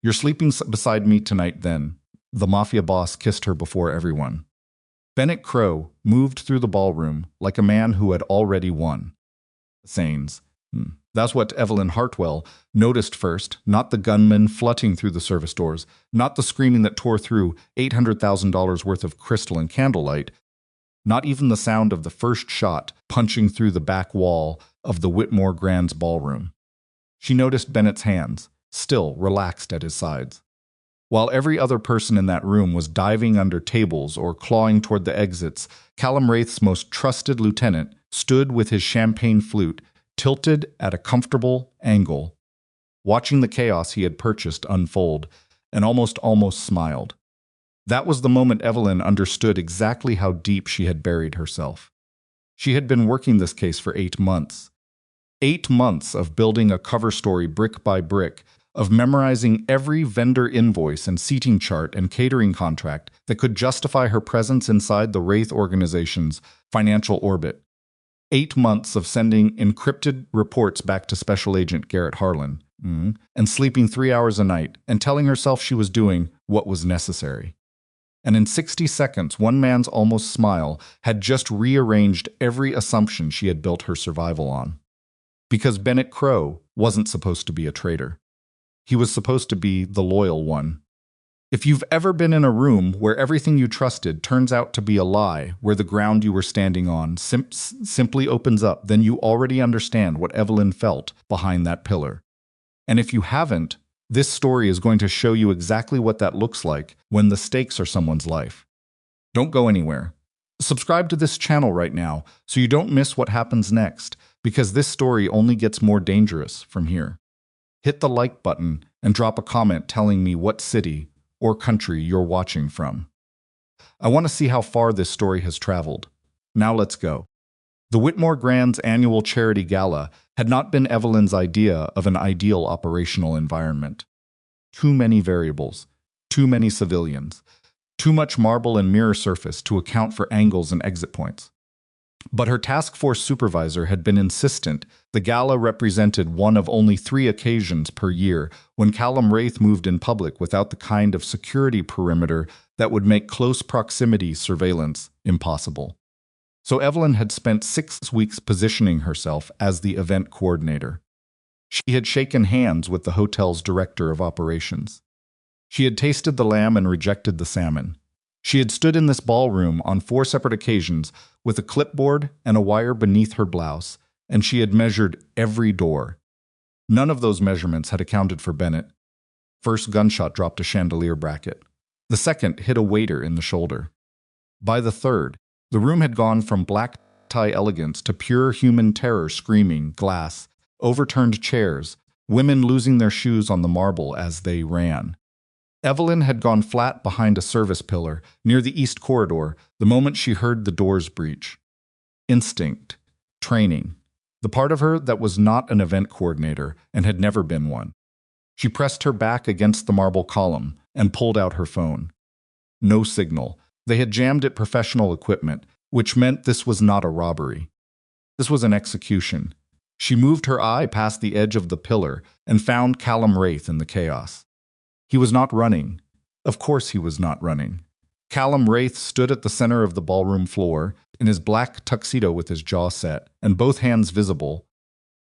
You're sleeping beside me tonight then. The mafia boss kissed her before everyone. Bennett Crow moved through the ballroom like a man who had already won. Sains. That's what Evelyn Hartwell noticed first, not the gunman flutting through the service doors, not the screaming that tore through $800,000 worth of crystal and candlelight, not even the sound of the first shot punching through the back wall of the Whitmore Grand's ballroom. She noticed Bennett's hands, still relaxed at his sides. While every other person in that room was diving under tables or clawing toward the exits, Callum Wraith's most trusted lieutenant stood with his champagne flute tilted at a comfortable angle, watching the chaos he had purchased unfold, and almost smiled. That was the moment Evelyn understood exactly how deep she had buried herself. She had been working this case for 8 months. 8 months of building a cover story brick by brick, of memorizing every vendor invoice and seating chart and catering contract that could justify her presence inside the Wraith organization's financial orbit. 8 months of sending encrypted reports back to Special Agent Garrett Harlan, and sleeping 3 hours a night and telling herself she was doing what was necessary. And in 60 seconds, one man's almost smile had just rearranged every assumption she had built her survival on. Because Bennett Crow wasn't supposed to be a traitor. He was supposed to be the loyal one. If you've ever been in a room where everything you trusted turns out to be a lie, where the ground you were standing on simply opens up, then you already understand what Evelyn felt behind that pillar. And if you haven't, this story is going to show you exactly what that looks like when the stakes are someone's life. Don't go anywhere. Subscribe to this channel right now so you don't miss what happens next, because this story only gets more dangerous from here. Hit the like button and drop a comment telling me what city or country you're watching from. I want to see how far this story has traveled. Now let's go. The Whitmore Grand's annual charity gala had not been Evelyn's idea of an ideal operational environment. Too many variables, too many civilians, too much marble and mirror surface to account for angles and exit points. But her task force supervisor had been insistent the gala represented one of only 3 occasions per year when Callum Wraith moved in public without the kind of security perimeter that would make close proximity surveillance impossible. So Evelyn had spent 6 weeks positioning herself as the event coordinator. She had shaken hands with the hotel's director of operations. She had tasted the lamb and rejected the salmon. She had stood in this ballroom on 4 separate occasions with a clipboard and a wire beneath her blouse, and she had measured every door. None of those measurements had accounted for Bennett. First gunshot dropped a chandelier bracket. The second hit a waiter in the shoulder. By the third, the room had gone from black tie elegance to pure human terror, screaming, glass, overturned chairs, women losing their shoes on the marble as they ran. Evelyn had gone flat behind a service pillar near the east corridor the moment she heard the doors breach. Instinct, training, the part of her that was not an event coordinator and had never been one. She pressed her back against the marble column and pulled out her phone. No signal. They had jammed it professional equipment, which meant this was not a robbery. This was an execution. She moved her eye past the edge of the pillar and found Callum Wraith in the chaos. He was not running. Of course he was not running. Callum Wraith stood at the center of the ballroom floor, in his black tuxedo with his jaw set, and both hands visible,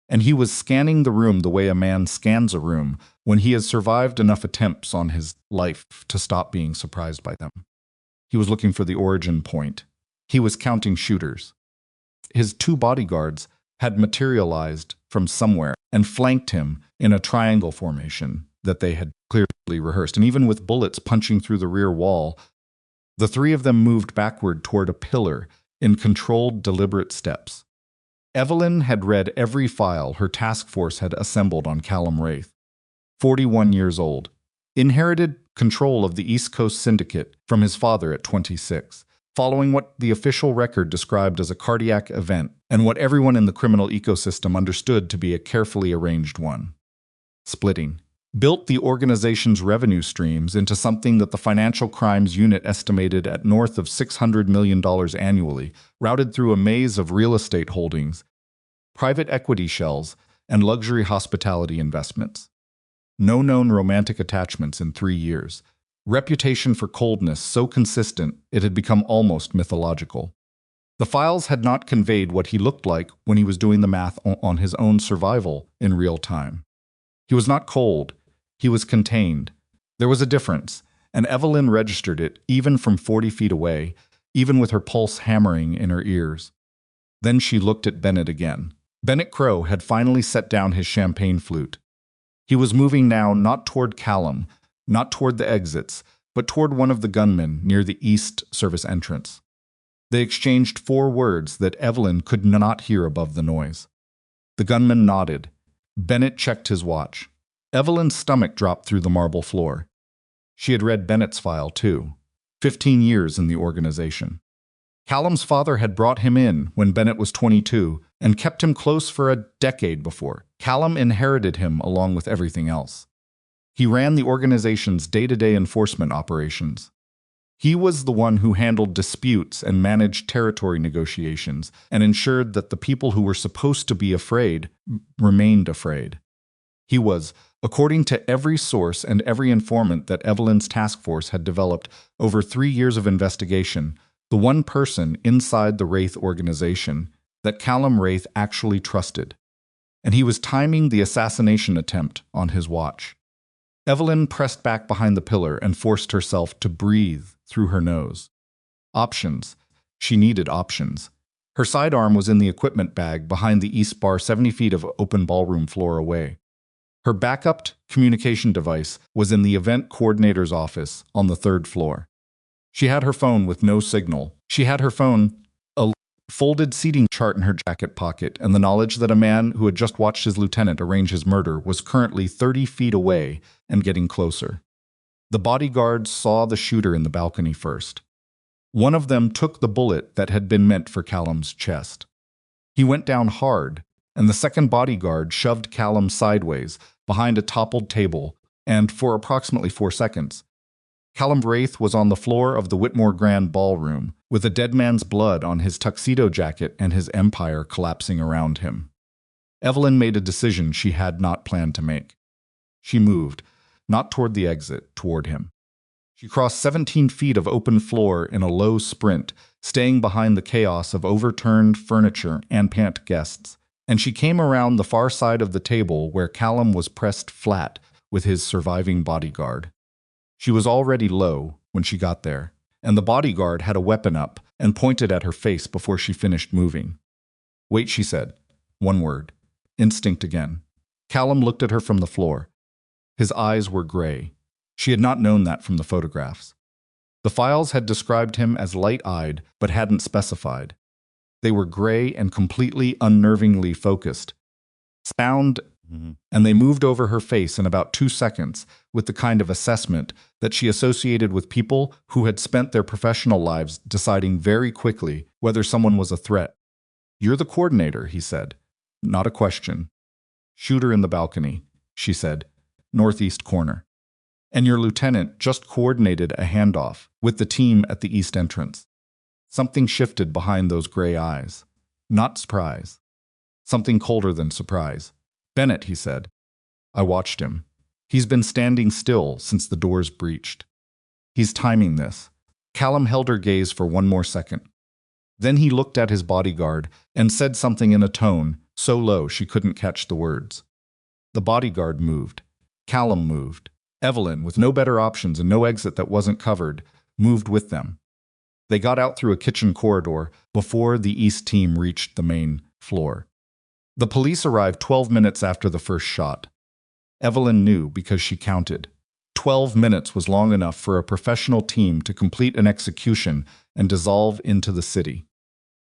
and he was scanning the room the way a man scans a room when he has survived enough attempts on his life to stop being surprised by them. He was looking for the origin point. He was counting shooters. His 2 bodyguards had materialized from somewhere and flanked him in a triangle formation that they had clearly rehearsed, and even with bullets punching through the rear wall, the 3 of them moved backward toward a pillar in controlled, deliberate steps. Evelyn had read every file her task force had assembled on Callum Wraith. 41 years old, inherited control of the East Coast Syndicate from his father at 26, following what the official record described as a cardiac event and what everyone in the criminal ecosystem understood to be a carefully arranged one. Splitting. Built the organization's revenue streams into something that the Financial Crimes Unit estimated at north of $600 million annually, routed through a maze of real estate holdings, private equity shells, and luxury hospitality investments. No known romantic attachments in 3 years. Reputation for coldness so consistent it had become almost mythological. The files had not conveyed what he looked like when he was doing the math on his own survival in real time. He was not cold, he was contained. There was a difference, and Evelyn registered it even from 40 feet away, even with her pulse hammering in her ears. Then she looked at Bennett again. Bennett Crow had finally set down his champagne flute. He was moving now not toward Callum, not toward the exits, but toward one of the gunmen near the east service entrance. They exchanged 4 words that Evelyn could not hear above the noise. The gunman nodded. Bennett checked his watch. Evelyn's stomach dropped through the marble floor. She had read Bennett's file, too. 15 years in the organization. Callum's father had brought him in when Bennett was 22 and kept him close for a decade before. Callum inherited him along with everything else. He ran the organization's day-to-day enforcement operations. He was the one who handled disputes and managed territory negotiations and ensured that the people who were supposed to be afraid remained afraid. He was, according to every source and every informant that Evelyn's task force had developed over 3 years of investigation, the one person inside the Wraith organization that Callum Wraith actually trusted. And he was timing the assassination attempt on his watch. Evelyn pressed back behind the pillar and forced herself to breathe through her nose. Options. She needed options. Her sidearm was in the equipment bag behind the east bar 70 feet of open ballroom floor away. Her backup communication device was in the event coordinator's office on the 3rd floor. She had her phone with no signal. She had her phone, a folded seating chart in her jacket pocket, and the knowledge that a man who had just watched his lieutenant arrange his murder was currently 30 feet away and getting closer. The bodyguards saw the shooter in the balcony first. One of them took the bullet that had been meant for Callum's chest. He went down hard, and the second bodyguard shoved Callum sideways behind a toppled table, and for approximately 4 seconds, Callum Wraith was on the floor of the Whitmore Grand Ballroom, with a dead man's blood on his tuxedo jacket and his empire collapsing around him. Evelyn made a decision she had not planned to make. She moved, not toward the exit, toward him. She crossed 17 feet of open floor in a low sprint, staying behind the chaos of overturned furniture and pant guests, and she came around the far side of the table where Callum was pressed flat with his surviving bodyguard. She was already low when she got there, and the bodyguard had a weapon up and pointed at her face before she finished moving. "Wait," she said. 1 word. Instinct again. Callum looked at her from the floor. His eyes were gray. She had not known that from the photographs. The files had described him as light-eyed, but hadn't specified. They were gray and completely unnervingly focused. Sound, and they moved over her face in about 2 seconds with the kind of assessment that she associated with people who had spent their professional lives deciding very quickly whether someone was a threat. "You're the coordinator," he said. Not a question. "Shooter in the balcony," she said. "Northeast corner. And your lieutenant just coordinated a handoff with the team at the east entrance." Something shifted behind those gray eyes. Not surprise. Something colder than surprise. "Bennett," he said. I watched him. He's been standing still since the doors breached. He's timing this. Callum held her gaze for 1 more second. Then he looked at his bodyguard and said something in a tone so low she couldn't catch the words. The bodyguard moved. Callum moved. Evelyn, with no better options and no exit that wasn't covered, moved with them. They got out through a kitchen corridor before the east team reached the main floor. The police arrived 12 minutes after the first shot. Evelyn knew because she counted. 12 minutes was long enough for a professional team to complete an execution and dissolve into the city.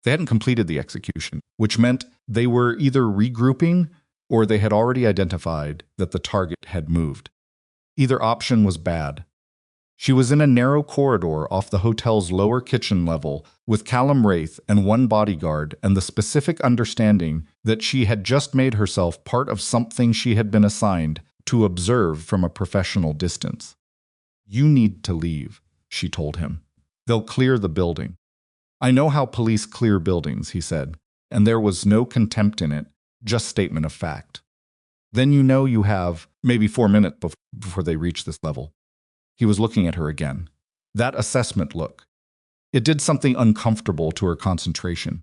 They hadn't completed the execution, which meant they were either regrouping or they had already identified that the target had moved. Either option was bad. She was in a narrow corridor off the hotel's lower kitchen level with Callum Wraith and 1 bodyguard and the specific understanding that she had just made herself part of something she had been assigned to observe from a professional distance. "You need to leave," she told him. "They'll clear the building." "I know how police clear buildings," he said, and there was no contempt in it, just statement of fact. Then you know you have maybe 4 minutes before they reach this level. He was looking at her again. That assessment look. It did something uncomfortable to her concentration.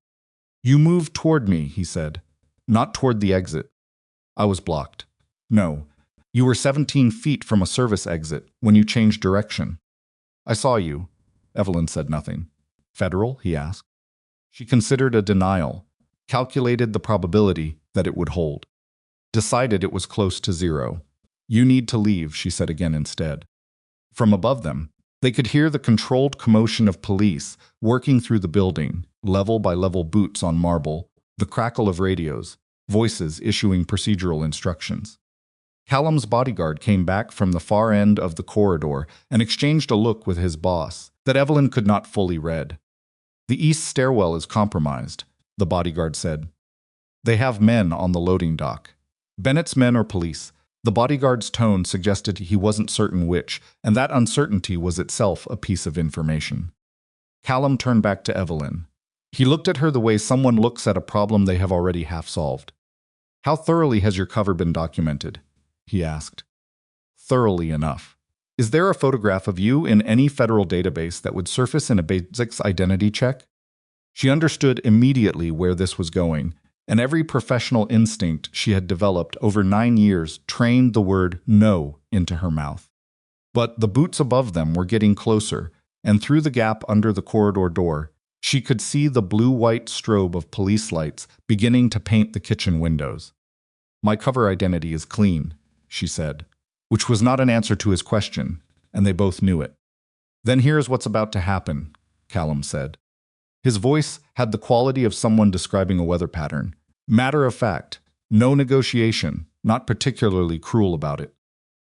You moved toward me, he said. Not toward the exit. I was blocked. No. You were 17 feet from a service exit when you changed direction. I saw you. Evelyn said nothing. Federal? He asked. She considered a denial, calculated the probability that it would hold. Decided it was close to 0. You need to leave, she said again instead. From above them, they could hear the controlled commotion of police working through the building, level by level boots on marble, the crackle of radios, voices issuing procedural instructions. Callum's bodyguard came back from the far end of the corridor and exchanged a look with his boss that Evelyn could not fully read. The east stairwell is compromised, the bodyguard said. They have men on the loading dock. Bennett's men or police. The bodyguard's tone suggested he wasn't certain which, and that uncertainty was itself a piece of information. Callum turned back to Evelyn. He looked at her the way someone looks at a problem they have already half solved. How thoroughly has your cover been documented? He asked. Thoroughly enough. Is there a photograph of you in any federal database that would surface in a basics identity check? She understood immediately where this was going, and every professional instinct she had developed over 9 years trained the word no into her mouth. But the boots above them were getting closer, and through the gap under the corridor door, she could see the blue-white strobe of police lights beginning to paint the kitchen windows. My cover identity is clean, she said, which was not an answer to his question, and they both knew it. Then here's what's about to happen, Callum said. His voice had the quality of someone describing a weather pattern. Matter of fact, no negotiation, not particularly cruel about it.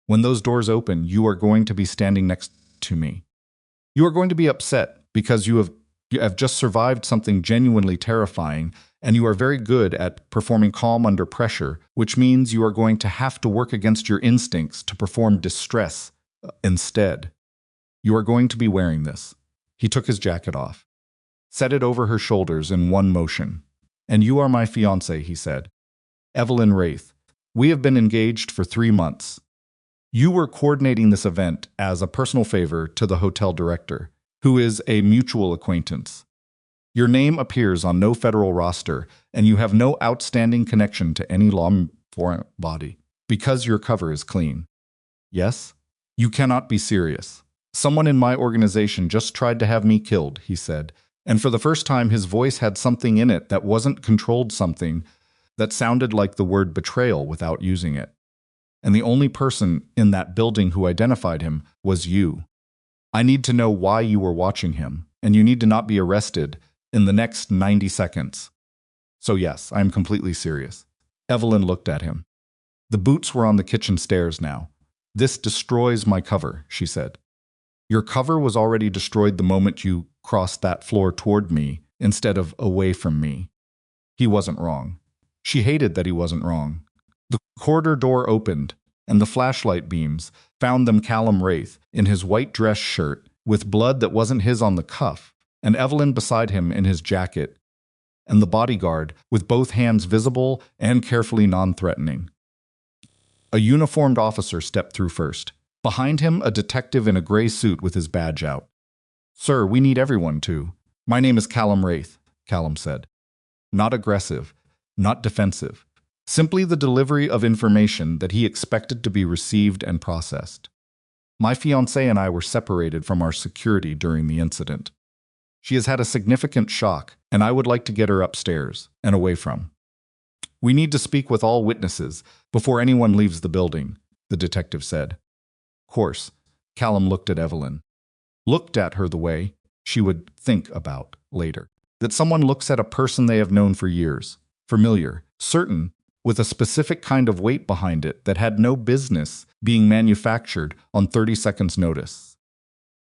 When those doors open, you are going to be standing next to me. You are going to be upset because you have just survived something genuinely terrifying, and you are very good at performing calm under pressure, which means you are going to have to work against your instincts to perform distress instead. You are going to be wearing this. He took his jacket off. Set it over her shoulders in one motion. And you are my fiancé, he said. Evelyn Wraith. We have been engaged for 3 months. You were coordinating this event as a personal favor to the hotel director, who is a mutual acquaintance. Your name appears on no federal roster, and you have no outstanding connection to any law enforcement body, because your cover is clean. Yes? You cannot be serious. Someone in my organization just tried to have me killed, he said, and for the first time his voice had something in it that wasn't controlled something that sounded like the word betrayal without using it. And the only person in that building who identified him was you. I need to know why you were watching him, and you need to not be arrested in the next 90 seconds. So yes, I am completely serious. Evelyn looked at him. The boots were on the kitchen stairs now. This destroys my cover, she said. Your cover was already destroyed the moment you crossed that floor toward me instead of away from me. He wasn't wrong. She hated that he wasn't wrong. The corridor door opened, and the flashlight beams found them Callum Wraith in his white dress shirt with blood that wasn't his on the cuff, and Evelyn beside him in his jacket, and the bodyguard with both hands visible and carefully non-threatening. A uniformed officer stepped through first. Behind him, a detective in a gray suit with his badge out. Sir, we need everyone to. My name is Callum Wraith, Callum said. Not aggressive, not defensive. Simply the delivery of information that he expected to be received and processed. My fiancée and I were separated from our security during the incident. She has had a significant shock, and I would like to get her upstairs and away from. We need to speak with all witnesses before anyone leaves the building, the detective said. Of course, Callum looked at Evelyn. Looked at her the way she would think about later. That someone looks at a person they have known for years, familiar, certain, with a specific kind of weight behind it that had no business being manufactured on 30 seconds' notice.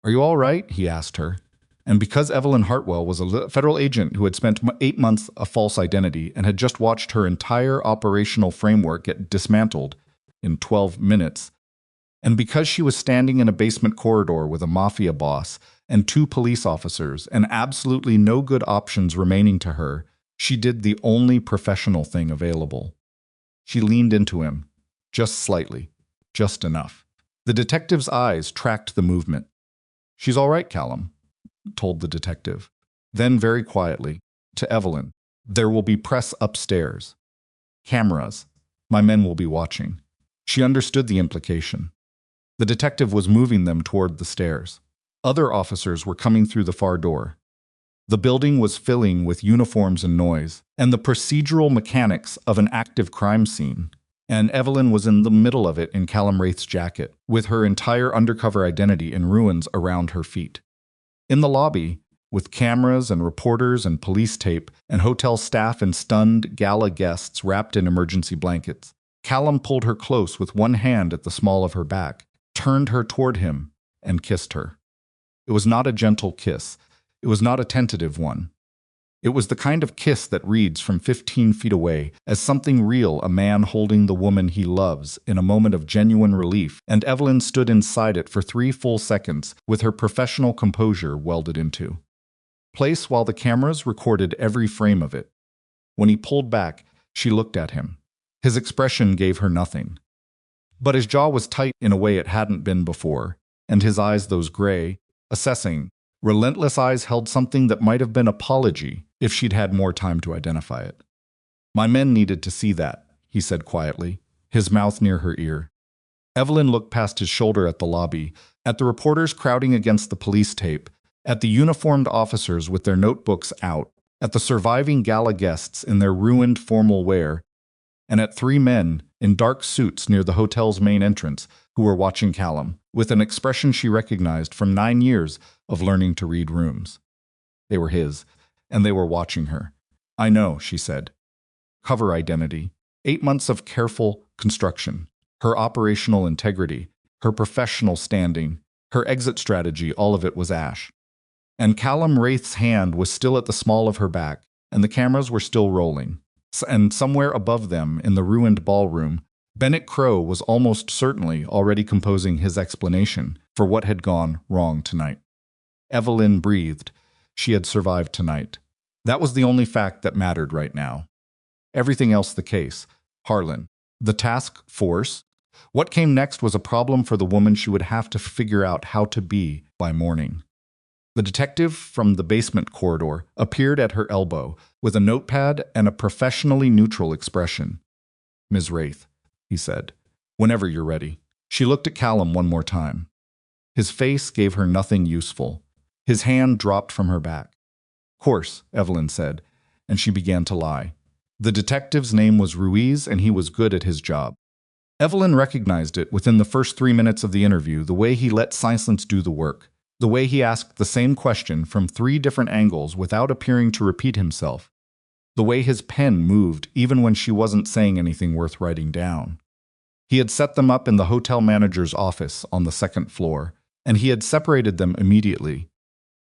Are you all right? He asked her. And because Evelyn Hartwell was a federal agent who had spent 8 months a false identity and had just watched her entire operational framework get dismantled in 12 minutes, and because she was standing in a basement corridor with a mafia boss and 2 police officers and absolutely no good options remaining to her, she did the only professional thing available. She leaned into him, Just slightly. Just enough. The detective's eyes tracked the movement. "She's all right, Callum," told the detective. Then very quietly, to Evelyn, "There will be press upstairs. Cameras. My men will be watching." She understood the implication. The detective was moving them toward the stairs. Other officers were coming through the far door. The building was filling with uniforms and noise, and the procedural mechanics of an active crime scene. And Evelyn was in the middle of it in Callum Wraith's jacket, with her entire undercover identity in ruins around her feet. In the lobby, with cameras and reporters and police tape and hotel staff and stunned gala guests wrapped in emergency blankets, Callum pulled her close with one hand at the small of her back, turned her toward him, and kissed her. It was not a gentle kiss. It was not a tentative one. It was the kind of kiss that reads from 15 feet away as something real, a man holding the woman he loves in a moment of genuine relief, and Evelyn stood inside it for 3 full seconds with her professional composure welded into place while the cameras recorded every frame of it. When he pulled back, she looked at him. His expression gave her nothing. But his jaw was tight in a way it hadn't been before, and his eyes, those gray, assessing, relentless eyes, held something that might have been apology if she'd had more time to identify it. "My men needed to see that," he said quietly, his mouth near her ear. Evelyn looked past his shoulder at the lobby, at the reporters crowding against the police tape, at the uniformed officers with their notebooks out, at the surviving gala guests in their ruined formal wear, and at 3 men in dark suits near the hotel's main entrance who were watching Callum, with an expression she recognized from 9 years of learning to read rooms. They were his, and they were watching her. "I know," she said. Cover identity, 8 months of careful construction, her operational integrity, her professional standing, her exit strategy, all of it was ash. And Callum Wraith's hand was still at the small of her back, and the cameras were still rolling. And somewhere above them, in the ruined ballroom, Bennett Crow was almost certainly already composing his explanation for what had gone wrong tonight. Evelyn breathed. She had survived tonight. That was the only fact that mattered right now. Everything else the case. Harlan. The task force. What came next was a problem for the woman she would have to figure out how to be by morning. The detective from the basement corridor appeared at her elbow with a notepad and a professionally neutral expression. "Ms. Wraith," he said, "whenever you're ready." She looked at Callum one more time. His face gave her nothing useful. His hand dropped from her back. "Course," Evelyn said, and she began to lie. The detective's name was Ruiz, and he was good at his job. Evelyn recognized it within the first 3 minutes of the interview, the way he let silence do the work. The way he asked the same question from 3 different angles without appearing to repeat himself. The way his pen moved even when she wasn't saying anything worth writing down. He had set them up in the hotel manager's office on the 2nd floor, and he had separated them immediately,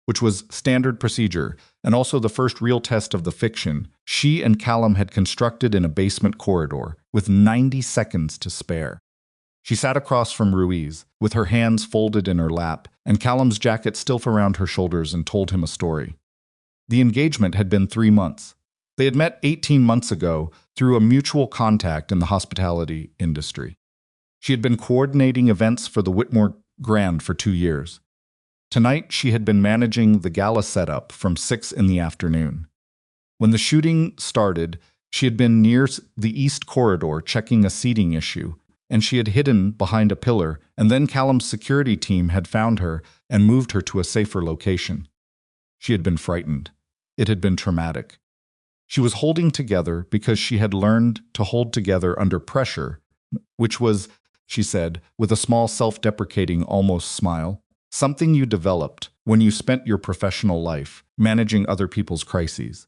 which was standard procedure, and also the first real test of the fiction she and Callum had constructed in a basement corridor, with 90 seconds to spare. She sat across from Ruiz, with her hands folded in her lap, and Callum's jacket still around her shoulders, and told him a story. The engagement had been 3 months. They had met 18 months ago through a mutual contact in the hospitality industry. She had been coordinating events for the Whitmore Grand for 2 years. Tonight, she had been managing the gala setup from 6 in the afternoon. When the shooting started, she had been near the east corridor checking a seating issue, and she had hidden behind a pillar, and then Callum's security team had found her and moved her to a safer location. She had been frightened. It had been traumatic. She was holding together because she had learned to hold together under pressure, which was, she said, with a small self-deprecating almost smile, something you developed when you spent your professional life managing other people's crises.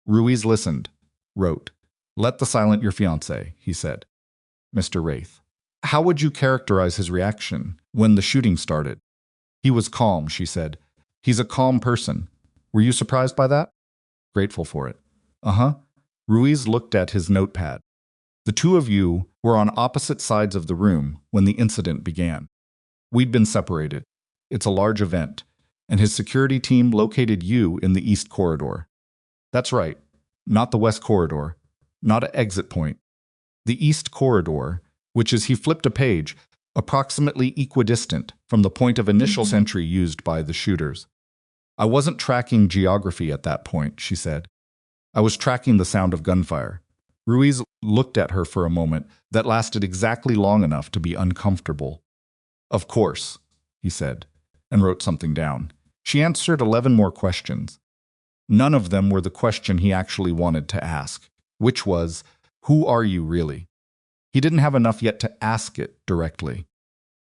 Ruiz listened, wrote, "Let the silent your fiancé," he said. "Mr. Wraith." How would you characterize his reaction when the shooting started? "He was calm," she said. "He's a calm person. Were you surprised by that?" "Grateful for it." "Uh-huh." Ruiz looked at his notepad. "The 2 of you were on opposite sides of the room when the incident began. We'd been separated. It's a large event, and his security team located you in the east corridor." "That's right. Not the west corridor. Not an exit point. The east corridor, which is he flipped a page, approximately equidistant from the point of initial entry used by the shooters. I wasn't tracking geography at that point, she said. I was tracking the sound of gunfire. Ruiz looked at her for a moment that lasted exactly long enough to be uncomfortable. Of course, he said, and wrote something down. She answered 11 more questions. None of them were the question he actually wanted to ask, which was, who are you really? He didn't have enough yet to ask it directly.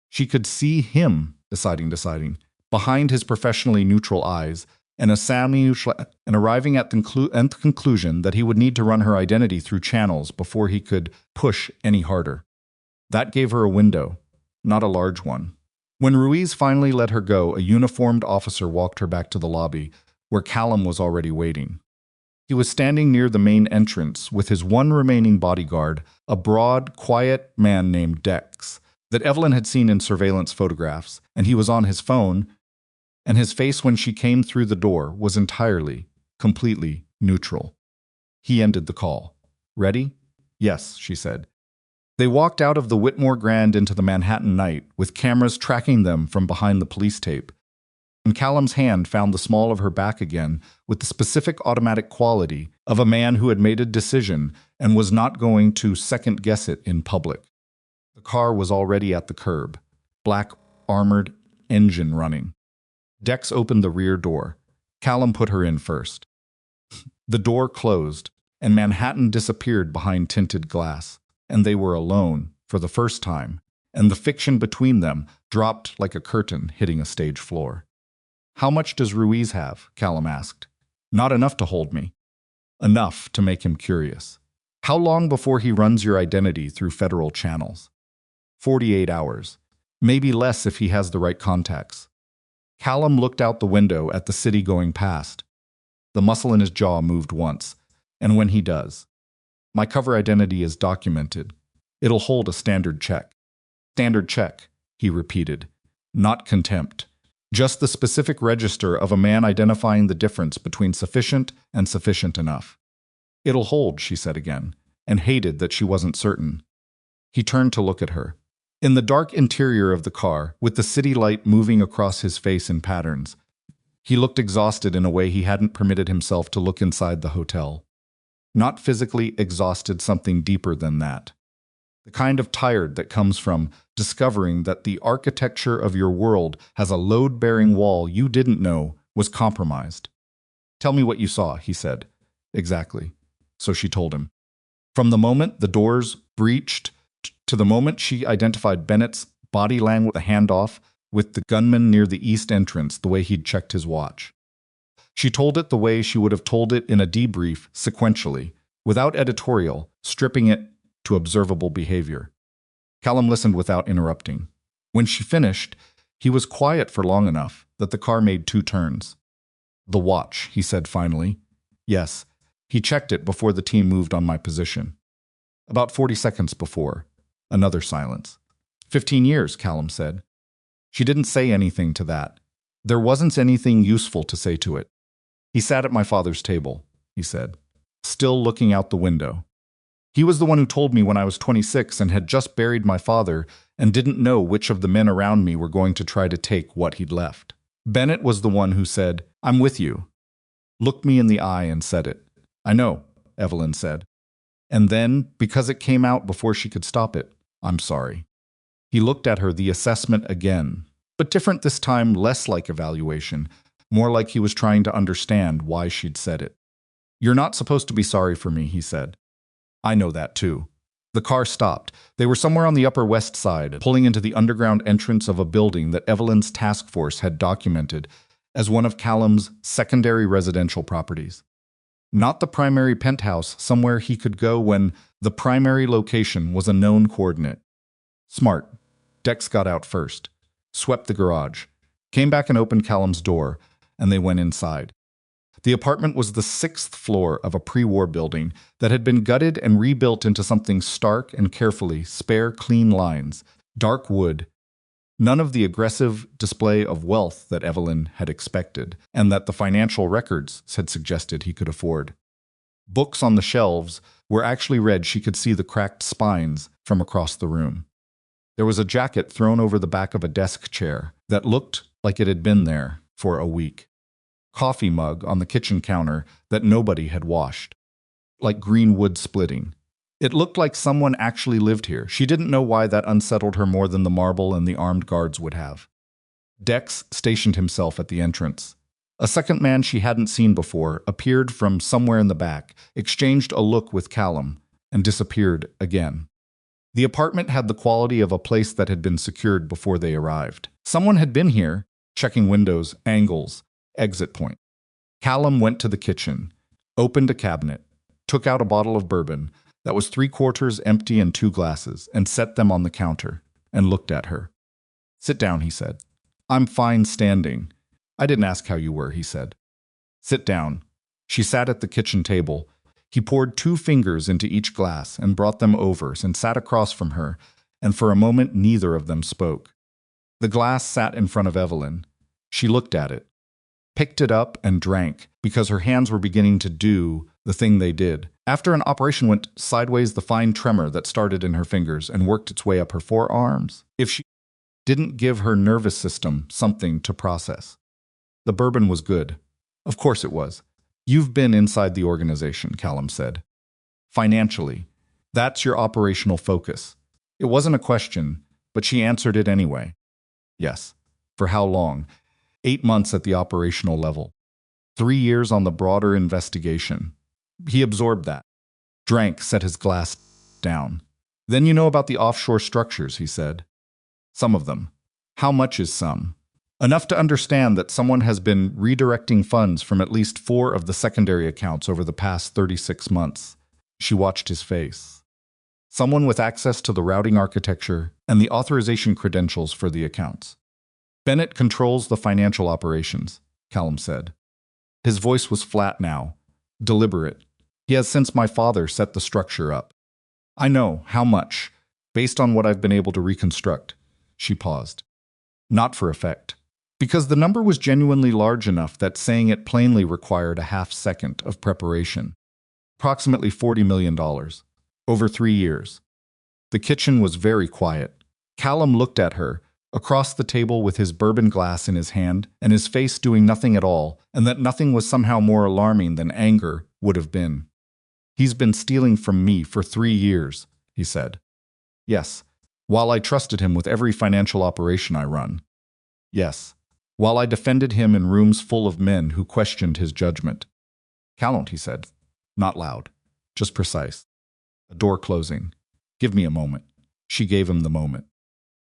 She could see him deciding, behind his professionally neutral eyes, and arriving at the conclusion that he would need to run her identity through channels before he could push any harder. That gave her a window, not a large one. When Ruiz finally let her go, a uniformed officer walked her back to the lobby, where Callum was already waiting. He was standing near the main entrance with his one remaining bodyguard, a broad, quiet man named Dex, that Evelyn had seen in surveillance photographs, and he was on his phone, and his face when she came through the door was entirely, completely neutral. He ended the call. Ready? Yes, she said. They walked out of the Whitmore Grand into the Manhattan night, with cameras tracking them from behind the police tape. And Callum's hand found the small of her back again with the specific automatic quality of a man who had made a decision and was not going to second-guess it in public. The car was already at the curb, black, armored, engine running. Dex opened the rear door. Callum put her in first. The door closed, and Manhattan disappeared behind tinted glass, and they were alone for the first time, and the fiction between them dropped like a curtain hitting a stage floor. How much does Ruiz have? Callum asked. Not enough to hold me. Enough to make him curious. How long before he runs your identity through federal channels? 48 hours. Maybe less if he has the right contacts. Callum looked out the window at the city going past. The muscle in his jaw moved once, and when he does, my cover identity is documented. It'll hold a standard check. Standard check, he repeated. Not contempt. Just the specific register of a man identifying the difference between sufficient and sufficient enough. It'll hold, she said again, and hated that she wasn't certain. He turned to look at her. In the dark interior of the car, with the city light moving across his face in patterns, he looked exhausted in a way he hadn't permitted himself to look inside the hotel. Not physically exhausted, something deeper than that. The kind of tired that comes from discovering that the architecture of your world has a load-bearing wall you didn't know was compromised. Tell me what you saw, he said. Exactly. So she told him. From the moment the doors breached to the moment she identified Bennett's body language, the handoff with the gunman near the east entrance, the way he'd checked his watch. She told it the way she would have told it in a debrief, sequentially, without editorial, stripping it to observable behavior. Callum listened without interrupting. When she finished, he was quiet for long enough that the car made 2 turns. The watch, he said finally. Yes, he checked it before the team moved on my position. About 40 seconds before. Another silence. 15 years, Callum said. She didn't say anything to that. There wasn't anything useful to say to it. He sat at my father's table, he said, still looking out the window. He was the one who told me when I was 26 and had just buried my father and didn't know which of the men around me were going to try to take what he'd left. Bennett was the one who said, I'm with you. Looked me in the eye and said it. I know, Evelyn said. And then, because it came out before she could stop it, I'm sorry. He looked at her, the assessment again, but different this time, less like evaluation, more like he was trying to understand why she'd said it. You're not supposed to be sorry for me, he said. I know that too. The car stopped. They were somewhere on the Upper West Side, pulling into the underground entrance of a building that Evelyn's task force had documented as one of Callum's secondary residential properties. Not the primary penthouse, somewhere he could go when the primary location was a known coordinate. Smart. Dex got out first, swept the garage, came back and opened Callum's door, and they went inside. The apartment was the 6th floor of a pre-war building that had been gutted and rebuilt into something stark and carefully, spare, clean lines, dark wood, none of the aggressive display of wealth that Evelyn had expected and that the financial records had suggested he could afford. Books on the shelves, were actually red. She could see the cracked spines from across the room. There was a jacket thrown over the back of a desk chair that looked like it had been there for a week. Coffee mug on the kitchen counter that nobody had washed. Like green wood splitting. It looked like someone actually lived here. She didn't know why that unsettled her more than the marble and the armed guards would have. Dex stationed himself at the entrance. A second man she hadn't seen before appeared from somewhere in the back, exchanged a look with Callum, and disappeared again. The apartment had the quality of a place that had been secured before they arrived. Someone had been here, checking windows, angles, exit point. Callum went to the kitchen, opened a cabinet, took out a bottle of bourbon that was 3/4 empty and 2 glasses, and set them on the counter, and looked at her. "Sit down," he said. "I'm fine standing." "I didn't ask how you were," he said. "Sit down." She sat at the kitchen table. He poured 2 fingers into each glass and brought them over and sat across from her, and for a moment neither of them spoke. The glass sat in front of Evelyn. She looked at it, picked it up and drank, because her hands were beginning to do the thing they did. After an operation went sideways, the fine tremor that started in her fingers and worked its way up her forearms. If she didn't give her nervous system something to process. The bourbon was good. Of course it was. "You've been inside the organization," Callum said. "Financially. That's your operational focus." It wasn't a question, but she answered it anyway. "Yes." "For how long?" 8 months at the operational level. 3 years on the broader investigation. He absorbed that. Drank, set his glass down. "Then you know about the offshore structures," he said. "Some of them." "How much is some?" "Enough to understand that someone has been redirecting funds from at least 4 of the secondary accounts over the past 36 months. She watched his face. "Someone with access to the routing architecture and the authorization credentials for the accounts." "Bennett controls the financial operations," Callum said. His voice was flat now, deliberate. "He has since my father set the structure up." "I know. How much?" "Based on what I've been able to reconstruct." She paused. Not for effect. Because the number was genuinely large enough that saying it plainly required a half-second of preparation. Approximately $40 million. Over 3 years. The kitchen was very quiet. Callum looked at her, across the table with his bourbon glass in his hand, and his face doing nothing at all, and that nothing was somehow more alarming than anger would have been. "He's been stealing from me for 3 years, he said. "Yes. While I trusted him with every financial operation I run." "Yes. While I defended him in rooms full of men who questioned his judgment." "Callum," he said. Not loud. Just precise. A door closing. "Give me a moment." She gave him the moment.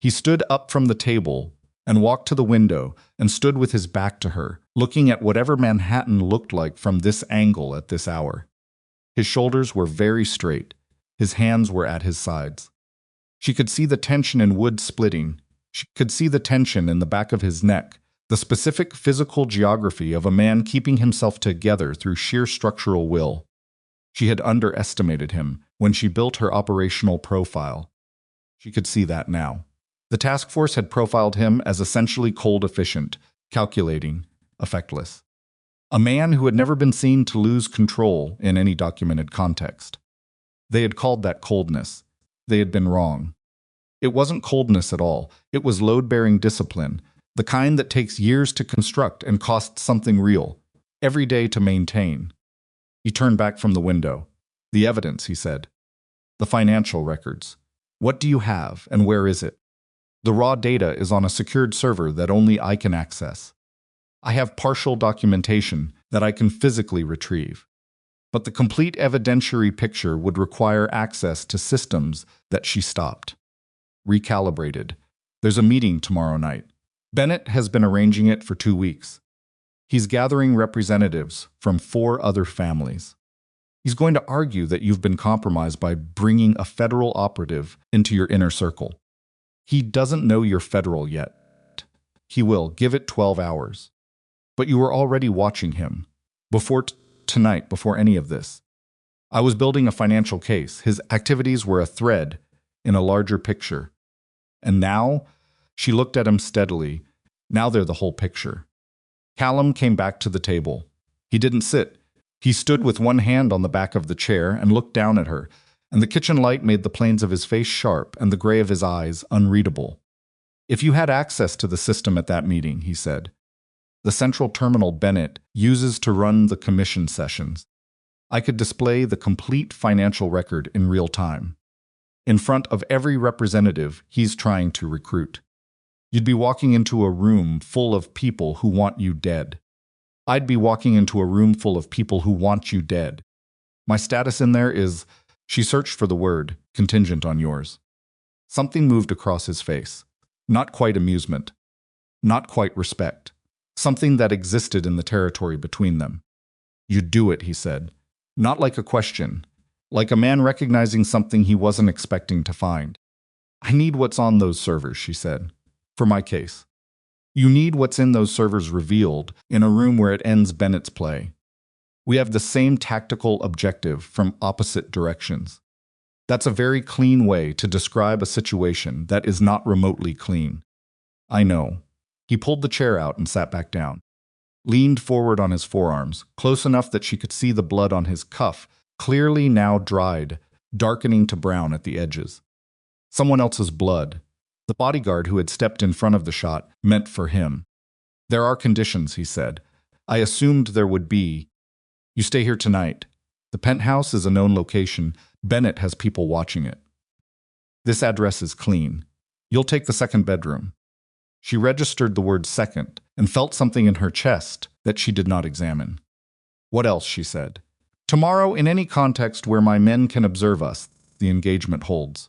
He stood up from the table and walked to the window and stood with his back to her, looking at whatever Manhattan looked like from this angle at this hour. His shoulders were very straight. His hands were at his sides. She could see the tension in wood splitting. She could see the tension in the back of his neck, the specific physical geography of a man keeping himself together through sheer structural will. She had underestimated him when she built her operational profile. She could see that now. The task force had profiled him as essentially cold efficient, calculating, effectless. A man who had never been seen to lose control in any documented context. They had called that coldness. They had been wrong. It wasn't coldness at all. It was load-bearing discipline, the kind that takes years to construct and costs something real, every day to maintain. He turned back from the window. "The evidence," he said. "The financial records. What do you have, and where is it?" "The raw data is on a secured server that only I can access. I have partial documentation that I can physically retrieve. But the complete evidentiary picture would require access to systems that she stopped. Recalibrated. There's a meeting tomorrow night. Bennett has been arranging it for 2 weeks. He's gathering representatives from 4 other families. He's going to argue that you've been compromised by bringing a federal operative into your inner circle. He doesn't know you're federal yet. He will. Give it 12 hours. But you were already watching him. Before tonight, before any of this. I was building a financial case. His activities were a thread in a larger picture. And now, she looked at him steadily. Now they're the whole picture." Callum came back to the table. He didn't sit. He stood with one hand on the back of the chair and looked down at her, and the kitchen light made the planes of his face sharp and the gray of his eyes unreadable. "If you had access to the system at that meeting," he said, "the central terminal Bennett uses to run the commission sessions, I could display the complete financial record in real time, in front of every representative he's trying to recruit. You'd be walking into a room full of people who want you dead. I'd be walking into a room full of people who want you dead. My status in there is," she searched for the word, "contingent on yours." Something moved across his face. Not quite amusement. Not quite respect. Something that existed in the territory between them. "You'd do it," he said. Not like a question. Like a man recognizing something he wasn't expecting to find. "I need what's on those servers," she said. "For my case. You need what's in those servers revealed in a room where it ends Bennett's play. We have the same tactical objective from opposite directions. That's a very clean way to describe a situation that is not remotely clean." "I know." He pulled the chair out and sat back down. Leaned forward on his forearms, close enough that she could see the blood on his cuff, clearly now dried, darkening to brown at the edges. Someone else's blood. The bodyguard who had stepped in front of the shot meant for him. "There are conditions," he said. "I assumed there would be. You stay here tonight. The penthouse is a known location. Bennett has people watching it. This address is clean. You'll take the second bedroom." She registered the word second and felt something in her chest that she did not examine. "What else?" she said. "Tomorrow, in any context where my men can observe us, the engagement holds.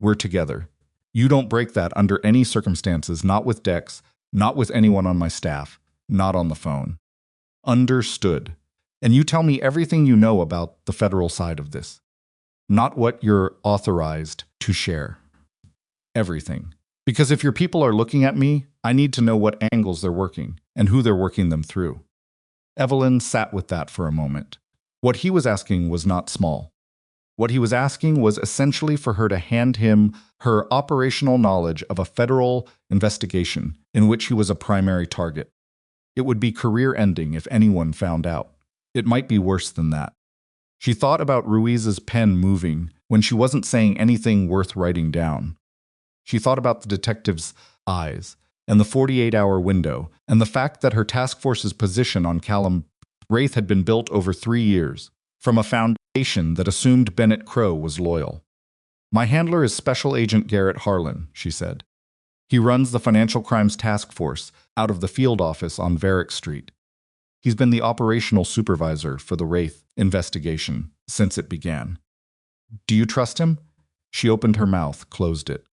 We're together. You don't break that under any circumstances, not with Dex, not with anyone on my staff, not on the phone." "Understood. And you tell me everything you know about the federal side of this. Not what you're authorized to share. Everything. Because if your people are looking at me, I need to know what angles they're working and who they're working them through." Evelyn sat with that for a moment. What he was asking was not small. What he was asking was essentially for her to hand him her operational knowledge of a federal investigation in which he was a primary target. It would be career-ending if anyone found out. It might be worse than that. She thought about Ruiz's pen moving when she wasn't saying anything worth writing down. She thought about the detective's eyes and the 48-hour window and the fact that her task force's position on Callum Wraith had been built over 3 years, from a foundation that assumed Bennett Crow was loyal. "My handler is Special Agent Garrett Harlan," she said. "He runs the Financial Crimes Task Force out of the field office on Varick Street. He's been the operational supervisor for the Wraith investigation since it began." "Do you trust him?" She opened her mouth, closed it.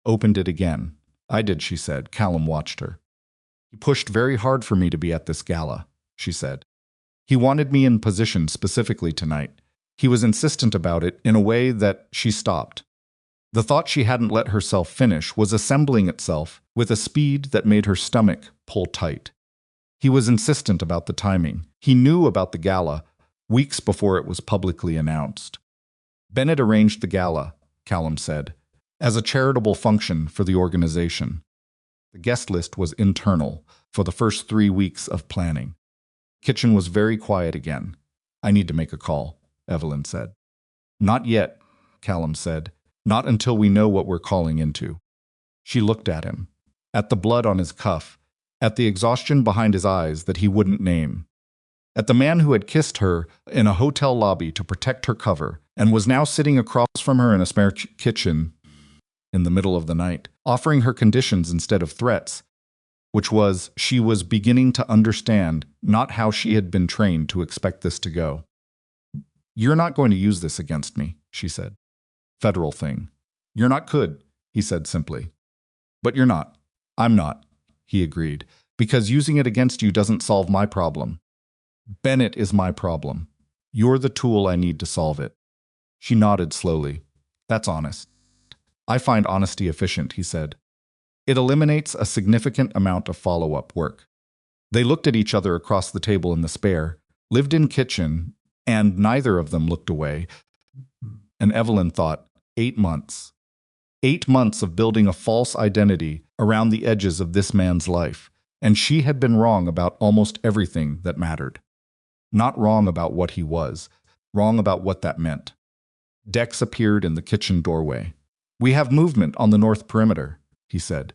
Opened it again. "I did," she said. Callum watched her. "He pushed very hard for me to be at this gala," she said. "He wanted me in position specifically tonight. He was insistent about it in a way that she stopped. The thought she hadn't let herself finish was assembling itself with a speed that made her stomach pull tight. He was insistent about the timing. He knew about the gala weeks before it was publicly announced. "Bennett arranged the gala," Callum said, "as a charitable function for the organization. The guest list was internal for the first 3 weeks of planning." Kitchen was very quiet again. "I need to make a call," Evelyn said. "Not yet," Callum said. "Not until we know what we're calling into." She looked at him, at the blood on his cuff, at the exhaustion behind his eyes that he wouldn't name, at the man who had kissed her in a hotel lobby to protect her cover and was now sitting across from her in a spare kitchen in the middle of the night, offering her conditions instead of threats, which was, she was beginning to understand not how she had been trained to expect this to go. "You're not going to use this against me," she said. "Federal thing. You're not could," he said simply. "But you're not. I'm not," he agreed, "because using it against you doesn't solve my problem. Bennett is my problem. You're the tool I need to solve it." She nodded slowly. "That's honest." "I find honesty efficient," he said. "It eliminates a significant amount of follow-up work." They looked at each other across the table in the spare, lived-in kitchen, and neither of them looked away. And Evelyn thought, 8 months. 8 months of building a false identity around the edges of this man's life, and she had been wrong about almost everything that mattered. Not wrong about what he was, wrong about what that meant. Dex appeared in the kitchen doorway. "We have movement on the north perimeter," he said.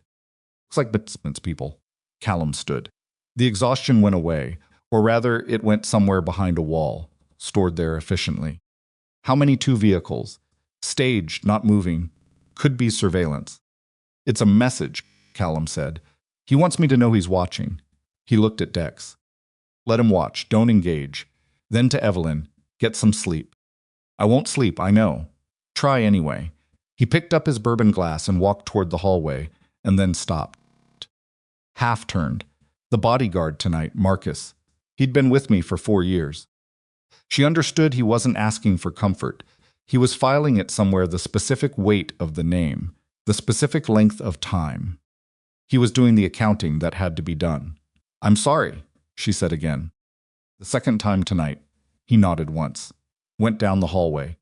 "Looks like basements, people." Callum stood. The exhaustion went away, or rather, it went somewhere behind a wall, stored there efficiently. How many 2 vehicles? Staged, not moving. Could be surveillance. "It's a message," Callum said. "He wants me to know he's watching." He looked at Dex. "Let him watch, don't engage." Then to Evelyn, "Get some sleep." "I won't sleep, I know." "Try anyway." He picked up his bourbon glass and walked toward the hallway, and then stopped. Half-turned. The bodyguard tonight, Marcus. He'd been with me for 4 years. She understood he wasn't asking for comfort. He was filing it somewhere the specific weight of the name, the specific length of time. He was doing the accounting that had to be done. "I'm sorry," she said again. The second time tonight. He nodded once. Went down the hallway.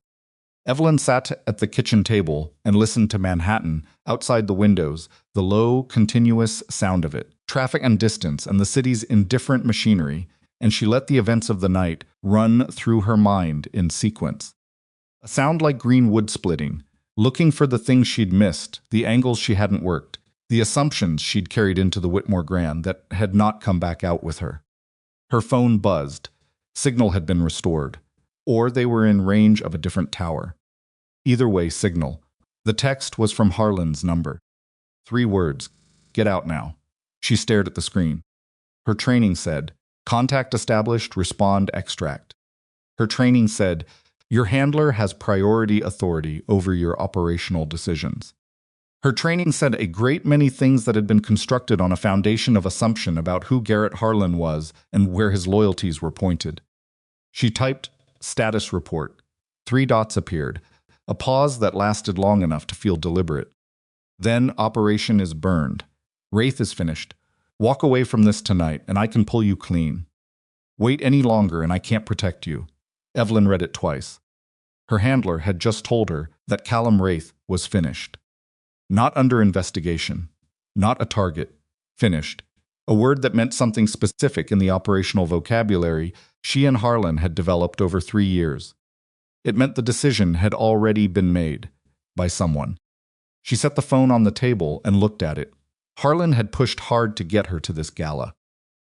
Evelyn sat at the kitchen table and listened to Manhattan outside the windows, the low, continuous sound of it, traffic and distance, and the city's indifferent machinery, and she let the events of the night run through her mind in sequence. A sound like green wood splitting, looking for the things she'd missed, the angles she hadn't worked, the assumptions she'd carried into the Whitmore Grand that had not come back out with her. Her phone buzzed. Signal had been restored. Or they were in range of a different tower. Either way, signal. The text was from Harlan's number. 3 words. "Get out now." She stared at the screen. Her training said, "Contact established, respond, extract." Her training said, "Your handler has priority authority over your operational decisions." Her training said a great many things that had been constructed on a foundation of assumption about who Garrett Harlan was and where his loyalties were pointed. She typed, "Status report." 3 dots appeared, a pause that lasted long enough to feel deliberate. Then, "Operation is burned. Wraith is finished. Walk away from this tonight, and I can pull you clean. Wait any longer, and I can't protect you." Evelyn read it twice. Her handler had just told her that Callum Wraith was finished. Not under investigation. Not a target. Finished. A word that meant something specific in the operational vocabulary she and Harlan had developed over 3 years. It meant the decision had already been made by someone. She set the phone on the table and looked at it. Harlan had pushed hard to get her to this gala.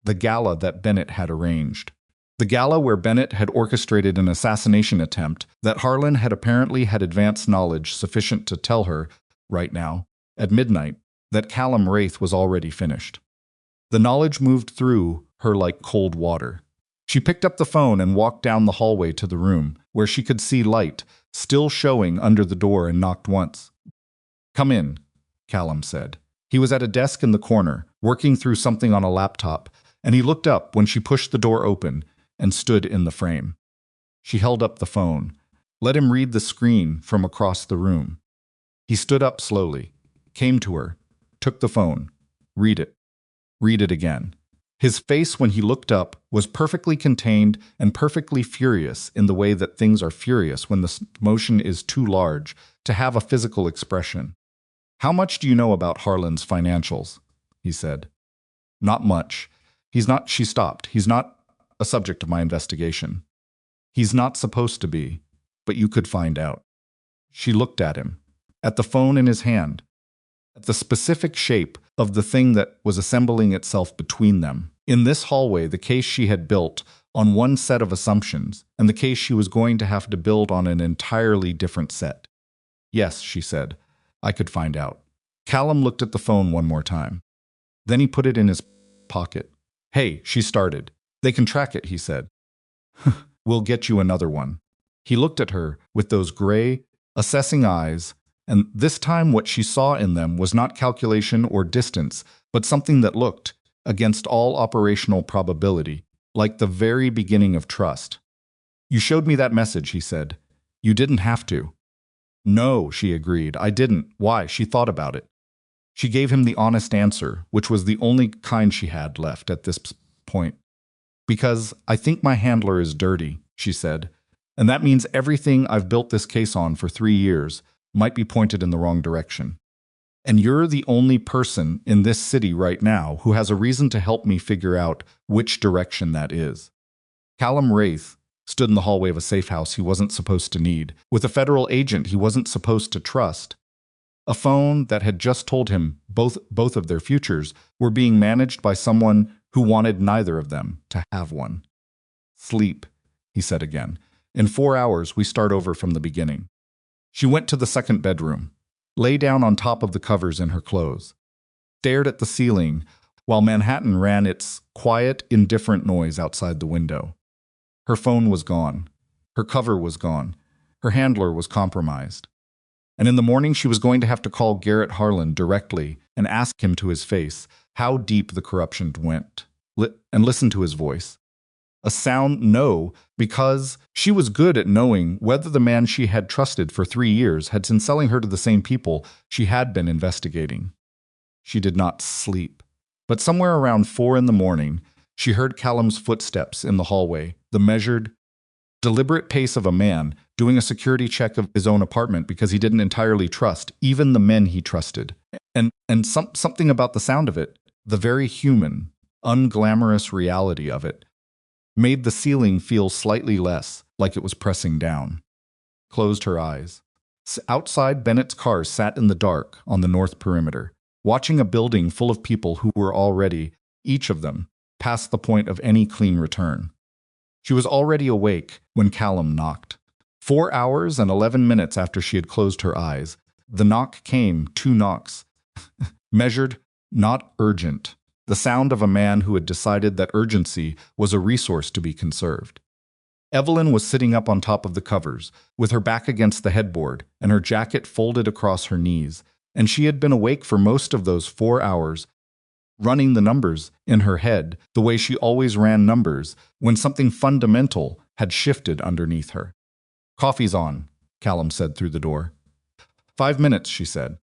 The gala that Bennett had arranged. The gala where Bennett had orchestrated an assassination attempt that Harlan had apparently had advance knowledge sufficient to tell her, right now, at midnight, that Callum Wraith was already finished. The knowledge moved through her like cold water. She picked up the phone and walked down the hallway to the room, where she could see light, still showing under the door, and knocked once. "Come in," Callum said. He was at a desk in the corner, working through something on a laptop, and he looked up when she pushed the door open and stood in the frame. She held up the phone, let him read the screen from across the room. He stood up slowly, came to her, took the phone. "Read it. Read it again." His face when he looked up was perfectly contained and perfectly furious in the way that things are furious when the motion is too large to have a physical expression. "How much do you know about Harlan's financials?" he said. "Not much. He's not," she stopped. "He's not a subject of my investigation. He's not supposed to be, but you could find out." She looked at him, at the phone in his hand, at the specific shape of the thing that was assembling itself between them. In this hallway, the case she had built on one set of assumptions, and the case she was going to have to build on an entirely different set. "Yes," she said, "I could find out." Callum looked at the phone one more time. Then he put it in his pocket. "Hey," she started. "They can track it," he said. "We'll get you another one." He looked at her with those gray, assessing eyes, and this time what she saw in them was not calculation or distance, but something that looked, against all operational probability, like the very beginning of trust. "You showed me that message," he said. "You didn't have to." "No," she agreed. "I didn't." Why? She thought about it. She gave him the honest answer, which was the only kind she had left at this point. "Because I think my handler is dirty," she said. "And that means everything I've built this case on for 3 years might be pointed in the wrong direction. And you're the only person in this city right now who has a reason to help me figure out which direction that is." Callum Wraith stood in the hallway of a safe house he wasn't supposed to need, with a federal agent he wasn't supposed to trust. A phone that had just told him both of their futures were being managed by someone who wanted neither of them to have one. Sleep, he said again. In 4 hours, we start over from the beginning. She went to the second bedroom, lay down on top of the covers in her clothes, stared at the ceiling while Manhattan ran its quiet, indifferent noise outside the window. Her phone was gone. Her cover was gone. Her handler was compromised. And in the morning, she was going to have to call Garrett Harlan directly and ask him to his face how deep the corruption went, and listen to his voice. A sound no, because she was good at knowing whether the man she had trusted for 3 years had been selling her to the same people she had been investigating. She did not sleep. But somewhere around 4 in the morning, she heard Callum's footsteps in the hallway, the measured, deliberate pace of a man doing a security check of his own apartment because he didn't entirely trust even the men he trusted. And something about the sound of it, the very human, unglamorous reality of it, made the ceiling feel slightly less like it was pressing down. Closed her eyes. Outside, Bennett's car sat in the dark on the north perimeter, watching a building full of people who were already, each of them, past the point of any clean return. She was already awake when Callum knocked. 4 hours and 11 minutes after she had closed her eyes, the knock came, 2 knocks. Measured, not urgent. The sound of a man who had decided that urgency was a resource to be conserved. Evelyn was sitting up on top of the covers, with her back against the headboard and her jacket folded across her knees, and she had been awake for most of those 4 hours, running the numbers in her head the way she always ran numbers when something fundamental had shifted underneath her. "Coffee's on," Callum said through the door. 5 minutes, she said.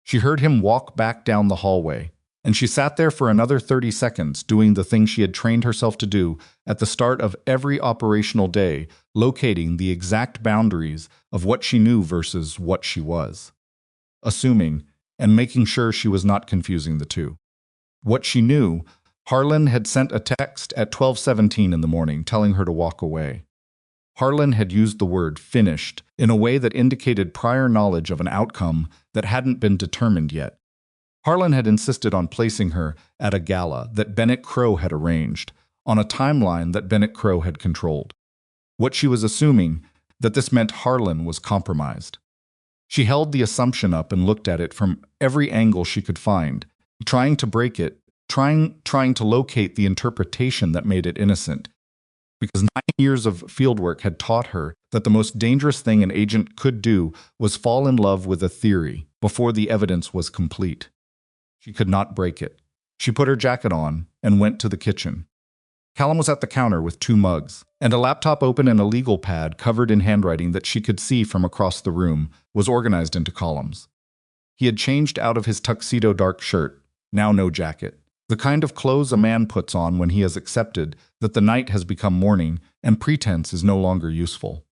She heard him walk back down the hallway, and she sat there for another 30 seconds doing the thing she had trained herself to do at the start of every operational day, locating the exact boundaries of what she knew versus what she was. Assuming and making sure she was not confusing the two. What she knew, Harlan had sent a text at 12:17 in the morning telling her to walk away. Harlan had used the word finished in a way that indicated prior knowledge of an outcome that hadn't been determined yet. Harlan had insisted on placing her at a gala that Bennett Crowe had arranged, on a timeline that Bennett Crowe had controlled. What she was assuming, that this meant Harlan was compromised. She held the assumption up and looked at it from every angle she could find, trying to break it, trying to locate the interpretation that made it innocent. Because 9 years of fieldwork had taught her that the most dangerous thing an agent could do was fall in love with a theory before the evidence was complete. She could not break it. She put her jacket on and went to the kitchen. Callum was at the counter with 2 mugs, and a laptop open and a legal pad covered in handwriting that she could see from across the room was organized into columns. He had changed out of his tuxedo dark shirt, now no jacket. The kind of clothes a man puts on when he has accepted that the night has become morning and pretense is no longer useful.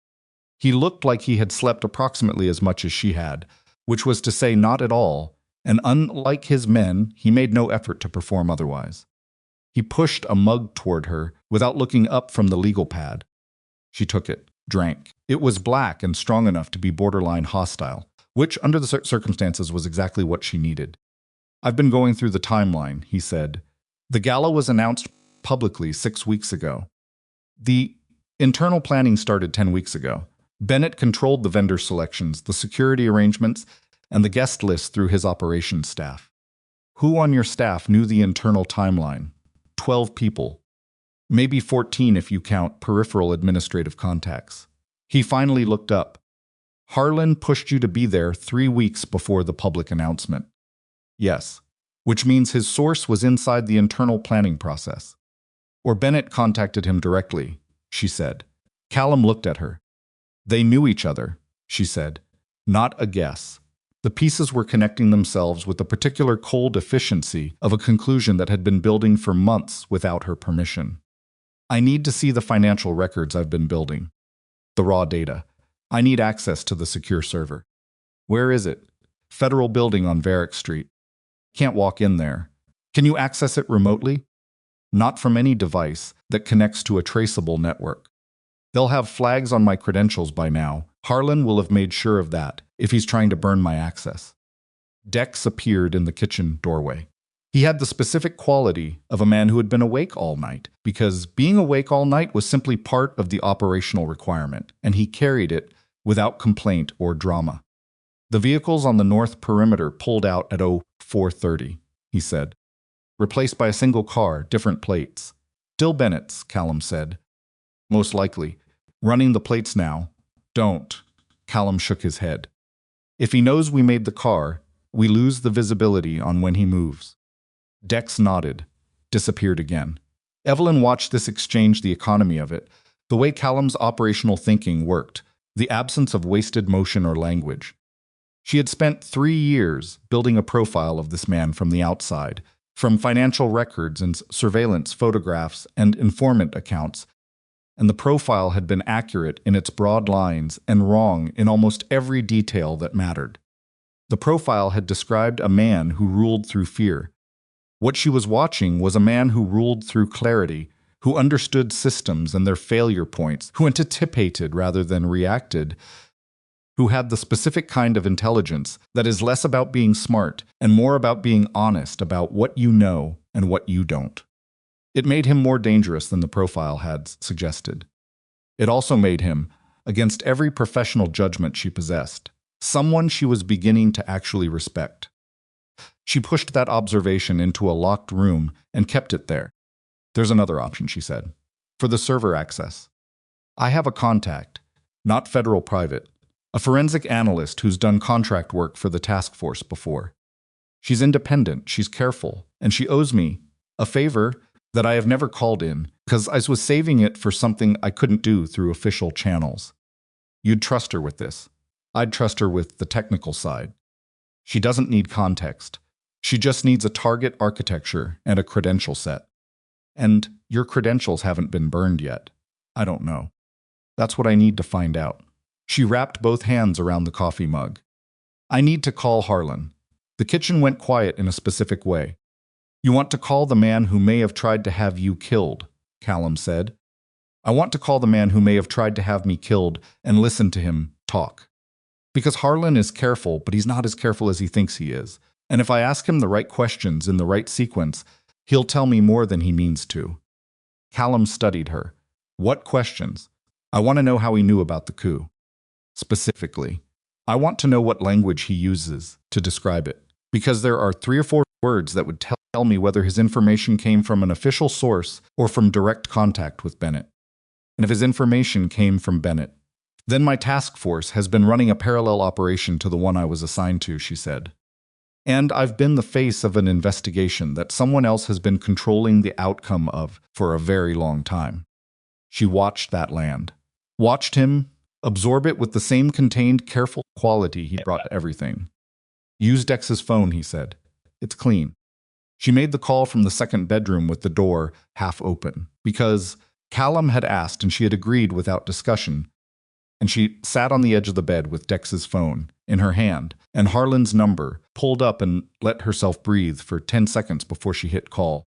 He looked like he had slept approximately as much as she had, which was to say not at all, and unlike his men, he made no effort to perform otherwise. He pushed a mug toward her without looking up from the legal pad. She took it, drank. It was black and strong enough to be borderline hostile, which under the circumstances was exactly what she needed. "I've been going through the timeline," he said. "The gala was announced publicly 6 weeks ago. The internal planning started 10 weeks ago. Bennett controlled the vendor selections, the security arrangements, and the guest list through his operations staff. Who on your staff knew the internal timeline? 12 people. Maybe 14 if you count peripheral administrative contacts." He finally looked up. "Harlan pushed you to be there 3 weeks before the public announcement." "Yes, which means his source was inside the internal planning process. Or Bennett contacted him directly," she said. Callum looked at her. "They knew each other," she said. "Not a guess." The pieces were connecting themselves with the particular cold efficiency of a conclusion that had been building for months without her permission. "I need to see the financial records I've been building. The raw data. I need access to the secure server." "Where is it?" "Federal building on Varick Street." "Can't walk in there." "Can you access it remotely?" not from any device that connects to a traceable network. They'll have flags on my credentials by now. Harlan will have made sure of that if he's trying to burn my access. Dex appeared in the kitchen doorway. He had the specific quality of a man who had been awake all night, because being awake all night was simply part of the operational requirement, and he carried it without complaint or drama. The vehicles on the north perimeter pulled out at 04:30, he said. Replaced by a single car, different plates. Still Bennett's, Callum said. Most likely. Running the plates now. Don't. Callum shook his head. If he knows we made the car, we lose the visibility on when he moves. Dex nodded, disappeared again. Evelyn watched this exchange, the economy of it, the way Callum's operational thinking worked, the absence of wasted motion or language. She had spent 3 years building a profile of this man from the outside, from financial records and surveillance photographs and informant accounts, and the profile had been accurate in its broad lines and wrong in almost every detail that mattered. The profile had described a man who ruled through fear. What she was watching was a man who ruled through clarity, who understood systems and their failure points, who anticipated rather than reacted, who had the specific kind of intelligence that is less about being smart and more about being honest about what you know and what you don't. It made him more dangerous than the profile had suggested. It also made him, against every professional judgment she possessed, someone she was beginning to actually respect. She pushed that observation into a locked room and kept it there. There's another option, she said, for the server access. I have a contact, not federal private, a forensic analyst who's done contract work for the task force before. She's independent, she's careful, and she owes me a favor that I have never called in because I was saving it for something I couldn't do through official channels. You'd trust her with this. I'd trust her with the technical side. She doesn't need context. She just needs a target architecture and a credential set. And your credentials haven't been burned yet. I don't know. That's what I need to find out. She wrapped both hands around the coffee mug. I need to call Harlan. The kitchen went quiet in a specific way. You want to call the man who may have tried to have you killed, Callum said. I want to call the man who may have tried to have me killed and listen to him talk. Because Harlan is careful, but he's not as careful as he thinks he is. And if I ask him the right questions in the right sequence, he'll tell me more than he means to. Callum studied her. What questions? I want to know how he knew about the coup. Specifically, I want to know what language he uses to describe it, because there are 3 or 4 words that would tell me whether his information came from an official source or from direct contact with Bennett. And if his information came from Bennett, then my task force has been running a parallel operation to the one I was assigned to, she said. And I've been the face of an investigation that someone else has been controlling the outcome of for a very long time. She watched that land. Watched him absorb it with the same contained, careful quality he brought to everything. Use Dex's phone, he said. It's clean. She made the call from the second bedroom with the door half open, because Callum had asked and she had agreed without discussion. And she sat on the edge of the bed with Dex's phone in her hand and Harlan's number pulled up and let herself breathe for 10 seconds before she hit call.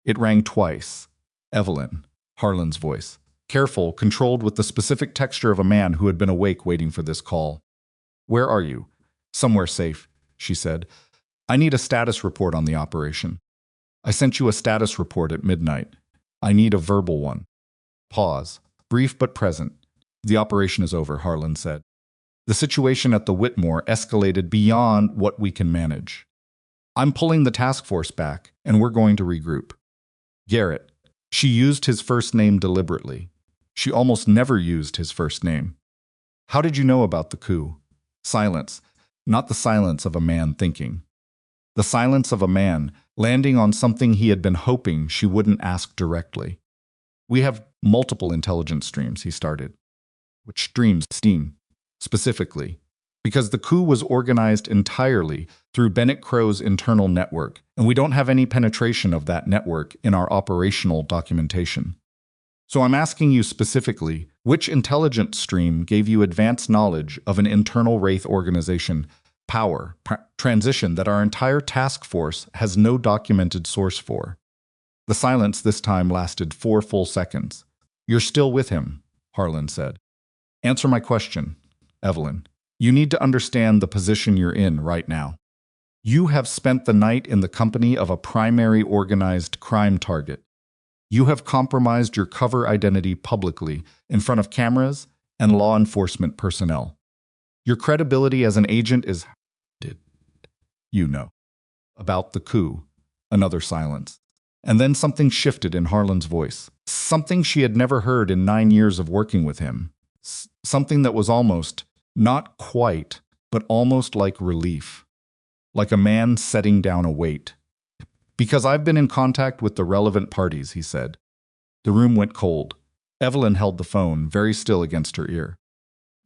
It rang twice. Evelyn, Harlan's voice. Careful, controlled with the specific texture of a man who had been awake waiting for this call. Where are you? Somewhere safe, she said. I need a status report on the operation. I sent you a status report at midnight. I need a verbal one. Pause. Brief but present. The operation is over, Harlan said. The situation at the Whitmore escalated beyond what we can manage. I'm pulling the task force back, and we're going to regroup. Garrett. She used his first name deliberately. She almost never used his first name. How did you know about the coup? Silence. Not the silence of a man thinking. The silence of a man landing on something he had been hoping she wouldn't ask directly. We have multiple intelligence streams, he started. Which streams? Steam, specifically. Because the coup was organized entirely through Bennett Crow's internal network, and we don't have any penetration of that network in our operational documentation. So I'm asking you specifically, which intelligence stream gave you advanced knowledge of an internal Wraith organization, power, transition that our entire task force has no documented source for? The silence this time lasted 4 full seconds. "You're still with him," Harlan said. "Answer my question, Evelyn. You need to understand the position you're in right now. You have spent the night in the company of a primary organized crime target. You have compromised your cover identity publicly in front of cameras and law enforcement personnel. Your credibility as an agent is, you know." About the coup, another silence. And then something shifted in Harlan's voice. Something she had never heard in 9 years of working with him. Something that was almost, not quite, but almost like relief. Like a man setting down a weight. "Because I've been in contact with the relevant parties," he said. The room went cold. Evelyn held the phone very still against her ear.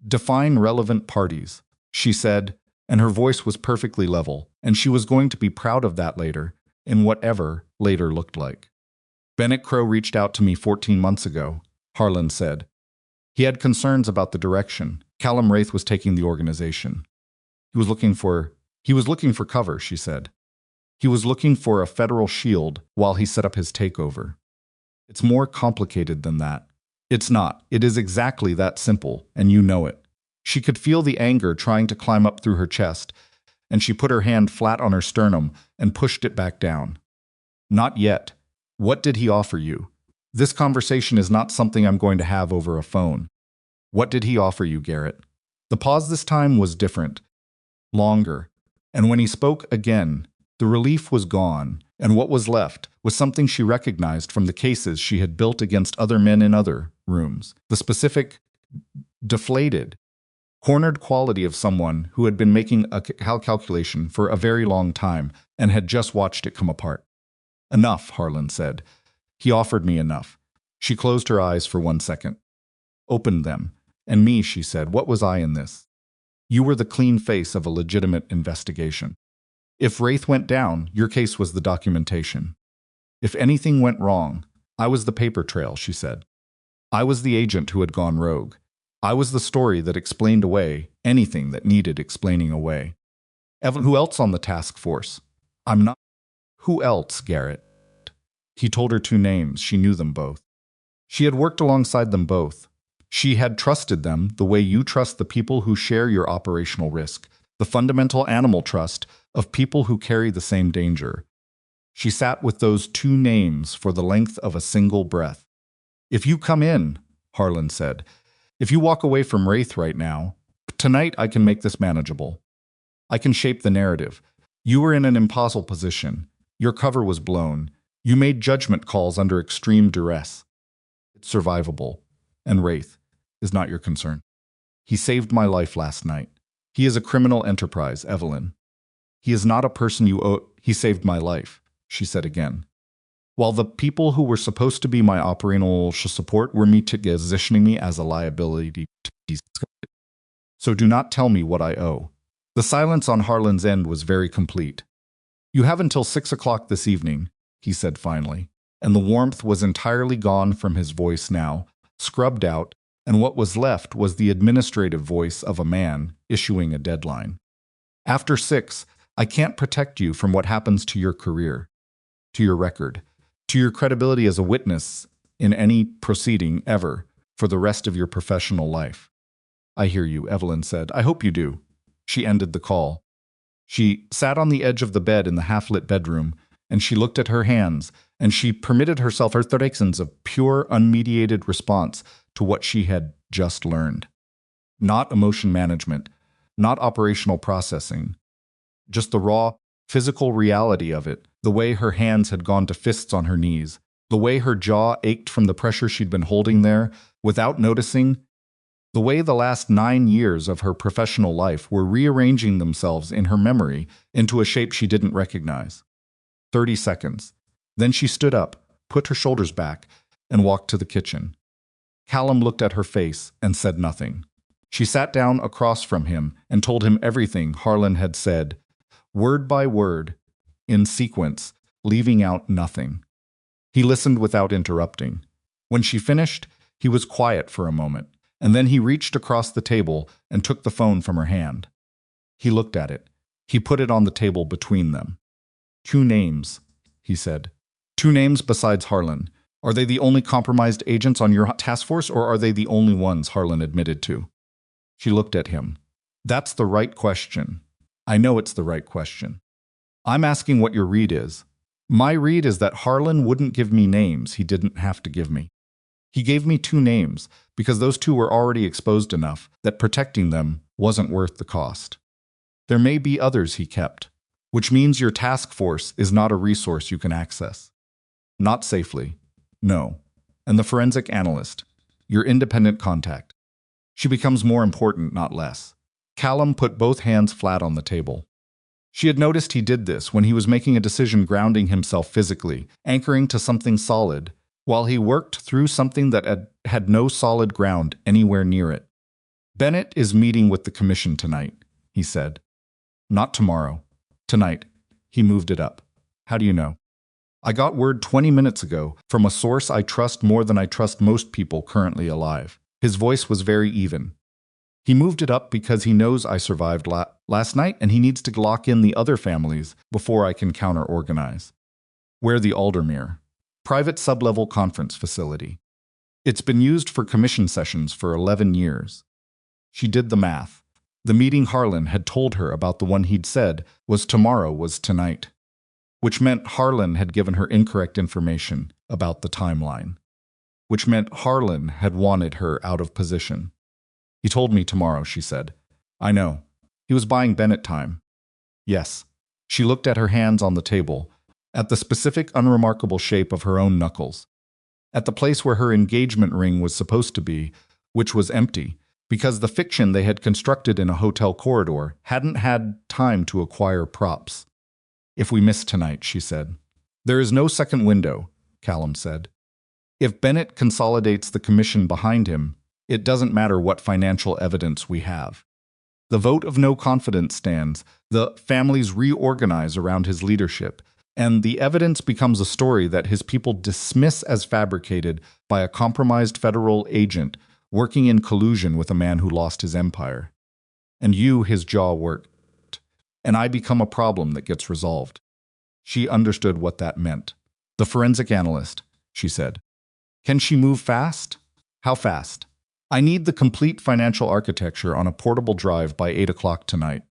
"Define relevant parties," she said, and her voice was perfectly level, and she was going to be proud of that later, in whatever later looked like. "Bennett Crow reached out to me 14 months ago," Harlan said. "He had concerns about the direction Callum Wraith was taking the organization. He was looking for cover," she said. "He was looking for a federal shield while he set up his takeover. It's more complicated than that." "It's not. It is exactly that simple, and you know it." She could feel the anger trying to climb up through her chest, and she put her hand flat on her sternum and pushed it back down. "Not yet. What did he offer you? This conversation is not something I'm going to have over a phone. What did he offer you, Garrett?" The pause this time was different, longer, and when he spoke again, the relief was gone, and what was left was something she recognized from the cases she had built against other men in other rooms. The specific, deflated, cornered quality of someone who had been making a calculation for a very long time and had just watched it come apart. "Enough," Harlan said. "He offered me enough." She closed her eyes for 1 second. "Opened them. And me," she said. "What was I in this? You were the clean face of a legitimate investigation. If Wraith went down, your case was the documentation. If anything went wrong, I was the paper trail," she said. "I was the agent who had gone rogue. I was the story that explained away anything that needed explaining away." "Evelyn, who else on the task force?" "I'm not." "Who else, Garrett?" He told her 2 names. She knew them both. She had worked alongside them both. She had trusted them the way you trust the people who share your operational risk, the fundamental animal trust of people who carry the same danger. She sat with those 2 names for the length of a single breath. "If you come in," Harlan said, "if you walk away from Wraith right now, tonight I can make this manageable. I can shape the narrative. You were in an impossible position. Your cover was blown. You made judgment calls under extreme duress. It's survivable. And Wraith is not your concern. He saved my life last night. He is a criminal enterprise, Evelyn. He is not a person you owe." "He saved my life," she said again. "While the people who were supposed to be my operational support were positioning me as a liability to these. So do not tell me what I owe." The silence on Harlan's end was very complete. "You have until 6 o'clock this evening," he said finally, and the warmth was entirely gone from his voice now, scrubbed out, and what was left was the administrative voice of a man issuing a deadline. "After 6, I can't protect you from what happens to your career, to your record, to your credibility as a witness in any proceeding ever for the rest of your professional life." "I hear you," Evelyn said. "I hope you do." She ended the call. She sat on the edge of the bed in the half-lit bedroom, and she looked at her hands, and she permitted herself her seconds of pure, unmediated response to what she had just learned. Not emotion management, not operational processing, just the raw, physical reality of it, the way her hands had gone to fists on her knees, the way her jaw ached from the pressure she'd been holding there without noticing, the way the last 9 years of her professional life were rearranging themselves in her memory into a shape she didn't recognize. 30 seconds. Then she stood up, put her shoulders back, and walked to the kitchen. Callum looked at her face and said nothing. She sat down across from him and told him everything Harlan had said, word by word, in sequence, leaving out nothing. He listened without interrupting. When she finished, he was quiet for a moment, and then he reached across the table and took the phone from her hand. He looked at it. He put it on the table between them. 2 names, he said. 2 names besides Harlan. Are they the only compromised agents on your task force, or are they the only ones Harlan admitted to? She looked at him. That's the right question. I know it's the right question. I'm asking what your read is. My read is that Harlan wouldn't give me names he didn't have to give me. He gave me 2 names because those 2 were already exposed enough that protecting them wasn't worth the cost. There may be others he kept, which means your task force is not a resource you can access. Not safely. No. And the forensic analyst, your independent contact. She becomes more important, not less. Callum put both hands flat on the table. She had noticed he did this when he was making a decision, grounding himself physically, anchoring to something solid, while he worked through something that had no solid ground anywhere near it. Bennett is meeting with the commission tonight, he said. Not tomorrow. Tonight. He moved it up. How do you know? I got word 20 minutes ago from a source I trust more than I trust most people currently alive. His voice was very even. He moved it up because he knows I survived last night and he needs to lock in the other families before I can counter-organize. Where the Aldermere. Private sub-level conference facility. It's been used for commission sessions for 11 years. She did the math. The meeting Harlan had told her about, the one he'd said was tomorrow, was tonight. Which meant Harlan had given her incorrect information about the timeline. Which meant Harlan had wanted her out of position. He told me tomorrow, she said. I know. He was buying Bennett time. Yes. She looked at her hands on the table, at the specific unremarkable shape of her own knuckles, at the place where her engagement ring was supposed to be, which was empty, because the fiction they had constructed in a hotel corridor hadn't had time to acquire props. If we miss tonight, she said. There is no second window, Callum said. If Bennett consolidates the commission behind him, it doesn't matter what financial evidence we have. The vote of no confidence stands, the families reorganize around his leadership, and the evidence becomes a story that his people dismiss as fabricated by a compromised federal agent working in collusion with a man who lost his empire. And you, his jaw worked, and I become a problem that gets resolved. She understood what that meant. The forensic analyst, she said. Can she move fast? How fast? I need the complete financial architecture on a portable drive by 8 o'clock tonight.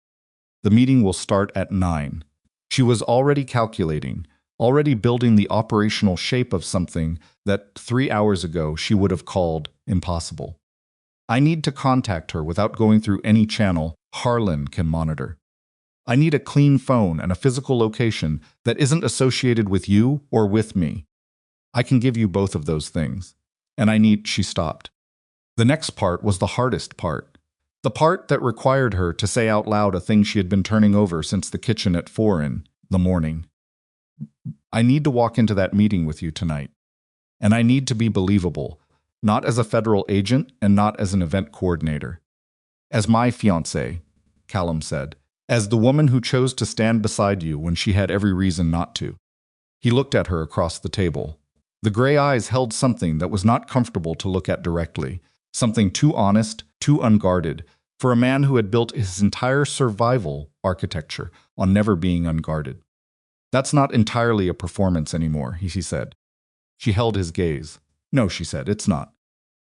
The meeting will start at 9. She was already calculating, already building the operational shape of something that 3 hours ago she would have called impossible. I need to contact her without going through any channel Harlan can monitor. I need a clean phone and a physical location that isn't associated with you or with me. I can give you both of those things. And she stopped. The next part was the hardest part. The part that required her to say out loud a thing she had been turning over since the kitchen at 4 in the morning. I need to walk into that meeting with you tonight. And I need to be believable, not as a federal agent and not as an event coordinator. As my fiancée, Callum said, as the woman who chose to stand beside you when she had every reason not to. He looked at her across the table. The gray eyes held something that was not comfortable to look at directly, something too honest, too unguarded, for a man who had built his entire survival architecture on never being unguarded. That's not entirely a performance anymore, he said. She held his gaze. No, she said, it's not.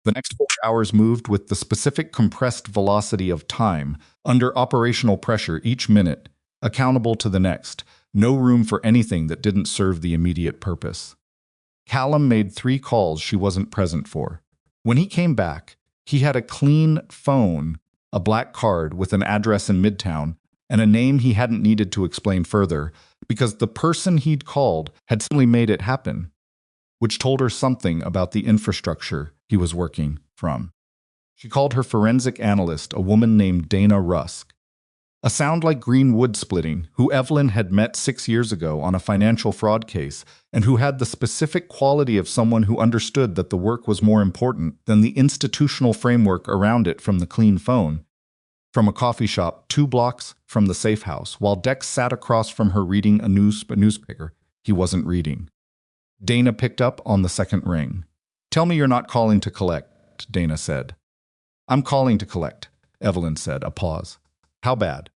The next 4 hours moved with the specific compressed velocity of time, under operational pressure each minute, accountable to the next, no room for anything that didn't serve the immediate purpose. Callum made 3 calls she wasn't present for. When he came back, he had a clean phone, a black card with an address in Midtown, and a name he hadn't needed to explain further, because the person he'd called had simply made it happen, which told her something about the infrastructure he was working from. She called her forensic analyst a woman named Dana Rusk. A sound like green wood splitting, who Evelyn had met 6 years ago on a financial fraud case, and who had the specific quality of someone who understood that the work was more important than the institutional framework around it. From the clean phone, from a coffee shop 2 blocks from the safe house, while Dex sat across from her reading a newspaper he wasn't reading. Dana picked up on the second ring. Tell me you're not calling to collect, Dana said. I'm calling to collect, Evelyn said, a pause. How bad?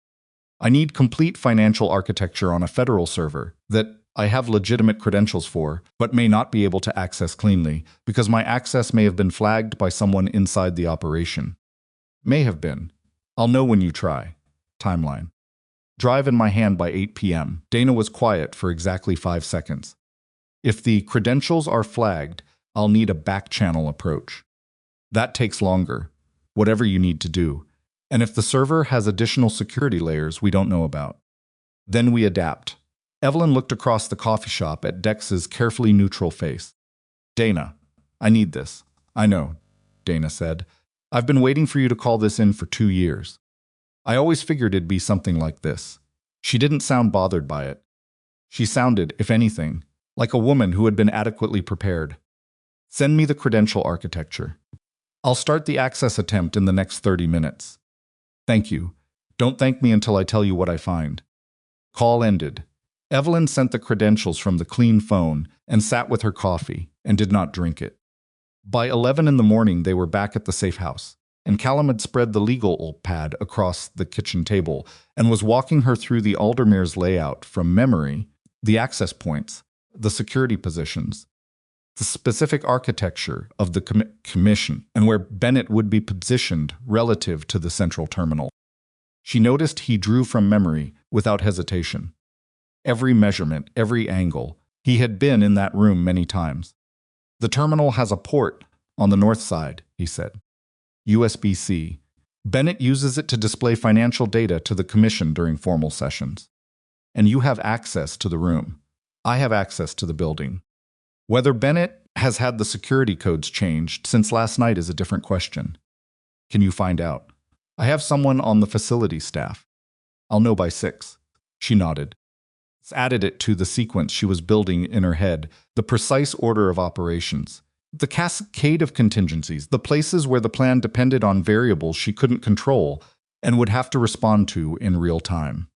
I need complete financial architecture on a federal server that I have legitimate credentials for, but may not be able to access cleanly, because my access may have been flagged by someone inside the operation. May have been. I'll know when you try. Timeline. Drive in my hand by 8 p.m. Dana was quiet for exactly 5 seconds. If the credentials are flagged, I'll need a back-channel approach. That takes longer, whatever you need to do. And if the server has additional security layers we don't know about, then we adapt. Evelyn looked across the coffee shop at Dex's carefully neutral face. Dana, I need this. I know, Dana said. I've been waiting for you to call this in for 2 years. I always figured it'd be something like this. She didn't sound bothered by it. She sounded, if anything, like a woman who had been adequately prepared. Send me the credential architecture. I'll start the access attempt in the next 30 minutes. Thank you. Don't thank me until I tell you what I find. Call ended. Evelyn sent the credentials from the clean phone and sat with her coffee and did not drink it. By 11 in the morning, they were back at the safe house, and Callum had spread the legal pad across the kitchen table and was walking her through the Aldermare's layout from memory, the access points, the security positions, the specific architecture of the commission, and where Bennett would be positioned relative to the central terminal. She noticed he drew from memory without hesitation. Every measurement, every angle. He had been in that room many times. The terminal has a port on the north side, he said. USB-C. Bennett uses it to display financial data to the commission during formal sessions. And you have access to the room. I have access to the building. Whether Bennett has had the security codes changed since last night is a different question. Can you find out? I have someone on the facility staff. I'll know by 6. She nodded. Added it to the sequence she was building in her head, the precise order of operations, the cascade of contingencies, the places where the plan depended on variables she couldn't control and would have to respond to in real time.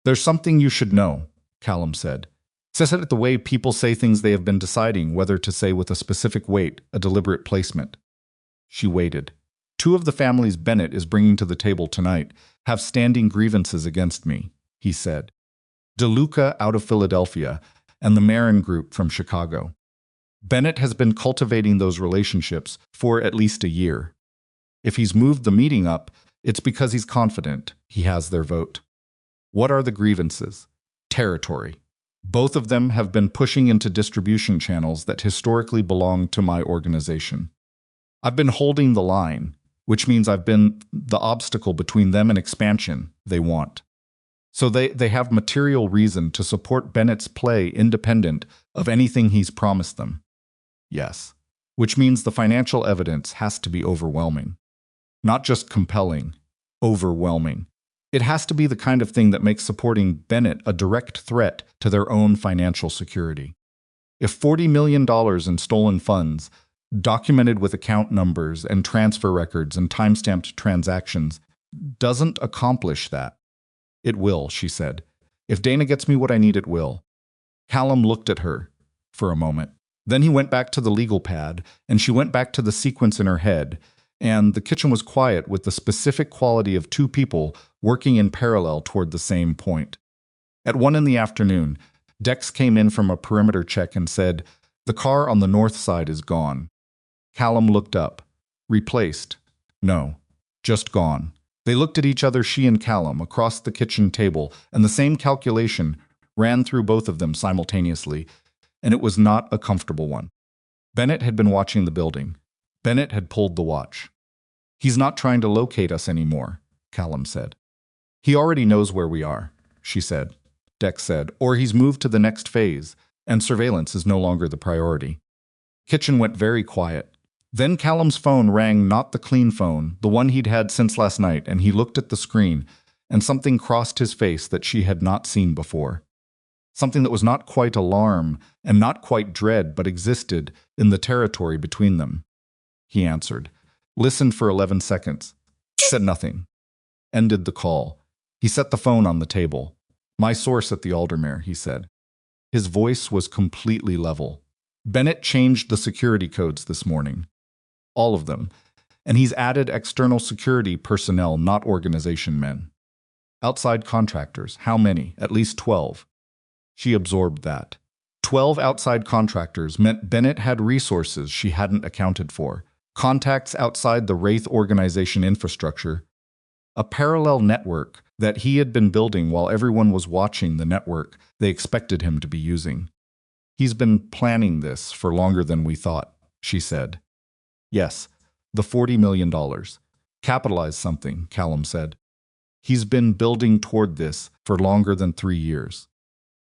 There's something you should know, Callum said. Says it the way people say things they have been deciding whether to say with a specific weight, a deliberate placement. She waited. 2 of the families Bennett is bringing to the table tonight have standing grievances against me, he said. DeLuca out of Philadelphia, and the Marin Group from Chicago. Bennett has been cultivating those relationships for at least a year. If he's moved the meeting up, it's because he's confident he has their vote. What are the grievances? Territory. Both of them have been pushing into distribution channels that historically belonged to my organization. I've been holding the line, which means I've been the obstacle between them and expansion they want. So they have material reason to support Bennett's play independent of anything he's promised them. Yes, which means the financial evidence has to be overwhelming. Not just compelling, overwhelming. It has to be the kind of thing that makes supporting Bennett a direct threat to their own financial security. If $40 million in stolen funds, documented with account numbers and transfer records and timestamped transactions, doesn't accomplish that, it will, she said. If Dana gets me what I need, it will. Callum looked at her for a moment. Then he went back to the legal pad, and she went back to the sequence in her head, and the kitchen was quiet with the specific quality of 2 people working in parallel toward the same point. At 1 in the afternoon, Dex came in from a perimeter check and said, "The car on the north side is gone." Callum looked up. Replaced? No, just gone. They looked at each other, she and Callum, across the kitchen table, and the same calculation ran through both of them simultaneously, and it was not a comfortable one. Bennett had been watching the building. Bennett had pulled the watch. "He's not trying to locate us anymore," Callum said. "He already knows where we are," she said. Dex said, "or he's moved to the next phase, and surveillance is no longer the priority." Kitchen went very quiet. Then Callum's phone rang, not the clean phone, the one he'd had since last night, and he looked at the screen, and something crossed his face that she had not seen before. Something that was not quite alarm and not quite dread, but existed in the territory between them. He answered, listened for 11 seconds, said nothing, ended the call. He set the phone on the table. "My source at the Aldermare," he said. His voice was completely level. "Bennett changed the security codes this morning. All of them. And he's added external security personnel, not organization men. Outside contractors. How many? At least 12. She absorbed that. 12 outside contractors meant Bennett had resources she hadn't accounted for, contacts outside the Wraith organization infrastructure, a parallel network that he had been building while everyone was watching the network they expected him to be using. He's been planning this for longer than we thought, she said. Yes, the $40 million. Capitalize something, Callum said. He's been building toward this for longer than 3 years.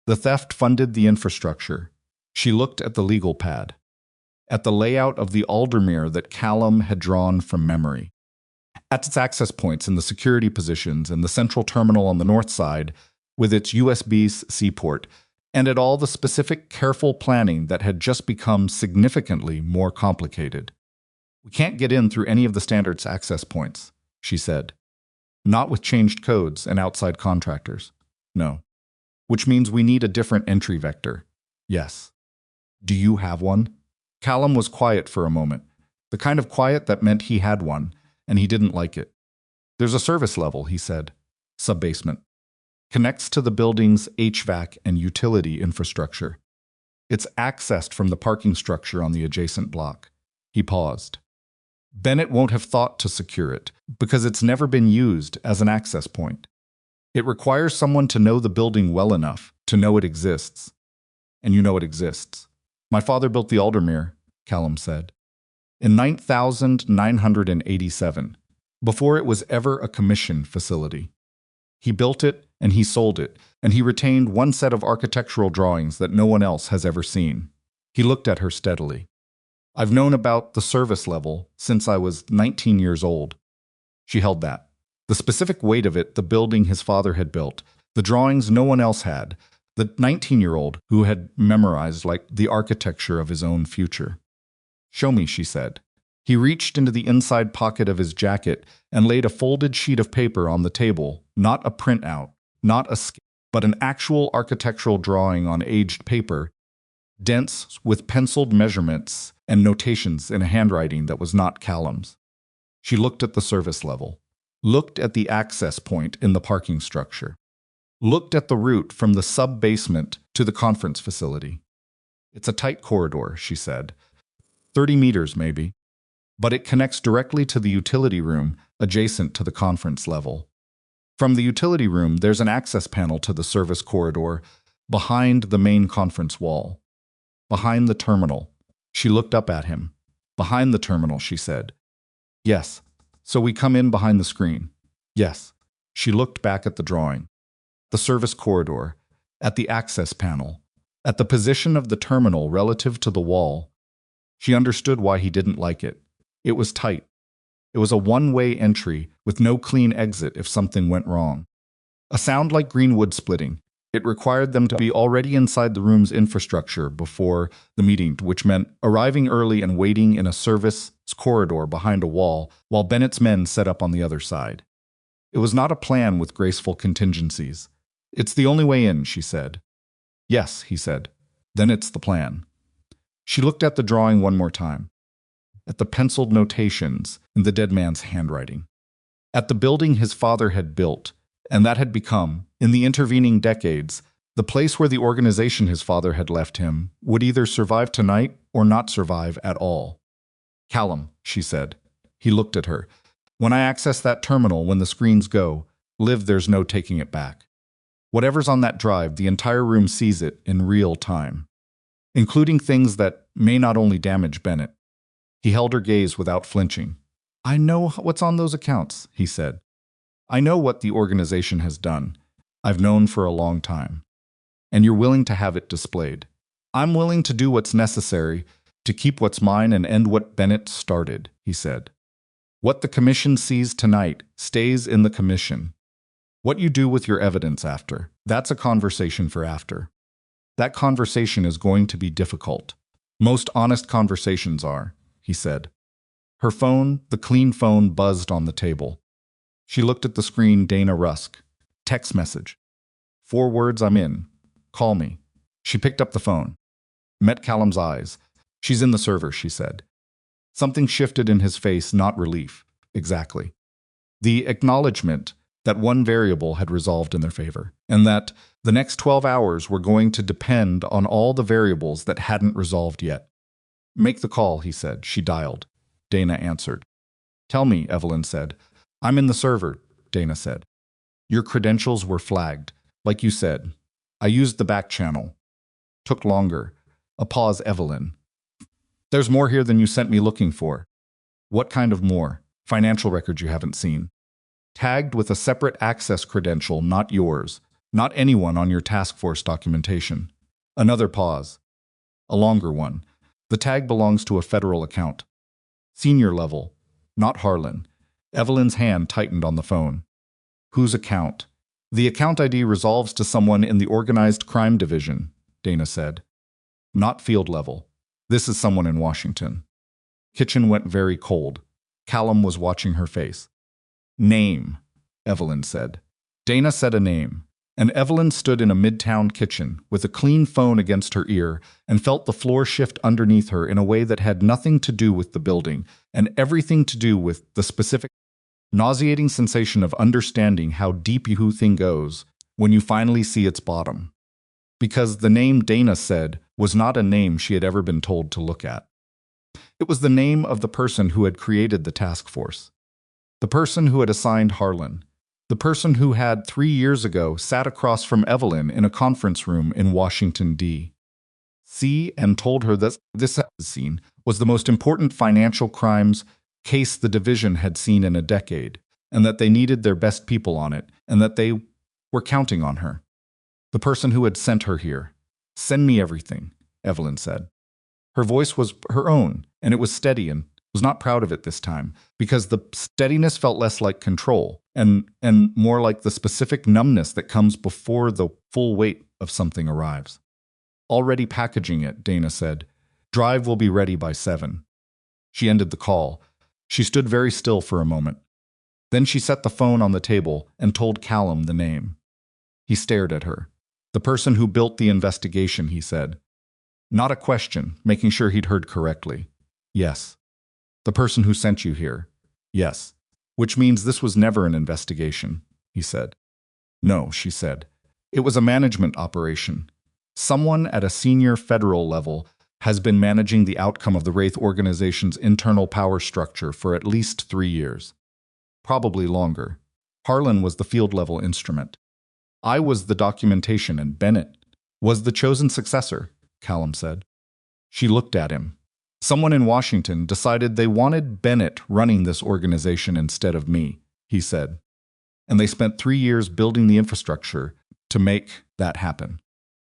The theft funded the infrastructure. She looked at the legal pad, at the layout of the Aldermere that Callum had drawn from memory, at its access points in the security positions and the central terminal on the north side with its USB-C port, and at all the specific, careful planning that had just become significantly more complicated. We can't get in through any of the standard's access points, she said. Not with changed codes and outside contractors. No. Which means we need a different entry vector. Yes. Do you have one? Callum was quiet for a moment, the kind of quiet that meant he had one, and he didn't like it. There's a service level, he said. Sub-basement. Connects to the building's HVAC and utility infrastructure. It's accessed from the parking structure on the adjacent block. He paused. Bennett won't have thought to secure it, because it's never been used as an access point. It requires someone to know the building well enough to know it exists. And you know it exists. My father built the Aldermere, Callum said, in 9,987, before it was ever a commission facility. He built it and he sold it, and he retained one set of architectural drawings that no one else has ever seen. He looked at her steadily. I've known about the service level since I was 19 years old. She held that. The specific weight of it, the building his father had built, the drawings no one else had, the 19-year-old who had memorized like the architecture of his own future. Show me, she said. He reached into the inside pocket of his jacket and laid a folded sheet of paper on the table, not a printout, not a sketch, but an actual architectural drawing on aged paper, dense with penciled measurements and notations in a handwriting that was not Callum's. She looked at the service level, looked at the access point in the parking structure, looked at the route from the sub-basement to the conference facility. It's a tight corridor, she said. 30 meters, maybe. But it connects directly to the utility room adjacent to the conference level. From the utility room, there's an access panel to the service corridor behind the main conference wall. Behind the terminal. She looked up at him. Behind the terminal, she said. Yes. So we come in behind the screen. Yes. She looked back at the drawing. The service corridor. At the access panel. At the position of the terminal relative to the wall. She understood why he didn't like it. It was tight. It was a one-way entry with no clean exit if something went wrong. A sound like green wood splitting. It required them to be already inside the room's infrastructure before the meeting, which meant arriving early and waiting in a service corridor behind a wall while Bennett's men set up on the other side. It was not a plan with graceful contingencies. It's the only way in, she said. Yes, he said. Then it's the plan. She looked at the drawing one more time. At the penciled notations in the dead man's handwriting. At the building his father had built, and that had become, in the intervening decades, the place where the organization his father had left him would either survive tonight or not survive at all. Callum, she said. He looked at her. When I access that terminal, when the screens go, Liv, there's no taking it back. Whatever's on that drive, the entire room sees it in real time, including things that may not only damage Bennett. He held her gaze without flinching. I know what's on those accounts, he said. I know what the organization has done. I've known for a long time. And you're willing to have it displayed. I'm willing to do what's necessary to keep what's mine and end what Bennett started, he said. What the commission sees tonight stays in the commission. What you do with your evidence after, that's a conversation for after. That conversation is going to be difficult. Most honest conversations are, he said. Her phone, the clean phone, buzzed on the table. She looked at the screen. Dana Rusk. Text message. 4 words, I'm in. Call me. She picked up the phone. Met Callum's eyes. She's in the server, she said. Something shifted in his face, not relief. Exactly. The acknowledgement that one variable had resolved in their favor, and that The next 12 hours were going to depend on all the variables that hadn't resolved yet. "Make the call," he said. She dialed. Dana answered. "Tell me," Evelyn said. "I'm in the server," Dana said. "Your credentials were flagged. Like you said. I used the back channel. Took longer." A pause, Evelyn. "There's more here than you sent me looking for." "What kind of more?" "Financial records you haven't seen. Tagged with a separate access credential, not yours. Not anyone on your task force documentation." Another pause. A longer one. "The tag belongs to a federal account. Senior level. Not Harlan." Evelyn's hand tightened on the phone. "Whose account?" "The account ID resolves to someone in the Organized Crime Division," Dana said. "Not field level. This is someone in Washington." Kitchen went very cold. Callum was watching her face. "Name," Evelyn said. Dana said a name, and Evelyn stood in a midtown kitchen with a clean phone against her ear and felt the floor shift underneath her in a way that had nothing to do with the building and everything to do with the specific nauseating sensation of understanding how deep you thing goes when you finally see its bottom. Because the name Dana said was not a name she had ever been told to look at. It was the name of the person who had created the task force. The person who had assigned Harlan. The person who had 3 years ago sat across from Evelyn in a conference room in Washington, D.C. and told her that this scene was the most important financial crimes case the division had seen in a decade, and that they needed their best people on it, and that they were counting on her. The person who had sent her here. "Send me everything," Evelyn said. Her voice was her own, and it was steady and was not proud of it this time, because the steadiness felt less like control and more like the specific numbness that comes before the full weight of something arrives. "Already packaging it," Dana said. "Drive will be ready by 7. She ended the call. She stood very still for a moment. Then she set the phone on the table and told Callum the name. He stared at her. "The person who built the investigation," he said. Not a question, making sure he'd heard correctly. "Yes." "The person who sent you here." "Yes." "Which means this was never an investigation," he said. "No," she said. "It was a management operation. Someone at a senior federal level has been managing the outcome of the Wraith organization's internal power structure for at least 3 years. Probably longer. Harlan was the field-level instrument. I was the documentation, and Bennett was the chosen successor," Callum said. She looked at him. "Someone in Washington decided they wanted Bennett running this organization instead of me," he said. "And they spent 3 years building the infrastructure to make that happen.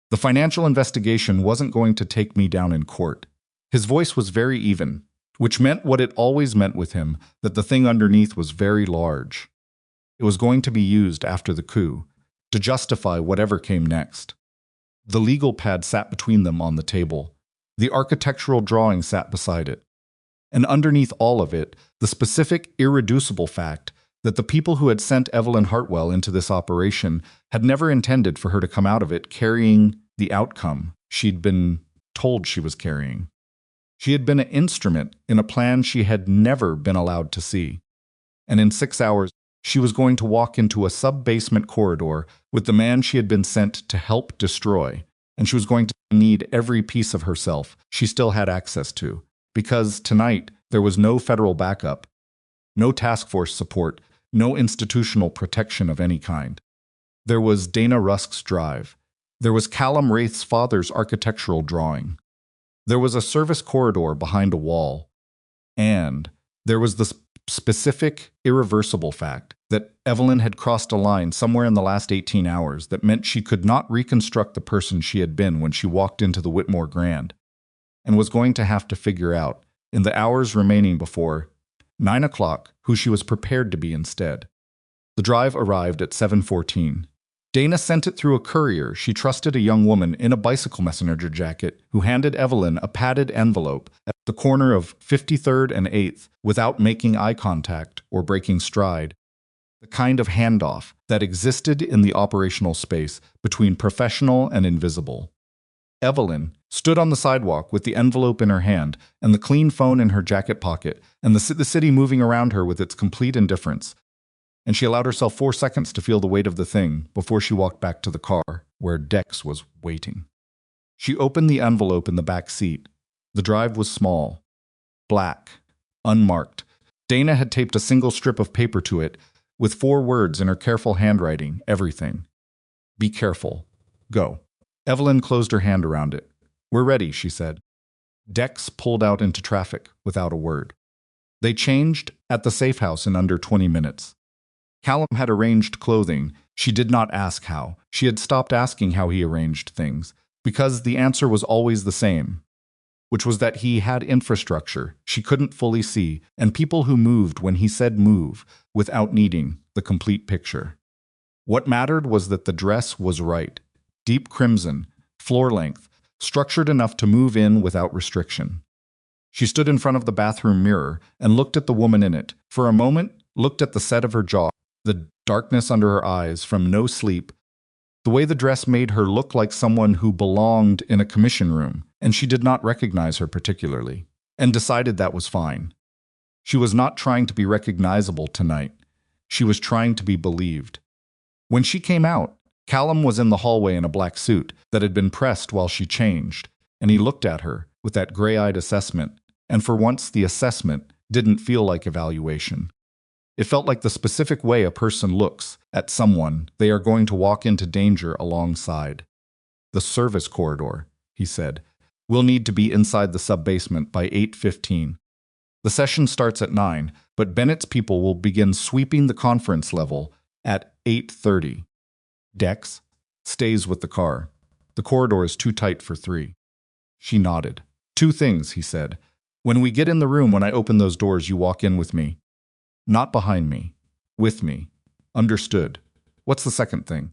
The financial investigation wasn't going to take me down in court." His voice was very even, which meant what it always meant with him, that the thing underneath was very large. It was going to be used after the coup, to justify whatever came next. The legal pad sat between them on the table. The architectural drawing sat beside it. And underneath all of it, the specific, irreducible fact that the people who had sent Evelyn Hartwell into this operation had never intended for her to come out of it carrying the outcome she'd been told she was carrying. She had been an instrument in a plan she had never been allowed to see. And in 6 hours, she was going to walk into a sub-basement corridor with the man she had been sent to help destroy, and she was going to need every piece of herself she still had access to, because tonight there was no federal backup, no task force support, no institutional protection of any kind. There was Dana Rusk's drive. There was Callum Wraith's father's architectural drawing. There was a service corridor behind a wall. And there was the specific, irreversible fact that Evelyn had crossed a line somewhere in the last 18 hours that meant she could not reconstruct the person she had been when she walked into the Whitmore Grand, and was going to have to figure out, in the hours remaining before 9 o'clock, who she was prepared to be instead. The drive arrived at 7:14. Dana sent it through a courier she trusted, a young woman in a bicycle messenger jacket who handed Evelyn a padded envelope at the corner of 53rd and 8th without making eye contact or breaking stride. The kind of handoff that existed in the operational space between professional and invisible. Evelyn stood on the sidewalk with the envelope in her hand and the clean phone in her jacket pocket, and the city moving around her with its complete indifference. And she allowed herself 4 seconds to feel the weight of the thing before she walked back to the car. where Dex was waiting. She opened the envelope in the back seat. The drive was small, black, unmarked. Dana had taped a single strip of paper to it, with 4 words in her careful handwriting, everything. Be careful. Go. Evelyn closed her hand around it. We're ready, she said. Dex pulled out into traffic without a word. They changed at the safe house in under 20 minutes. Callum had arranged clothing. She did not ask how. She had stopped asking how he arranged things, because the answer was always the same, which was that he had infrastructure she couldn't fully see, and people who moved when he said move, without needing the complete picture. What mattered was that the dress was right, deep crimson, floor length, structured enough to move in without restriction. She stood in front of the bathroom mirror and looked at the woman in it. For a moment, looked at the set of her jaw, the darkness under her eyes from no sleep, the way the dress made her look like someone who belonged in a commission room, and she did not recognize her particularly, and decided that was fine. She was not trying to be recognizable tonight. She was trying to be believed. When she came out, Callum was in the hallway in a black suit that had been pressed while she changed, and he looked at her with that gray-eyed assessment, and for once the assessment didn't feel like evaluation. It felt like the specific way a person looks at someone they are going to walk into danger alongside. The service corridor, he said. We'll need to be inside the sub-basement by 8:15. The session starts at 9, but Bennett's people will begin sweeping the conference level at 8:30. Dex stays with the car. The corridor is too tight for 3. She nodded. 2 things, he said. When we get in the room, when I open those doors, you walk in with me. Not behind me. With me. Understood. What's the second thing?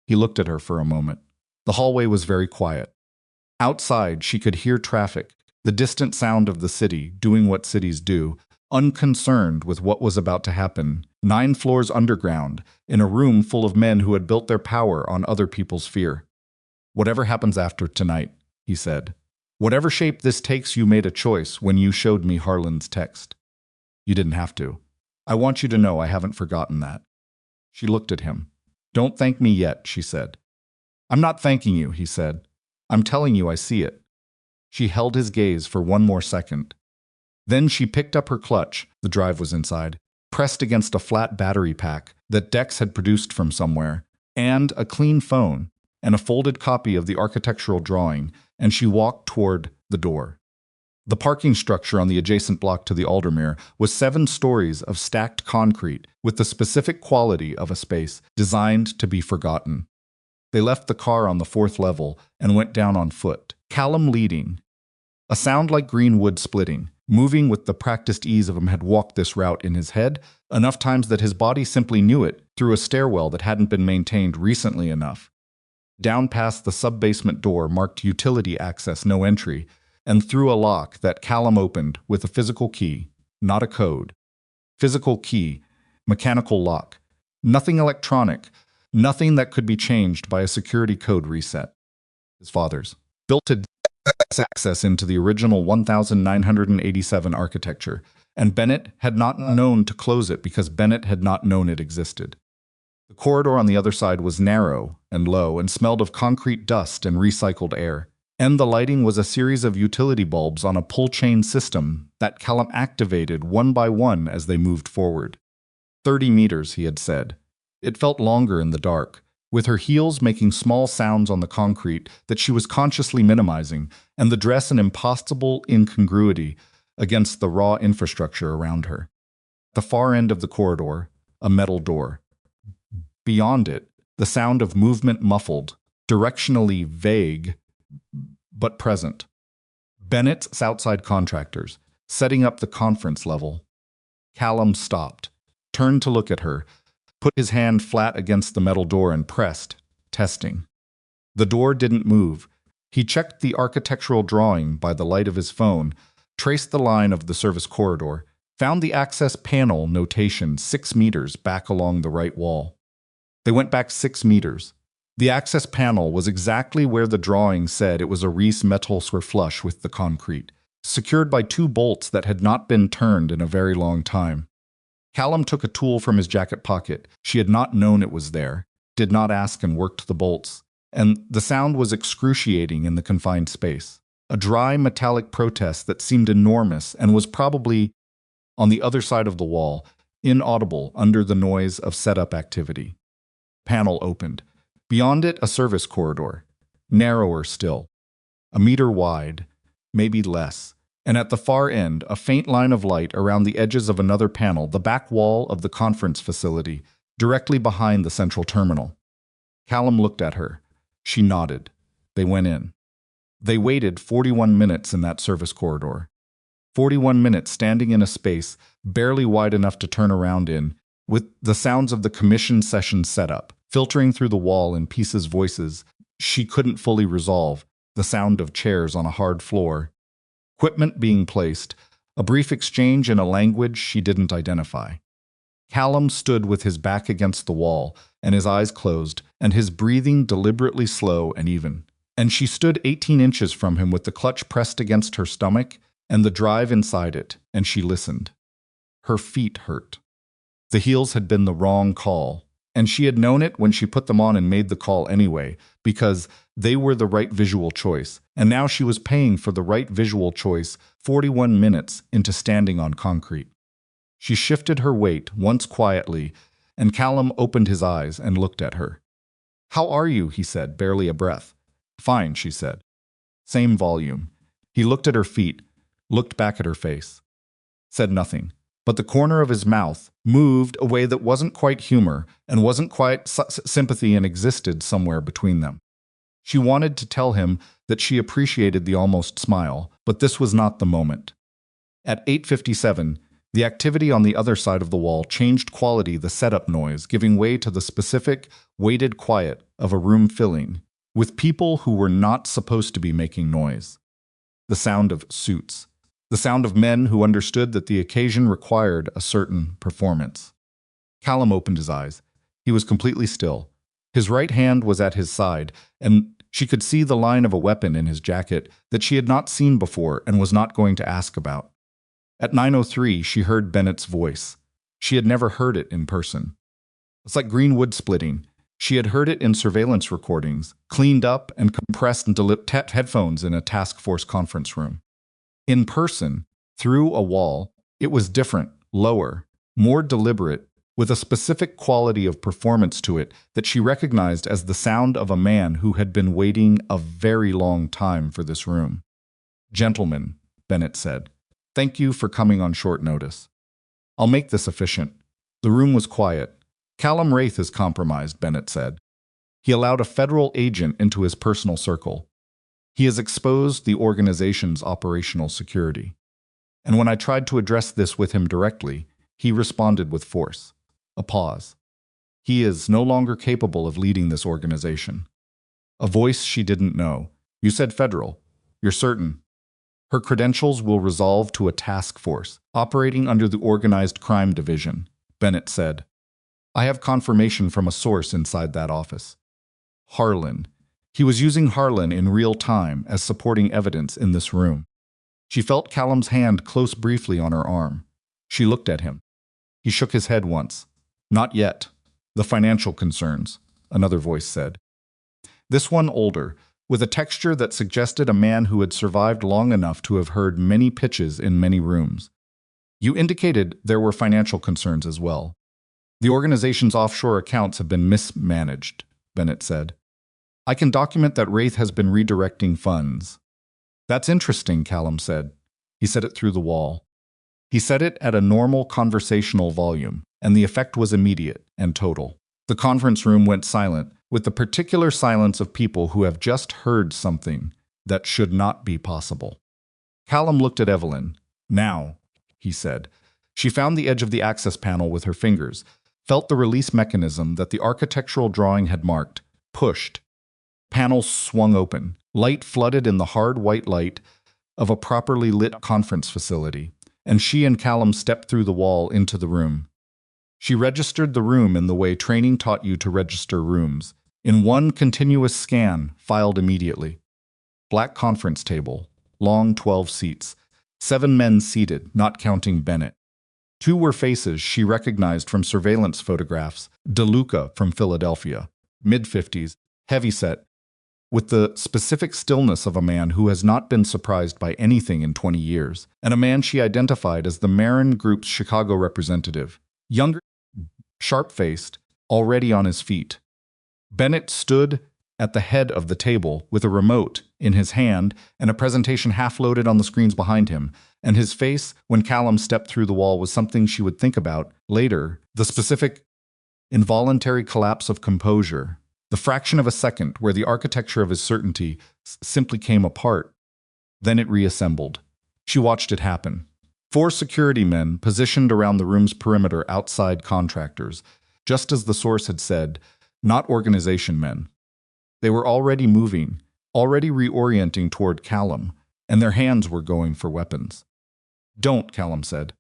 He looked at her for a moment. The hallway was very quiet. Outside, she could hear traffic, the distant sound of the city doing what cities do, unconcerned with what was about to happen, 9 floors underground, in a room full of men who had built their power on other people's fear. Whatever happens after tonight, he said. Whatever shape this takes, you made a choice when you showed me Harlan's text. You didn't have to. I want you to know I haven't forgotten that. She looked at him. Don't thank me yet, she said. I'm not thanking you, he said. I'm telling you I see it. She held his gaze for 1 more second. Then she picked up her clutch, the drive was inside, pressed against a flat battery pack that Dex had produced from somewhere, and a clean phone, and a folded copy of the architectural drawing, and she walked toward the door. The parking structure on the adjacent block to the Aldermere was 7 stories of stacked concrete with the specific quality of a space designed to be forgotten. They left the car on the 4th level and went down on foot, Callum leading. A sound like green wood splitting, moving with the practiced ease of him, had walked this route in his head enough times that his body simply knew it through a stairwell that hadn't been maintained recently enough. Down past the sub-basement door marked utility access, no entry, and through a lock that Callum opened with a physical key, not a code. Physical key, mechanical lock, nothing electronic, nothing that could be changed by a security code reset. His father's, built to access into the original 1987 architecture, and Bennett had not known to close it because Bennett had not known it existed. The corridor on the other side was narrow and low and smelled of concrete dust and recycled air. And the lighting was a series of utility bulbs on a pull-chain system that Callum activated 1 by 1 as they moved forward. 30 meters, he had said. It felt longer in the dark, with her heels making small sounds on the concrete that she was consciously minimizing, and the dress an impossible incongruity against the raw infrastructure around her. At the far end of the corridor, a metal door. Beyond it, the sound of movement muffled, directionally vague, but present. Bennett's outside contractors, setting up the conference level. Callum stopped, turned to look at her, put his hand flat against the metal door and pressed, testing. The door didn't move. He checked the architectural drawing by the light of his phone, traced the line of the service corridor, found the access panel notation 6 meters back along the right wall. They went back 6 meters. The access panel was exactly where the drawing said it was a Reese metal square flush with the concrete, secured by 2 bolts that had not been turned in a very long time. Callum took a tool from his jacket pocket. She had not known it was there, did not ask, and worked the bolts, and the sound was excruciating in the confined space. A dry, metallic protest that seemed enormous and was probably on the other side of the wall, inaudible under the noise of setup activity. Panel opened. Beyond it, a service corridor, narrower still, a meter wide, maybe less, and at the far end, a faint line of light around the edges of another panel, the back wall of the conference facility, directly behind the central terminal. Callum looked at her. She nodded. They went in. They waited 41 minutes in that service corridor. 41 minutes standing in a space barely wide enough to turn around in, with the sounds of the commission session set up, filtering through the wall in pieces voices she couldn't fully resolve, the sound of chairs on a hard floor, equipment being placed, a brief exchange in a language she didn't identify. Callum stood with his back against the wall and his eyes closed, and his breathing deliberately slow and even. And she stood 18 inches from him with the clutch pressed against her stomach and the drive inside it, and she listened. Her feet hurt. The heels had been the wrong call, and she had known it when she put them on and made the call anyway, because they were the right visual choice, and now she was paying for the right visual choice 41 minutes into standing on concrete. She shifted her weight once quietly, and Callum opened his eyes and looked at her. "How are you?" he said, barely a breath. "Fine," she said. Same volume. He looked at her feet, looked back at her face. Said nothing, but the corner of his mouth moved a way that wasn't quite humor and wasn't quite sympathy and existed somewhere between them. She wanted to tell him that she appreciated the almost smile, but this was not the moment. At 8:57, the activity on the other side of the wall changed quality, the setup noise, giving way to the specific, weighted quiet of a room filling with people who were not supposed to be making noise. The sound of suits. The sound of men who understood that the occasion required a certain performance. Callum opened his eyes. He was completely still. His right hand was at his side, and she could see the line of a weapon in his jacket that she had not seen before and was not going to ask about. At 9:03, she heard Bennett's voice. She had never heard it in person. It's like green wood splitting. She had heard it in surveillance recordings, cleaned up and compressed into headphones in a task force conference room. In person, through a wall, it was different, lower, more deliberate, with a specific quality of performance to it that she recognized as the sound of a man who had been waiting a very long time for this room. "Gentlemen," Bennett said, "thank you for coming on short notice. I'll make this efficient." The room was quiet. "Callum Wraith is compromised," Bennett said. "He allowed a federal agent into his personal circle. He has exposed the organization's operational security. And when I tried to address this with him directly, he responded with force." A pause. "He is no longer capable of leading this organization." A voice she didn't know. "You said federal. You're certain?" "Her credentials will resolve to a task force, operating under the Organized Crime Division," Bennett said. "I have confirmation from a source inside that office." Harlan. He was using Harlan in real time as supporting evidence in this room. She felt Callum's hand close briefly on her arm. She looked at him. He shook his head once. "Not yet. The financial concerns," another voice said. This one older, with a texture that suggested a man who had survived long enough to have heard many pitches in many rooms. "You indicated there were financial concerns as well. The organization's offshore accounts have been mismanaged," Bennett said. "I can document that Wraith has been redirecting funds." "That's interesting," Callum said. He said it through the wall. He said it at a normal conversational volume, and the effect was immediate and total. The conference room went silent, with the particular silence of people who have just heard something that should not be possible. Callum looked at Evelyn. "Now," he said. She found the edge of the access panel with her fingers, felt the release mechanism that the architectural drawing had marked, pushed. Panel swung open. Light flooded in the hard white light of a properly lit conference facility, and she and Callum stepped through the wall into the room. She registered the room in the way training taught you to register rooms, in one continuous scan, filed immediately. Black conference table, long 12 seats, 7 men seated, not counting Bennett. 2 were faces she recognized from surveillance photographs. DeLuca from Philadelphia, mid-50s, heavyset, with the specific stillness of a man who has not been surprised by anything in 20 years, and a man she identified as the Marin Group's Chicago representative, younger, sharp-faced, already on his feet. Bennett stood at the head of the table with a remote in his hand and a presentation half-loaded on the screens behind him, and his face, when Callum stepped through the wall, was something she would think about later, the specific, involuntary collapse of composure, the fraction of a second where the architecture of his certainty simply came apart. Then it reassembled. She watched it happen. 4 security men positioned around the room's perimeter outside contractors, just as the source had said, not organization men. They were already moving, already reorienting toward Callum, and their hands were going for weapons. "Don't," Callum said.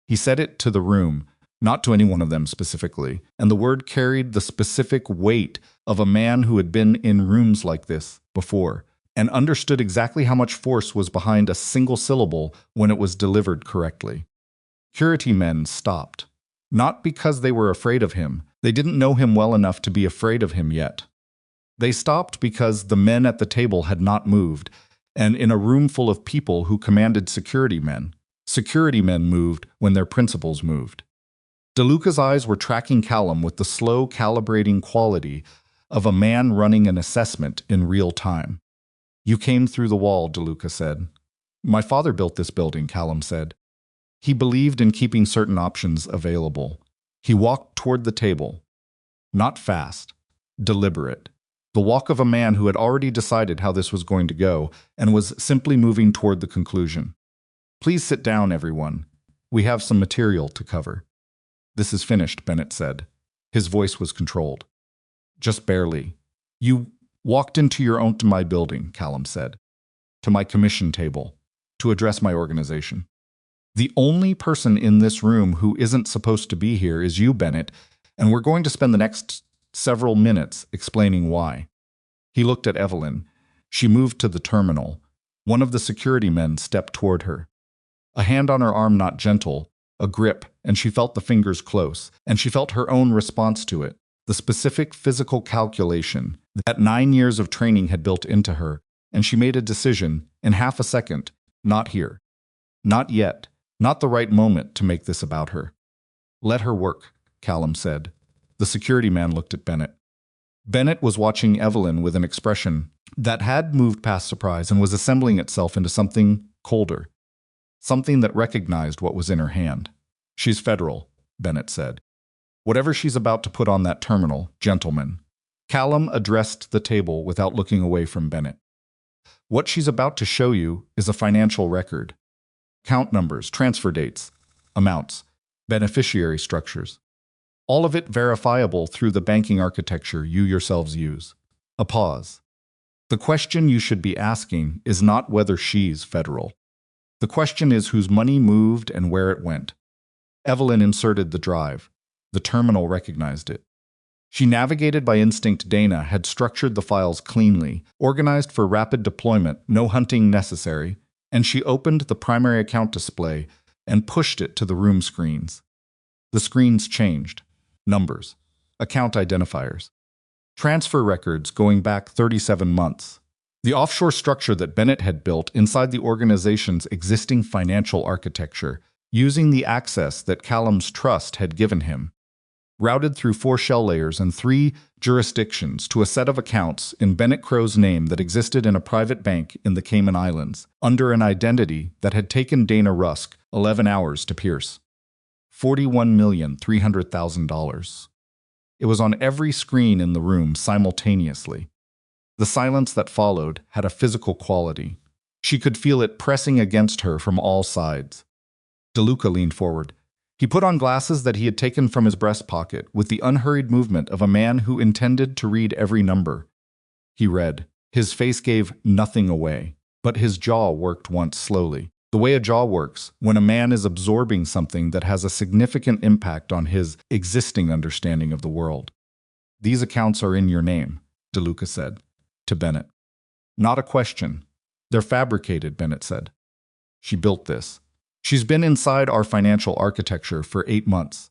He said it to the room, not to any one of them specifically, and the word carried the specific weight of a man who had been in rooms like this before, and understood exactly how much force was behind a single syllable when it was delivered correctly. Security men stopped. Not because they were afraid of him. They didn't know him well enough to be afraid of him yet. They stopped because the men at the table had not moved, and in a room full of people who commanded security men moved when their principals moved. DeLuca's eyes were tracking Callum with the slow, calibrating quality of a man running an assessment in real time. "You came through the wall," DeLuca said. "My father built this building," Callum said. He believed in keeping certain options available. He walked toward the table. Not fast, deliberate. The walk of a man who had already decided how this was going to go and was simply moving toward the conclusion. "Please sit down, everyone. We have some material to cover." "This is finished," Bennett said. His voice was controlled. "Just barely. You walked into my building," Callum said. "To my commission table, to address my organization. The only person in this room who isn't supposed to be here is you, Bennett, and we're going to spend the next several minutes explaining why." He looked at Evelyn. She moved to the terminal. One of the security men stepped toward her. A hand on her arm, not gentle, a grip, and she felt the fingers close, and she felt her own response to it, the specific physical calculation that 9 years of training had built into her, and she made a decision in half a second, not here. Not yet. Not the right moment to make this about her. "Let her work," Callum said. The security man looked at Bennett. Bennett was watching Evelyn with an expression that had moved past surprise and was assembling itself into something colder, something that recognized what was in her hand. "She's federal," Bennett said. "Whatever she's about to put on that terminal, gentlemen." Callum addressed the table without looking away from Bennett. "What she's about to show you is a financial record. Count numbers, transfer dates, amounts, beneficiary structures. All of it verifiable through the banking architecture you yourselves use." A pause. "The question you should be asking is not whether she's federal. The question is whose money moved and where it went." Evelyn inserted the drive. The terminal recognized it. She navigated by instinct. Dana had structured the files cleanly, organized for rapid deployment, no hunting necessary, and she opened the primary account display and pushed it to the room screens. The screens changed. Numbers. Account identifiers. Transfer records going back 37 months. The offshore structure that Bennett had built inside the organization's existing financial architecture, using the access that Callum's trust had given him. Routed through 4 shell layers and 3 jurisdictions to a set of accounts in Bennett Crow's name that existed in a private bank in the Cayman Islands, under an identity that had taken Dana Rusk 11 hours to pierce. $41,300,000. It was on every screen in the room simultaneously. The silence that followed had a physical quality. She could feel it pressing against her from all sides. DeLuca leaned forward. He put on glasses that he had taken from his breast pocket with the unhurried movement of a man who intended to read every number. He read. His face gave nothing away, but his jaw worked once slowly. The way a jaw works when a man is absorbing something that has a significant impact on his existing understanding of the world. "These accounts are in your name," DeLuca said to Bennett. "Not a question. They're fabricated," Bennett said. "She built this. She's been inside our financial architecture for 8 months.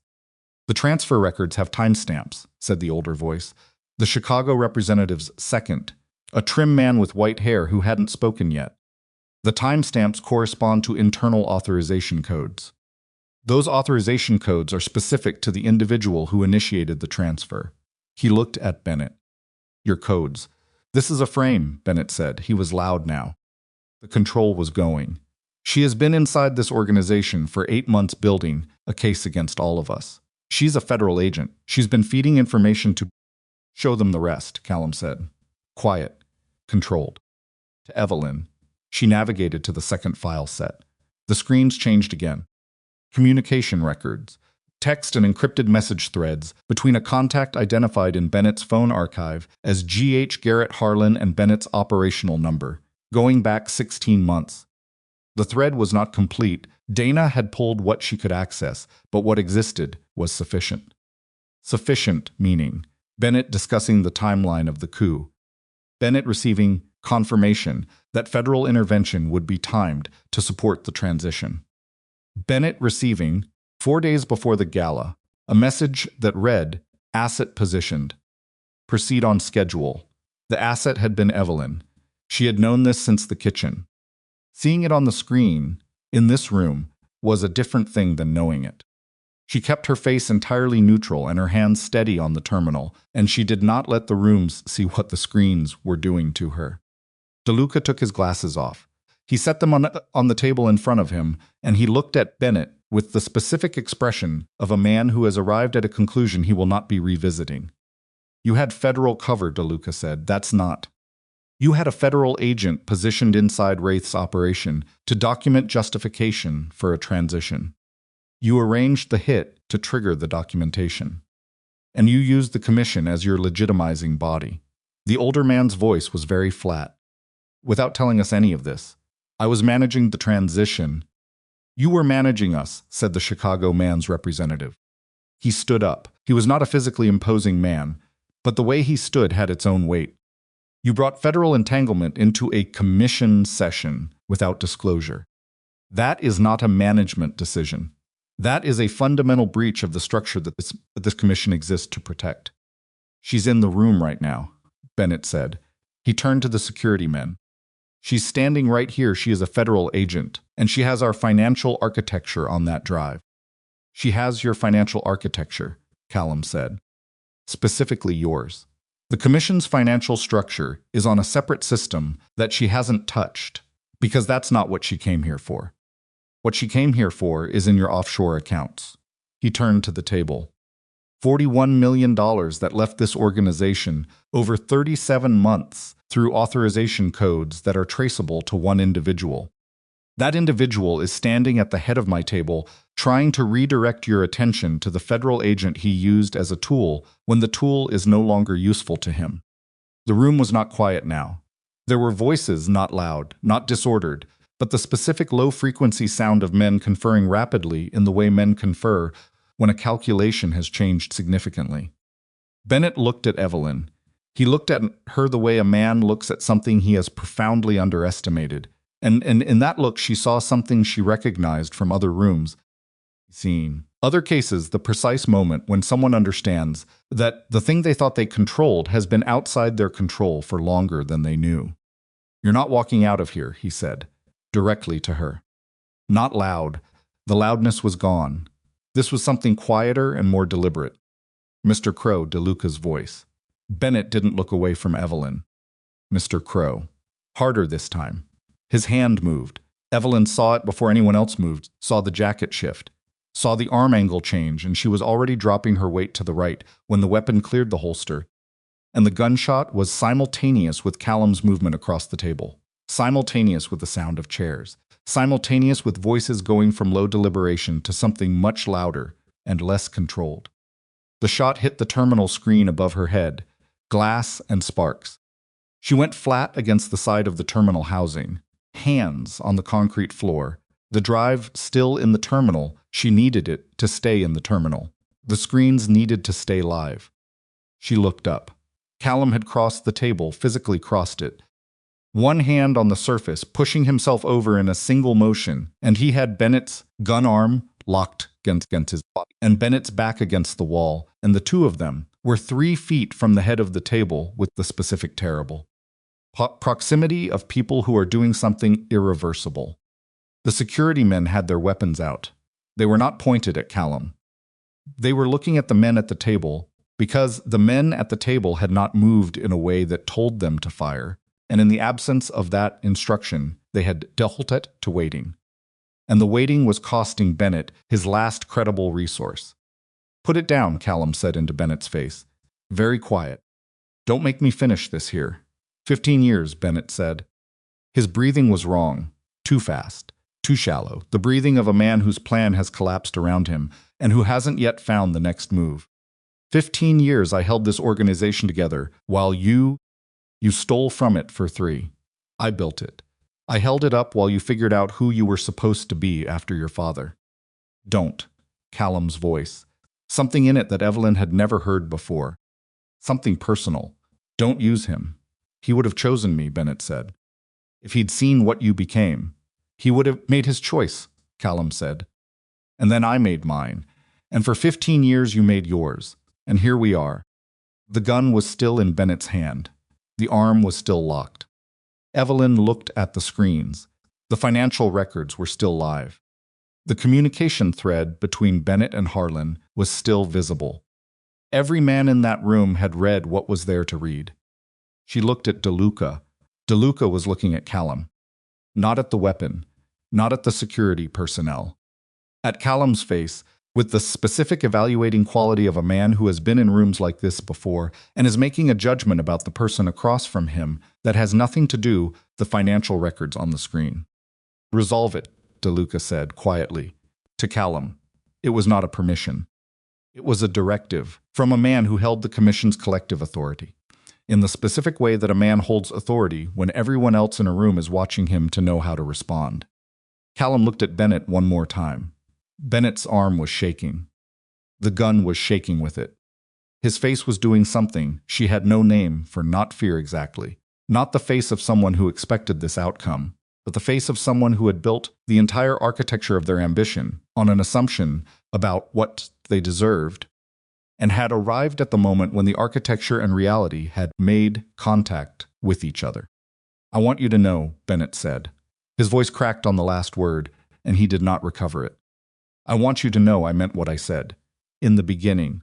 The transfer records have timestamps," said the older voice. The Chicago representative's second A trim man with white hair who hadn't spoken yet. The timestamps correspond to internal authorization codes. Those authorization codes are specific to the individual who initiated the transfer. He looked at Bennett. Your codes. This is a frame, Bennett said. He was loud now. The control was going. She has been inside this organization for 8 months building a case against all of us. She's a federal agent. She's been feeding information to... Show them the rest, Callum said. Quiet. Controlled. To Evelyn. She navigated to the second file set. The screens changed again. Communication records. Text and encrypted message threads between a contact identified in Bennett's phone archive as G.H. Garrett Harlan and Bennett's operational number, going back 16 months. The thread was not complete. Dana had pulled what she could access, but what existed was sufficient. Sufficient meaning Bennett discussing the timeline of the coup. Bennett receiving confirmation that federal intervention would be timed to support the transition. Bennett receiving, 4 days before the gala, a message that read, asset positioned. Proceed on schedule. The asset had been Evelyn. She had known this since the kitchen. Seeing it on the screen, in this room, was a different thing than knowing it. She kept her face entirely neutral and her hands steady on the terminal, and she did not let the rooms see what the screens were doing to her. DeLuca took his glasses off. He set them on the table in front of him, and he looked at Bennett with the specific expression of a man who has arrived at a conclusion he will not be revisiting. You had federal cover, DeLuca said. That's not. You had a federal agent positioned inside Wraith's operation to document justification for a transition. You arranged the hit to trigger the documentation. And you used the commission as your legitimizing body. The older man's voice was very flat. Without telling us any of this, I was managing the transition. You were managing us, said the Chicago man's representative. He stood up. He was not a physically imposing man, but the way he stood had its own weight. You brought federal entanglement into a commission session without disclosure. That is not a management decision. That is a fundamental breach of the structure that this commission exists to protect. She's in the room right now, Bennett said. He turned to the security men. She's standing right here. She is a federal agent, and she has our financial architecture on that drive. She has your financial architecture, Callum said. Specifically yours. The commission's financial structure is on a separate system that she hasn't touched, because that's not what she came here for. What she came here for is in your offshore accounts. He turned to the table. $41 million that left this organization over 37 months through authorization codes that are traceable to one individual. That individual is standing at the head of my table trying to redirect your attention to the federal agent he used as a tool when the tool is no longer useful to him. The room was not quiet now. There were voices, not loud, not disordered, but the specific low-frequency sound of men conferring rapidly in the way men confer when a calculation has changed significantly. Bennett looked at Evelyn. He looked at her the way a man looks at something he has profoundly underestimated. And in that look, she saw something she recognized from other rooms. Seen. Other cases, the precise moment when someone understands that the thing they thought they controlled has been outside their control for longer than they knew. You're not walking out of here, he said, directly to her. Not loud. The loudness was gone. This was something quieter and more deliberate. Mr. Crow, DeLuca's voice. Bennett didn't look away from Evelyn. Mr. Crow. Harder this time. His hand moved. Evelyn saw it before anyone else moved, saw the jacket shift, saw the arm angle change, and she was already dropping her weight to the right when the weapon cleared the holster. And the gunshot was simultaneous with Callum's movement across the table, simultaneous with the sound of chairs, simultaneous with voices going from low deliberation to something much louder and less controlled. The shot hit the terminal screen above her head, glass and sparks. She went flat against the side of the terminal housing, hands on the concrete floor. The drive still in the terminal, she needed it to stay in the terminal. The screens needed to stay live. She looked up. Callum had crossed the table, physically crossed it. One hand on the surface, pushing himself over in a single motion, and he had Bennett's gun arm locked against his body, and Bennett's back against the wall, and the two of them were 3 feet from the head of the table with the specific terrible. Proximity of people who are doing something irreversible. The security men had their weapons out. They were not pointed at Callum. They were looking at the men at the table, because the men at the table had not moved in a way that told them to fire, and in the absence of that instruction, they had defaulted to waiting. And the waiting was costing Bennett his last credible resource. "Put it down," Callum said into Bennett's face. "Very quiet. Don't make me finish this here." 15 years, Bennett said. His breathing was wrong, too fast, too shallow, the breathing of a man whose plan has collapsed around him and who hasn't yet found the next move. 15 years I held this organization together, while you stole from it for 3. I built it. I held it up while you figured out who you were supposed to be after your father. Don't. Callum's voice. Something in it that Evelyn had never heard before. Something personal. Don't use him. He would have chosen me, Bennett said. If he'd seen what you became, he would have made his choice, Callum said. And then I made mine. And for 15 years you made yours. And here we are. The gun was still in Bennett's hand. The arm was still locked. Evelyn looked at the screens. The financial records were still live. The communication thread between Bennett and Harlan was still visible. Every man in that room had read what was there to read. She looked at DeLuca. DeLuca was looking at Callum. Not at the weapon, not at the security personnel. At Callum's face, with the specific evaluating quality of a man who has been in rooms like this before and is making a judgment about the person across from him that has nothing to do with the financial records on the screen. Resolve it, DeLuca said quietly. To Callum, it was not a permission. It was a directive from a man who held the commission's collective authority, in the specific way that a man holds authority when everyone else in a room is watching him to know how to respond. Callum looked at Bennett one more time. Bennett's arm was shaking. The gun was shaking with it. His face was doing something she had no name for, not fear exactly. Not the face of someone who expected this outcome, but the face of someone who had built the entire architecture of their ambition on an assumption about what they deserved, and had arrived at the moment when the architecture and reality had made contact with each other. I want you to know, Bennett said. His voice cracked on the last word, and he did not recover it. I want you to know I meant what I said. In the beginning.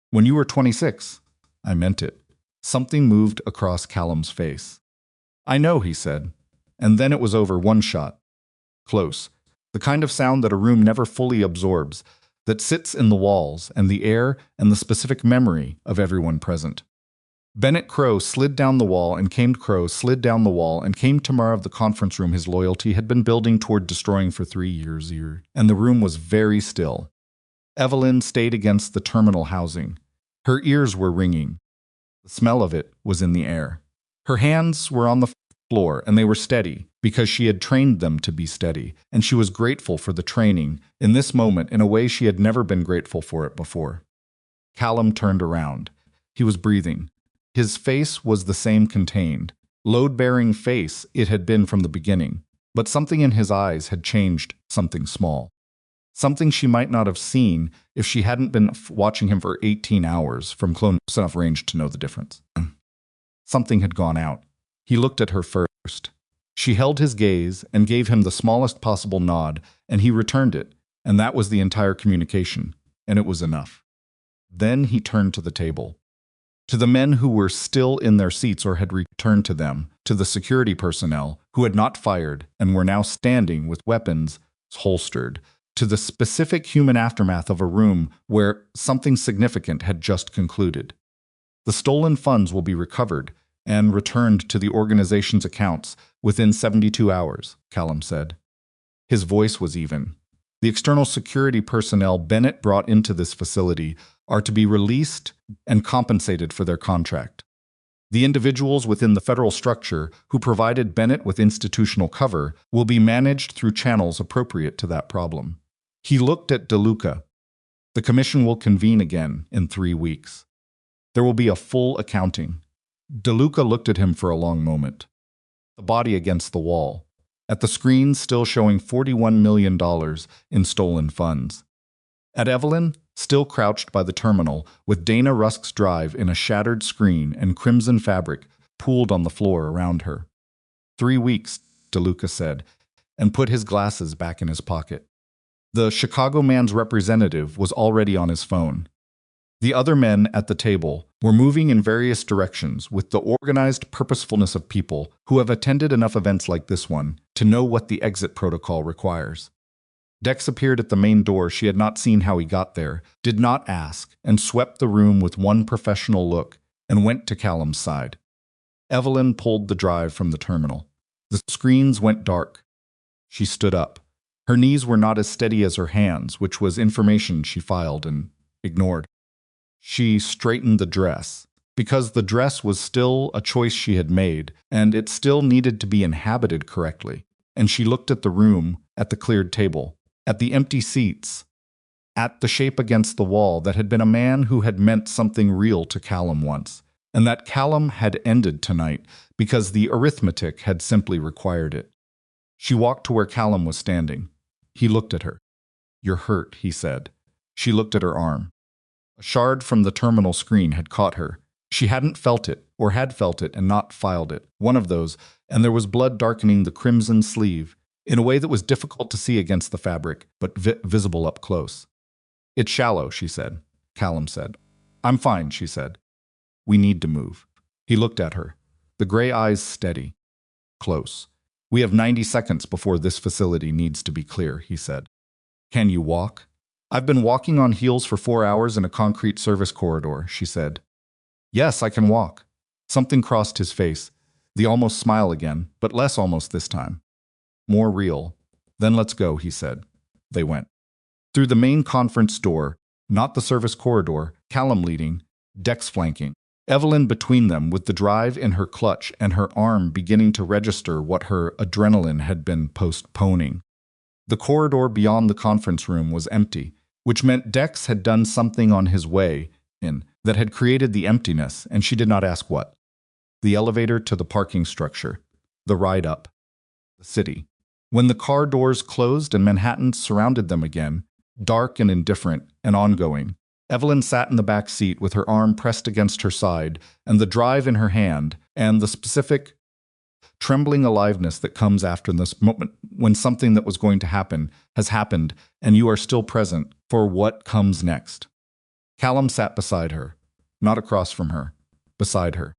When you were 26, I meant it. Something moved across Callum's face. I know, he said. And then it was over, one shot. Close. The kind of sound that a room never fully absorbs, that sits in the walls and the air and the specific memory of everyone present. Bennett Crow slid down the wall and came to Mara of the conference room his loyalty had been building toward destroying for 3 years, and the room was very still. Evelyn stayed against the terminal housing. Her ears were ringing. The smell of it was in the air. Her hands were on the floor, and they were steady, because she had trained them to be steady, and she was grateful for the training in this moment in a way she had never been grateful for it before. Callum turned around. He was breathing. His face was the same contained, load-bearing face it had been from the beginning, but something in his eyes had changed, something small. Something she might not have seen if she hadn't been watching him for 18 hours from close enough range to know the difference. Something had gone out. He looked at her first. She held his gaze and gave him the smallest possible nod, and he returned it, and that was the entire communication, and it was enough. Then he turned to the table. To the men who were still in their seats or had returned to them, to the security personnel who had not fired and were now standing with weapons holstered, to the specific human aftermath of a room where something significant had just concluded. The stolen funds will be recovered and returned to the organization's accounts within 72 hours, Callum said. His voice was even. The external security personnel Bennett brought into this facility are to be released and compensated for their contract. The individuals within the federal structure who provided Bennett with institutional cover will be managed through channels appropriate to that problem. He looked at DeLuca. The commission will convene again in 3 weeks. There will be a full accounting. DeLuca looked at him for a long moment. The body against the wall. At the screen still showing $41 million in stolen funds. At Evelyn, still crouched by the terminal, with Dana Rusk's drive in a shattered screen and crimson fabric pooled on the floor around her. 3 weeks, DeLuca said, and put his glasses back in his pocket. The Chicago man's representative was already on his phone. The other men at the table were moving in various directions with the organized purposefulness of people who have attended enough events like this one to know what the exit protocol requires. Dex appeared at the main door. She had not seen how he got there, did not ask, and swept the room with one professional look and went to Callum's side. Evelyn pulled the drive from the terminal. The screens went dark. She stood up. Her knees were not as steady as her hands, which was information she filed and ignored. She straightened the dress, because the dress was still a choice she had made, and it still needed to be inhabited correctly. And she looked at the room, at the cleared table, at the empty seats, at the shape against the wall that had been a man who had meant something real to Callum once, and that Callum had ended tonight because the arithmetic had simply required it. She walked to where Callum was standing. He looked at her. "You're hurt," he said. She looked at her arm. A shard from the terminal screen had caught her. She hadn't felt it, or had felt it and not filed it. One of those, and there was blood darkening the crimson sleeve, in a way that was difficult to see against the fabric, but visible up close. "It's shallow," she said. Callum said. "I'm fine," she said. "We need to move." He looked at her, the gray eyes steady. "Close. We have 90 seconds before this facility needs to be clear," he said. "Can you walk?" "I've been walking on heels for 4 hours in a concrete service corridor," she said. "Yes, I can walk." Something crossed his face, the almost smile again, but less almost this time. More real. "Then let's go," he said. They went. Through the main conference door, not the service corridor, Callum leading, Dex flanking. Evelyn between them with the drive in her clutch and her arm beginning to register what her adrenaline had been postponing. The corridor beyond the conference room was empty, which meant Dex had done something on his way in that had created the emptiness, and she did not ask what. The elevator to the parking structure, the ride up, the city. When the car doors closed and Manhattan surrounded them again, dark and indifferent and ongoing, Evelyn sat in the back seat with her arm pressed against her side and the drive in her hand and the specific trembling aliveness that comes after this moment when something that was going to happen has happened and you are still present for what comes next. Callum sat beside her, not across from her, beside her,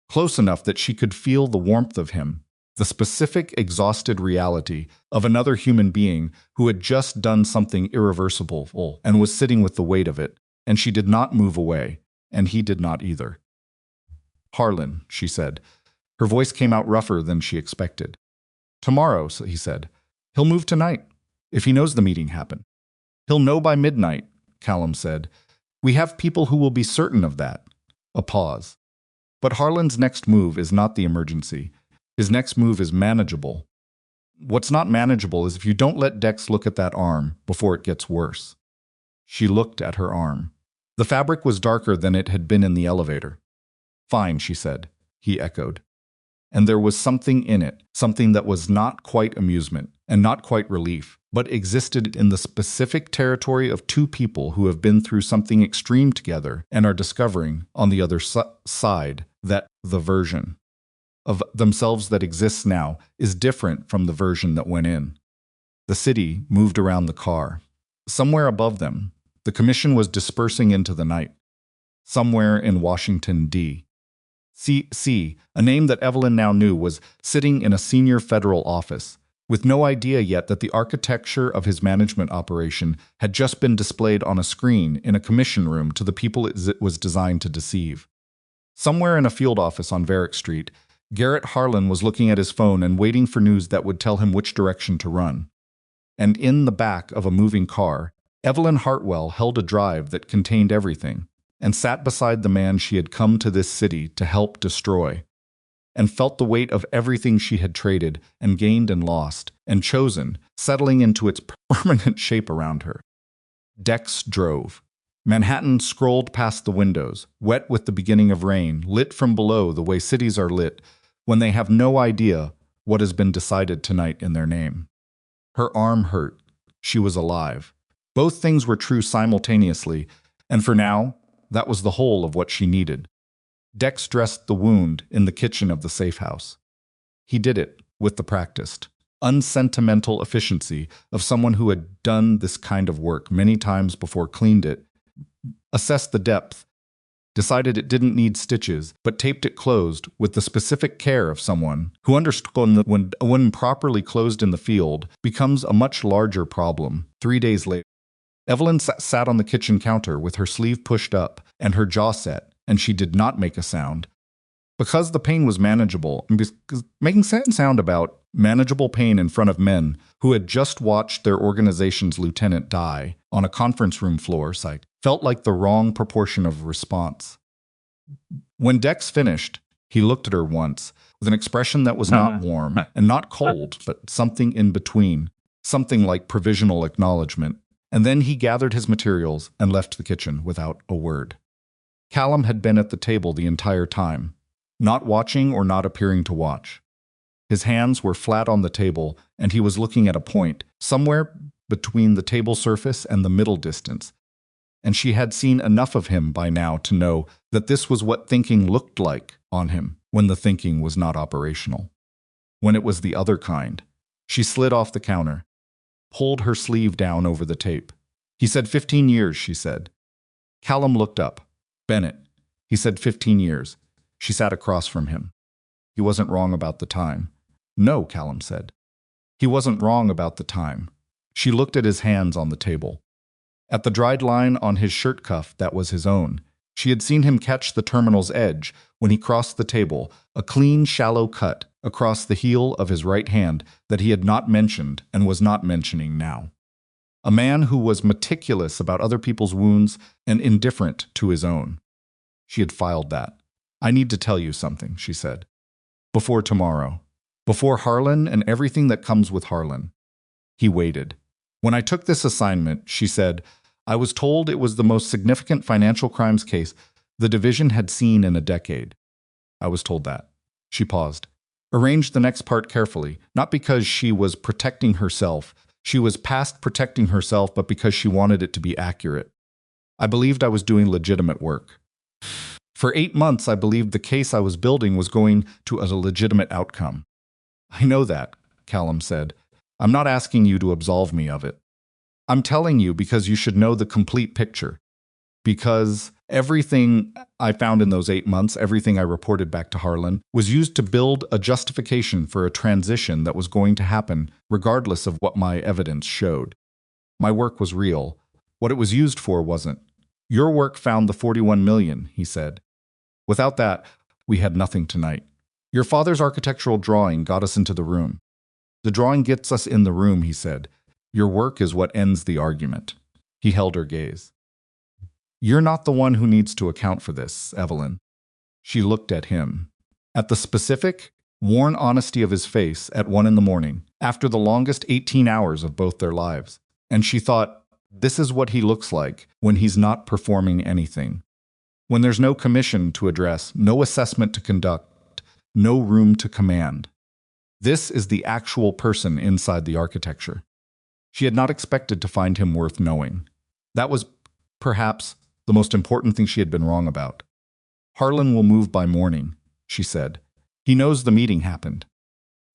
close enough that she could feel the warmth of him, the specific exhausted reality of another human being who had just done something irreversible and was sitting with the weight of it, and she did not move away, and he did not either. "Harlan," she said. Her voice came out rougher than she expected. "Tomorrow," he said. "He'll move tonight, if he knows the meeting happened." "He'll know by midnight," Callum said. "We have people who will be certain of that." A pause. "But Harlan's next move is not the emergency. His next move is manageable. What's not manageable is if you don't let Dex look at that arm before it gets worse." She looked at her arm. The fabric was darker than it had been in the elevator. "Fine," she said. He echoed. And there was something in it, something that was not quite amusement and not quite relief, but existed in the specific territory of two people who have been through something extreme together and are discovering, on the other side, that the version of themselves that exists now is different from the version that went in. The city moved around the car. Somewhere above them, the commission was dispersing into the night. Somewhere in Washington, D.C., a name that Evelyn now knew, was sitting in a senior federal office, with no idea yet that the architecture of his management operation had just been displayed on a screen in a commission room to the people it was designed to deceive. Somewhere in a field office on Varick Street, Garrett Harlan was looking at his phone and waiting for news that would tell him which direction to run. And in the back of a moving car, Evelyn Hartwell held a drive that contained everything, and sat beside the man she had come to this city to help destroy, and felt the weight of everything she had traded and gained and lost and chosen, settling into its permanent shape around her. Dex drove. Manhattan scrolled past the windows, wet with the beginning of rain, lit from below the way cities are lit when they have no idea what has been decided tonight in their name. Her arm hurt. She was alive. Both things were true simultaneously, and for now, that was the whole of what she needed. Dex dressed the wound in the kitchen of the safe house. He did it with the practiced, unsentimental efficiency of someone who had done this kind of work many times before, cleaned it, assessed the depth, decided it didn't need stitches, but taped it closed with the specific care of someone who understood that when a wound properly closed in the field becomes a much larger problem. 3 days later, Evelyn sat on the kitchen counter with her sleeve pushed up and her jaw set, and she did not make a sound. Because the pain was manageable, and because making sound about manageable pain in front of men who had just watched their organization's lieutenant die on a conference room floor site felt like the wrong proportion of response. When Dex finished, he looked at her once with an expression that was not warm and not cold, but something in between, something like provisional acknowledgement, and then he gathered his materials and left the kitchen without a word. Callum had been at the table the entire time, not watching or not appearing to watch. His hands were flat on the table, and he was looking at a point, somewhere between the table surface and the middle distance, and she had seen enough of him by now to know that this was what thinking looked like on him when the thinking was not operational. When it was the other kind, she slid off the counter, pulled her sleeve down over the tape. He said 15 years, she said. Callum looked up. Bennett. He said 15 years. She sat across from him. He wasn't wrong about the time. No, Callum said. He wasn't wrong about the time. She looked at his hands on the table. At the dried line on his shirt cuff that was his own, she had seen him catch the terminal's edge when he crossed the table, a clean, shallow cut across the heel of his right hand that he had not mentioned and was not mentioning now. A man who was meticulous about other people's wounds and indifferent to his own. She had filed that. I need to tell you something, she said. Before tomorrow. Before Harlan and everything that comes with Harlan. He waited. When I took this assignment, she said, I was told it was the most significant financial crimes case the division had seen in a decade. I was told that. She paused. Arranged the next part carefully, not because she was protecting herself. She was past protecting herself, but because she wanted it to be accurate. I believed I was doing legitimate work. For 8 months, I believed the case I was building was going to a legitimate outcome. I know that, Callum said. I'm not asking you to absolve me of it. I'm telling you because you should know the complete picture. Because everything I found in those 8 months, everything I reported back to Harlan, was used to build a justification for a transition that was going to happen regardless of what my evidence showed. My work was real. What it was used for wasn't. Your work found the 41 million, he said. Without that, we had nothing tonight. Your father's architectural drawing got us into the room. The drawing gets us in the room, he said. Your work is what ends the argument. He held her gaze. You're not the one who needs to account for this, Evelyn. She looked at him. At the specific, worn honesty of his face at 1 a.m, after the longest 18 hours of both their lives. And she thought, this is what he looks like when he's not performing anything. When there's no commission to address, no assessment to conduct, no room to command. This is the actual person inside the architecture. She had not expected to find him worth knowing. That was, perhaps, the most important thing she had been wrong about. Harlan will move by morning, she said. He knows the meeting happened.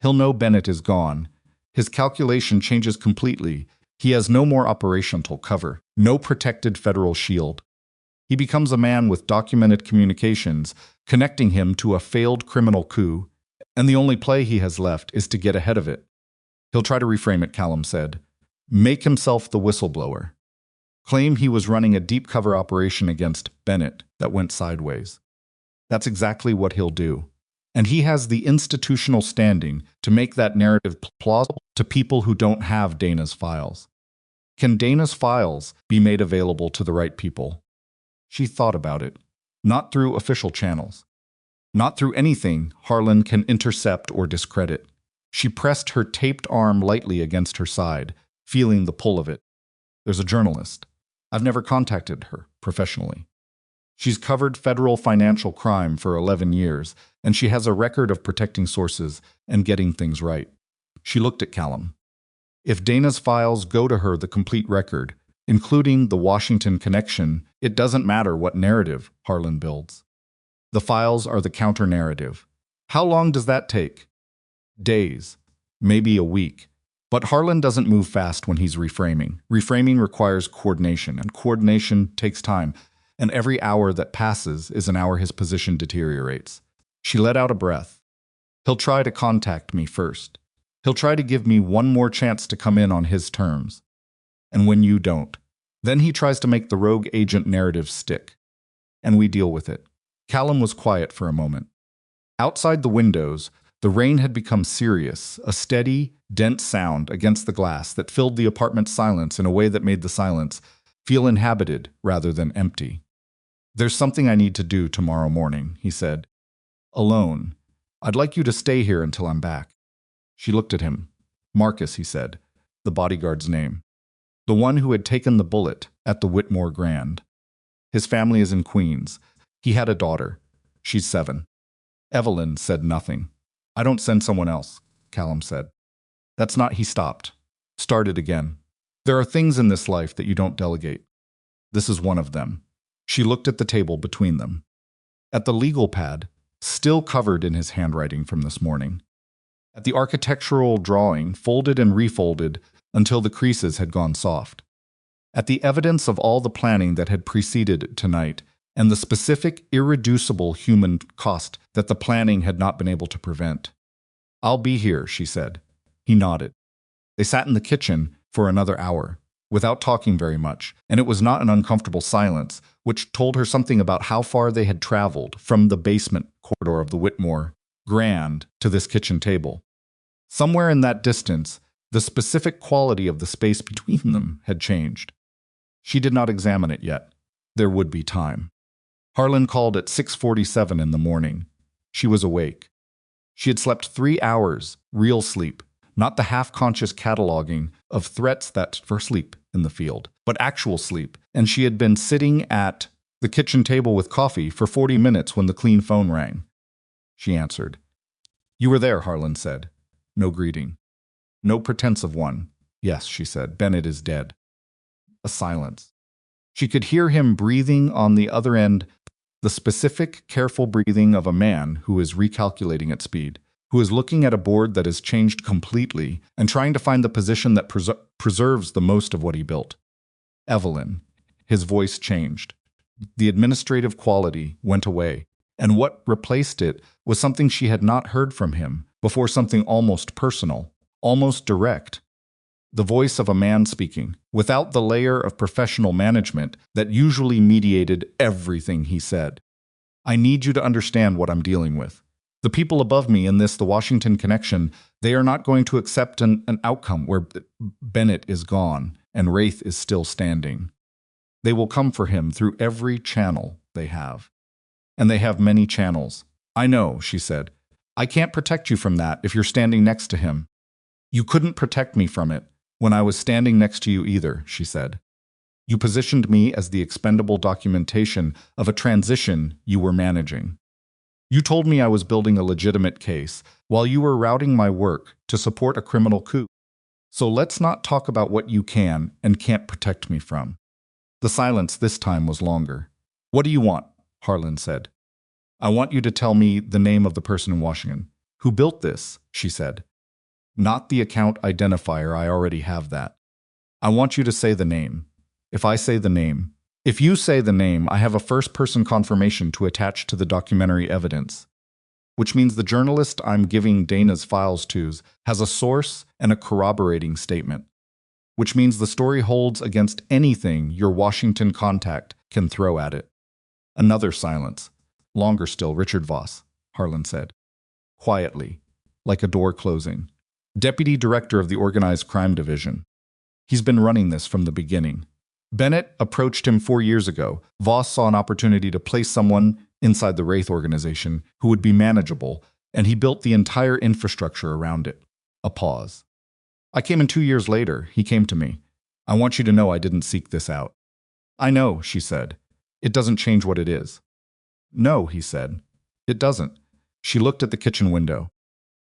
He'll know Bennett is gone. His calculation changes completely. He has no more operational cover, no protected federal shield. He becomes a man with documented communications, connecting him to a failed criminal coup, and the only play he has left is to get ahead of it. He'll try to reframe it, Callum said. Make himself the whistleblower. Claim he was running a deep cover operation against Bennett that went sideways. That's exactly what he'll do. And he has the institutional standing to make that narrative plausible to people who don't have Dana's files. Can Dana's files be made available to the right people? She thought about it. Not through official channels. Not through anything Harlan can intercept or discredit. She pressed her taped arm lightly against her side, feeling the pull of it. There's a journalist. I've never contacted her professionally. She's covered federal financial crime for 11 years, and she has a record of protecting sources and getting things right. She looked at Callum. If Dana's files go to her the complete record, including the Washington connection, it doesn't matter what narrative Harlan builds. The files are the counter-narrative. How long does that take? Days, maybe a week. But Harlan doesn't move fast when he's reframing. Reframing requires coordination, and coordination takes time. And every hour that passes is an hour his position deteriorates. She let out a breath. He'll try to contact me first. He'll try to give me one more chance to come in on his terms. And when you don't, then he tries to make the rogue agent narrative stick. And we deal with it. Callum was quiet for a moment. Outside the windows, the rain had become serious, a steady, dense sound against the glass that filled the apartment's silence in a way that made the silence feel inhabited rather than empty. There's something I need to do tomorrow morning, he said. Alone. I'd like you to stay here until I'm back. She looked at him. Marcus, he said, the bodyguard's name. The one who had taken the bullet at the Whitmore Grand. His family is in Queens. He had a daughter. She's 7. Evelyn said nothing. I don't send someone else, Callum said. That's not, he stopped. Started again. There are things in this life that you don't delegate. This is one of them. She looked at the table between them. At the legal pad, still covered in his handwriting from this morning. At the architectural drawing, folded and refolded until the creases had gone soft. At the evidence of all the planning that had preceded tonight, and the specific, irreducible human cost that the planning had not been able to prevent. I'll be here, she said. He nodded. They sat in the kitchen for another hour, without talking very much, and it was not an uncomfortable silence, which told her something about how far they had traveled from the basement corridor of the Whitmore Grand to this kitchen table. Somewhere in that distance, the specific quality of the space between them had changed. She did not examine it yet. There would be time. Harlan called at 6:47 in the morning. She was awake. She had slept 3 hours, real sleep, not the half-conscious cataloging of threats that for sleep in the field, but actual sleep, and she had been sitting at the kitchen table with coffee for 40 minutes when the clean phone rang. She answered. You were there, Harlan said. No greeting. No pretense of one. Yes, she said, Bennett is dead. A silence. She could hear him breathing on the other end, the specific, careful breathing of a man who is recalculating at speed, who is looking at a board that has changed completely and trying to find the position that preserves the most of what he built. Evelyn. His voice changed. The administrative quality went away, and what replaced it was something she had not heard from him before, something almost personal, almost direct. The voice of a man speaking, without the layer of professional management that usually mediated everything he said. I need you to understand what I'm dealing with. The people above me in this, the Washington connection, they are not going to accept an outcome where Bennett is gone and Wraith is still standing. They will come for him through every channel they have. And they have many channels. I know, she said. I can't protect you from that if you're standing next to him. You couldn't protect me from it when I was standing next to you either, she said. You positioned me as the expendable documentation of a transition you were managing. You told me I was building a legitimate case while you were routing my work to support a criminal coup. So let's not talk about what you can and can't protect me from. The silence this time was longer. What do you want? Harlan said. I want you to tell me the name of the person in Washington. Who built this? She said. Not the account identifier, I already have that. I want you to say the name. If you say the name, I have a first-person confirmation to attach to the documentary evidence, which means the journalist I'm giving Dana's files to has a source and a corroborating statement, which means the story holds against anything your Washington contact can throw at it. Another silence. Longer still, Richard Voss, Harlan said. Quietly, like a door closing. Deputy Director of the Organized Crime Division. He's been running this from the beginning. Bennett approached him 4 years ago. Voss saw an opportunity to place someone inside the Wraith organization who would be manageable, and he built the entire infrastructure around it. A pause. I came in 2 years later. He came to me. I want you to know I didn't seek this out. I know, she said. It doesn't change what it is. No, he said. It doesn't. She looked at the kitchen window.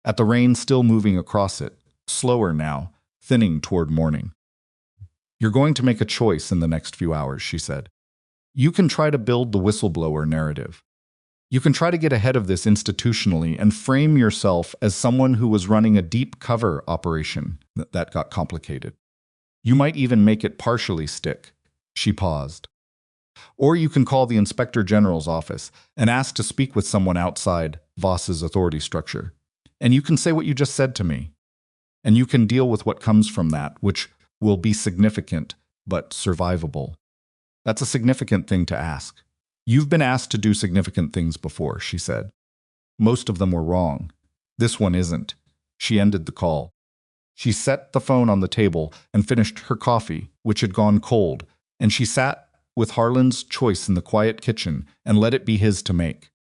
At the rain still moving across it, slower now, thinning toward morning. You're going to make a choice in the next few hours, she said. You can try to build the whistleblower narrative. You can try to get ahead of this institutionally and frame yourself as someone who was running a deep cover operation that got complicated. You might even make it partially stick." She paused. "Or you can call the Inspector General's office and ask to speak with someone outside Voss's authority structure. And you can say what you just said to me. And you can deal with what comes from that, which will be significant but survivable." That's a significant thing to ask. "You've been asked to do significant things before," she said. "Most of them were wrong. This one isn't." She ended the call. She set the phone on the table and finished her coffee, which had gone cold, and she sat with Harlan's choice in the quiet kitchen and let it be his to make.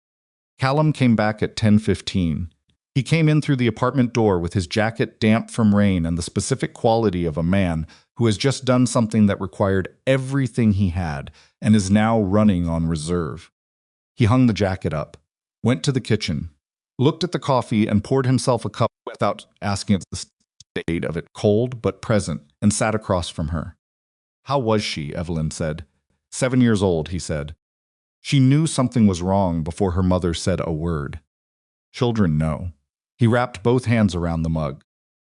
Callum came back at 10:15. He came in through the apartment door with his jacket damp from rain and the specific quality of a man who has just done something that required everything he had and is now running on reserve. He hung the jacket up, went to the kitchen, looked at the coffee and poured himself a cup without asking the state of it, cold but present, and sat across from her. "How was she?" Evelyn said. 7 years old, he said. She knew something was wrong before her mother said a word. Children know. He wrapped both hands around the mug.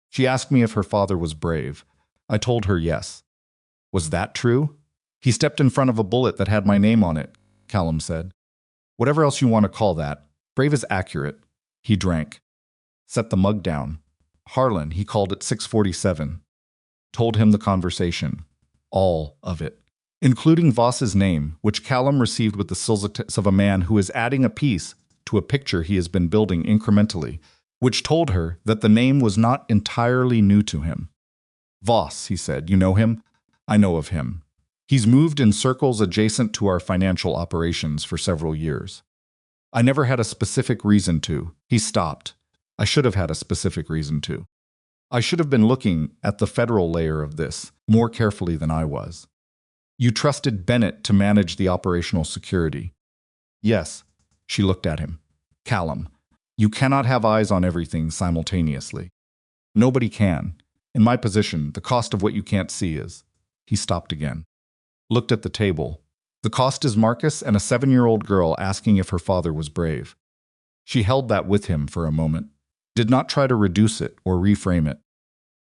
She asked me if her father was brave. I told her yes. Was that true? He stepped in front of a bullet that had my name on it, Callum said. Whatever else you want to call that, brave is accurate. He drank. Set the mug down. Harlan, he called at 6:47. Told him the conversation. All of it. Including Voss's name, which Callum received with the silhouette of a man who is adding a piece to a picture he has been building incrementally, which told her that the name was not entirely new to him. Voss, he said, you know him? I know of him. He's moved in circles adjacent to our financial operations for several years. I never had a specific reason to. He stopped. I should have had a specific reason to. I should have been looking at the federal layer of this more carefully than I was. You trusted Bennett to manage the operational security. Yes, she looked at him. Callum, you cannot have eyes on everything simultaneously. Nobody can. In my position, the cost of what you can't see is. He stopped again. Looked at the table. The cost is Marcus and a 7-year-old girl asking if her father was brave. She held that with him for a moment. Did not try to reduce it or reframe it.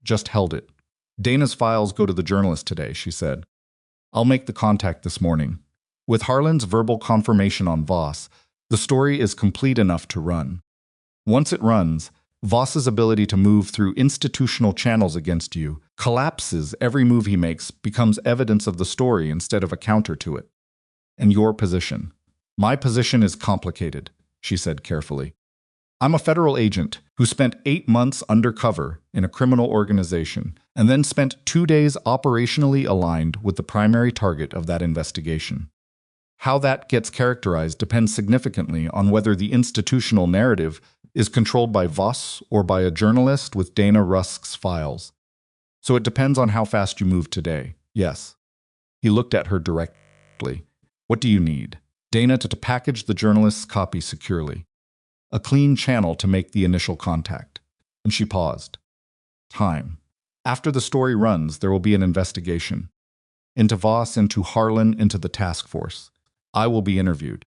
Just held it. Dana's files go to the journalist today, she said. I'll make the contact this morning. With Harlan's verbal confirmation on Voss, the story is complete enough to run. Once it runs, Voss's ability to move through institutional channels against you collapses. Every move he makes becomes evidence of the story instead of a counter to it. And your position. My position is complicated, she said carefully. I'm a federal agent who spent 8 months undercover in a criminal organization and then spent 2 days operationally aligned with the primary target of that investigation. How that gets characterized depends significantly on whether the institutional narrative is controlled by Voss or by a journalist with Dana Rusk's files. So it depends on how fast you move today. Yes. He looked at her directly. What do you need? Dana to package the journalist's copy securely. A clean channel to make the initial contact. And she paused. Time. After the story runs, there will be an investigation. Into Voss, into Harlan, into the task force. I will be interviewed.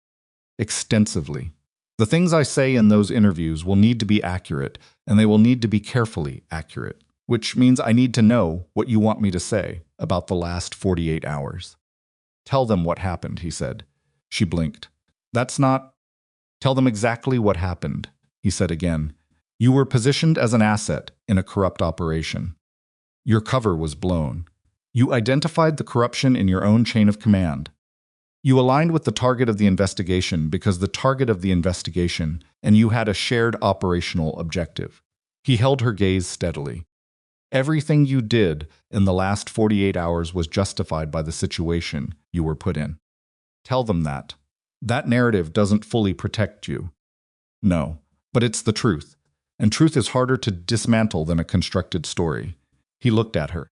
Extensively. The things I say in those interviews will need to be accurate, and they will need to be carefully accurate, which means I need to know what you want me to say about the last 48 hours. Tell them what happened, he said. She blinked. That's not... Tell them exactly what happened, he said again. You were positioned as an asset in a corrupt operation. Your cover was blown. You identified the corruption in your own chain of command. You aligned with the target of the investigation because the target of the investigation and you had a shared operational objective. He held her gaze steadily. Everything you did in the last 48 hours was justified by the situation you were put in. Tell them that. That narrative doesn't fully protect you. No, but it's the truth. And truth is harder to dismantle than a constructed story. He looked at her.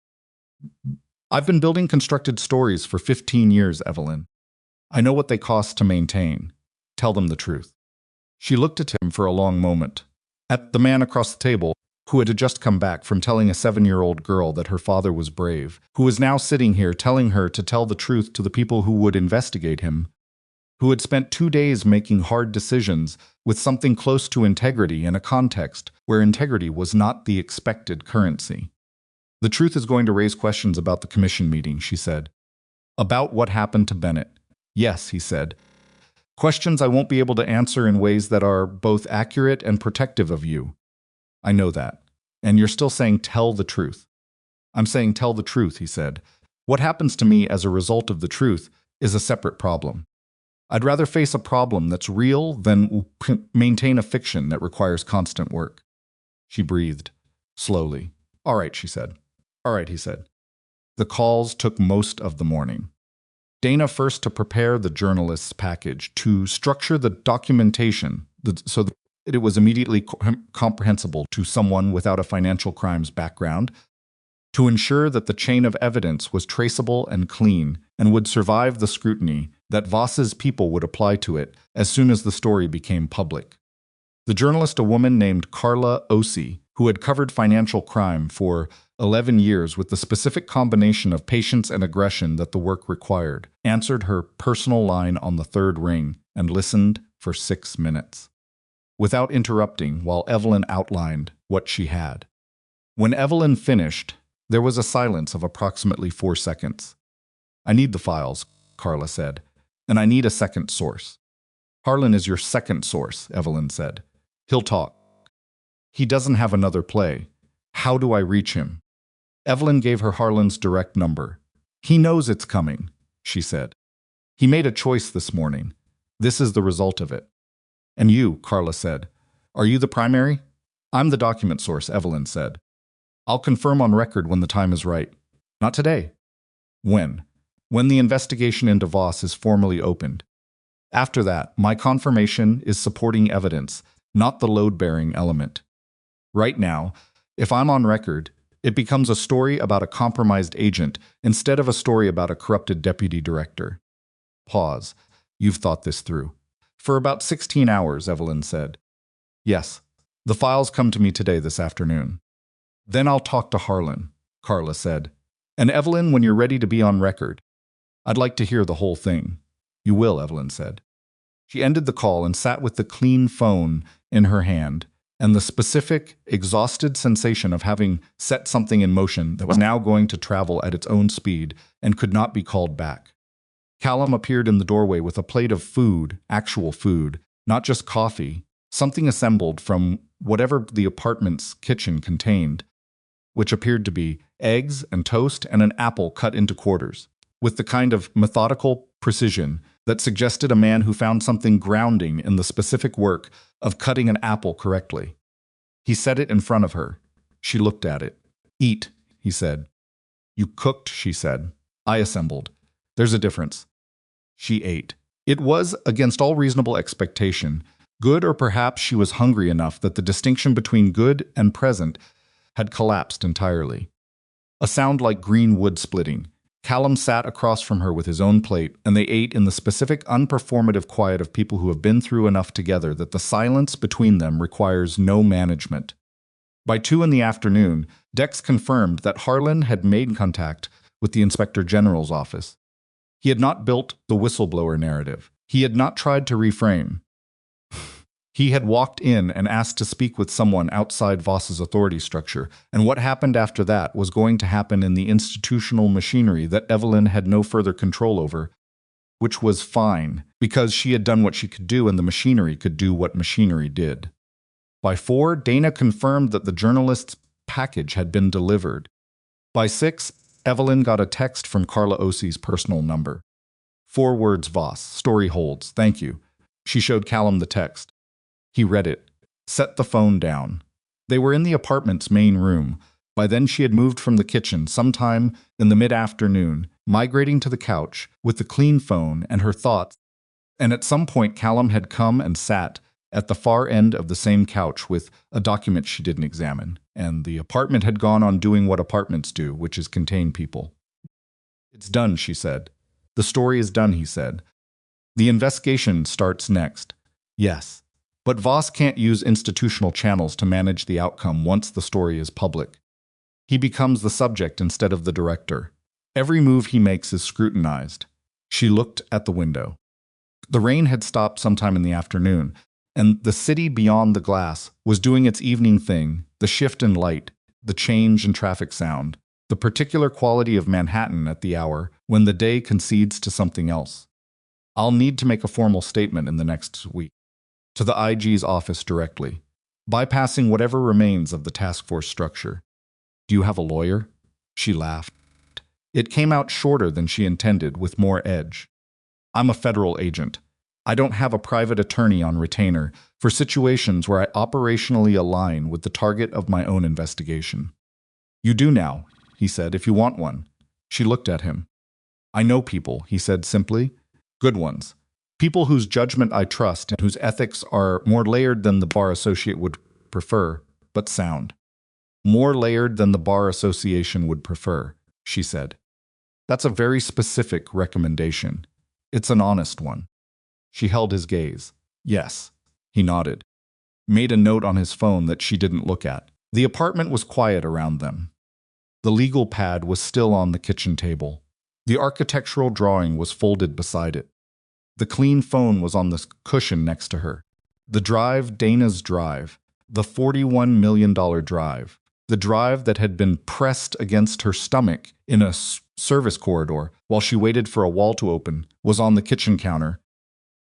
I've been building constructed stories for 15 years, Evelyn. I know what they cost to maintain. Tell them the truth. She looked at him for a long moment. At the man across the table, who had just come back from telling a 7-year-old girl that her father was brave, who was now sitting here telling her to tell the truth to the people who would investigate him. who had spent 2 days making hard decisions with something close to integrity in a context where integrity was not the expected currency. The truth is going to raise questions about the commission meeting, she said. About what happened to Bennett. Yes, he said. Questions I won't be able to answer in ways that are both accurate and protective of you. I know that. And you're still saying tell the truth. I'm saying tell the truth, he said. What happens to me as a result of the truth is a separate problem. I'd rather face a problem that's real than maintain a fiction that requires constant work. She breathed, slowly. All right, she said. All right, he said. The calls took most of the morning. Dana first to prepare the journalist's package, to structure the documentation so that it was immediately comprehensible to someone without a financial crimes background, to ensure that the chain of evidence was traceable and clean and would survive the scrutiny that Voss's people would apply to it as soon as the story became public. The journalist, a woman named Carla Osi, who had covered financial crime for 11 years with the specific combination of patience and aggression that the work required, answered her personal line on the third ring and listened for 6 minutes, without interrupting while Evelyn outlined what she had. When Evelyn finished, there was a silence of approximately 4 seconds. I need the files, Carla said, and I need a second source. Harlan is your second source, Evelyn said. He'll talk. He doesn't have another play. How do I reach him? Evelyn gave her Harlan's direct number. He knows it's coming, she said. He made a choice this morning. This is the result of it. And you, Carla said. Are you the primary? I'm the document source, Evelyn said. I'll confirm on record when the time is right. Not today. When? When the investigation into Voss is formally opened. After that, my confirmation is supporting evidence, not the load-bearing element. Right now, if I'm on record, it becomes a story about a compromised agent instead of a story about a corrupted deputy director. Pause. You've thought this through. For about 16 hours, Evelyn said. Yes. The files come to me this afternoon. Then I'll talk to Harlan, Carla said. And Evelyn, when you're ready to be on record. I'd like to hear the whole thing. You will, Evelyn said. She ended the call and sat with the clean phone in her hand and the specific, exhausted sensation of having set something in motion that was now going to travel at its own speed and could not be called back. Callum appeared in the doorway with a plate of food, actual food, not just coffee, something assembled from whatever the apartment's kitchen contained, which appeared to be eggs and toast and an apple cut into quarters, with the kind of methodical precision that suggested a man who found something grounding in the specific work of cutting an apple correctly. He set it in front of her. She looked at it. Eat, he said. You cooked, she said. I assembled. There's a difference. She ate. It was, against all reasonable expectation, good, or perhaps she was hungry enough that the distinction between good and present had collapsed entirely. A sound like green wood splitting. Callum sat across from her with his own plate, and they ate in the specific unperformative quiet of people who have been through enough together that the silence between them requires no management. By 2 in the afternoon, Dex confirmed that Harlan had made contact with the Inspector General's office. He had not built the whistleblower narrative. He had not tried to reframe. He had walked in and asked to speak with someone outside Voss's authority structure, and what happened after that was going to happen in the institutional machinery that Evelyn had no further control over, which was fine, because she had done what she could do and the machinery could do what machinery did. By 4, Dana confirmed that the journalist's package had been delivered. By 6, Evelyn got a text from Carla Osi's personal number. 4 words, Voss. Story holds. Thank you. She showed Callum the text. He read it, set the phone down. They were in the apartment's main room. By then she had moved from the kitchen sometime in the mid-afternoon, migrating to the couch with the clean phone and her thoughts, and at some point Callum had come and sat at the far end of the same couch with a document she didn't examine, and the apartment had gone on doing what apartments do, which is contain people. It's done, she said. The story is done, he said. The investigation starts next. Yes. But Voss can't use institutional channels to manage the outcome once the story is public. He becomes the subject instead of the director. Every move he makes is scrutinized. She looked at the window. The rain had stopped sometime in the afternoon, and the city beyond the glass was doing its evening thing, the shift in light, the change in traffic sound, the particular quality of Manhattan at the hour when the day concedes to something else. I'll need to make a formal statement in the next week. To the IG's office directly, bypassing whatever remains of the task force structure. Do you have a lawyer? She laughed. It came out shorter than she intended, with more edge. I'm a federal agent. I don't have a private attorney on retainer for situations where I operationally align with the target of my own investigation. You do now, he said, if you want one. She looked at him. I know people, he said simply. Good ones. People whose judgment I trust and whose ethics are more layered than the bar associate would prefer, but sound. More layered than the bar association would prefer, she said. That's a very specific recommendation. It's an honest one. She held his gaze. Yes. He nodded. Made a note on his phone that she didn't look at. The apartment was quiet around them. The legal pad was still on the kitchen table. The architectural drawing was folded beside it. The clean phone was on the cushion next to her. The drive, Dana's drive, the $41 million drive, the drive that had been pressed against her stomach in a service corridor while she waited for a wall to open, was on the kitchen counter,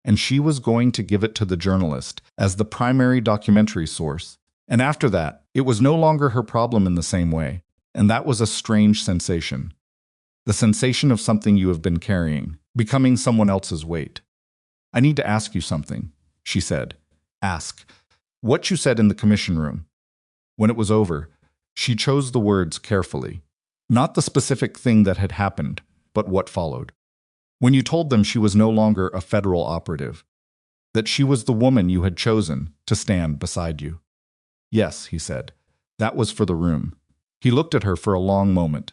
and she was going to give it to the journalist as the primary documentary source. And after that, it was no longer her problem in the same way, and that was a strange sensation. The sensation of something you have been carrying, becoming someone else's weight. I need to ask you something, she said. Ask. What you said in the commission room. When it was over, she chose the words carefully. Not the specific thing that had happened, but what followed. When you told them she was no longer a federal operative, that she was the woman you had chosen to stand beside you. Yes, he said. That was for the room. He looked at her for a long moment.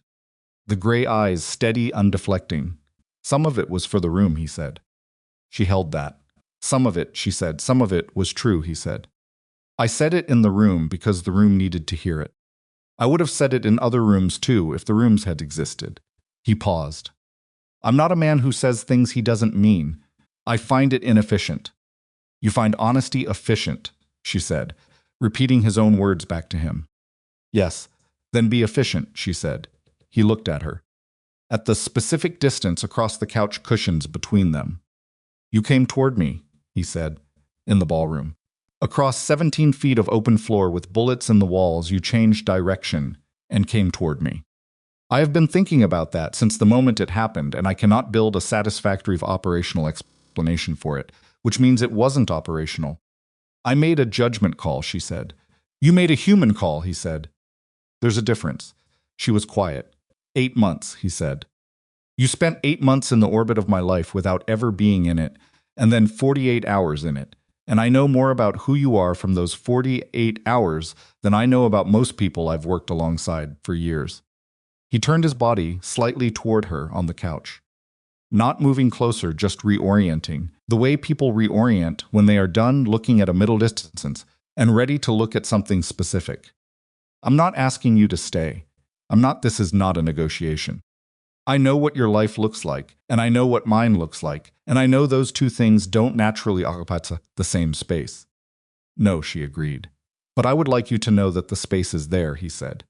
The gray eyes steady, undeflecting. Some of it was for the room, he said. She held that. Some of it, she said. Some of it was true, he said. I said it in the room because the room needed to hear it. I would have said it in other rooms too if the rooms had existed. He paused. I'm not a man who says things he doesn't mean. I find it inefficient. You find honesty efficient, she said, repeating his own words back to him. Yes, then be efficient, she said. He looked at her. At the specific distance across the couch cushions between them. You came toward me, he said, in the ballroom. Across 17 feet of open floor with bullets in the walls, you changed direction and came toward me. I have been thinking about that since the moment it happened, and I cannot build a satisfactory operational explanation for it, which means it wasn't operational. I made a judgment call, she said. You made a human call, he said. There's a difference. She was quiet. 8 months, he said. You spent 8 months in the orbit of my life without ever being in it, and then 48 hours in it. And I know more about who you are from those 48 hours than I know about most people I've worked alongside for years. He turned his body slightly toward her on the couch. Not moving closer, just reorienting, the way people reorient when they are done looking at a middle distance and ready to look at something specific. I'm not asking you to stay. This is not a negotiation. I know what your life looks like, and I know what mine looks like, and I know those two things don't naturally occupy the same space. No, she agreed. But I would like you to know that the space is there, he said.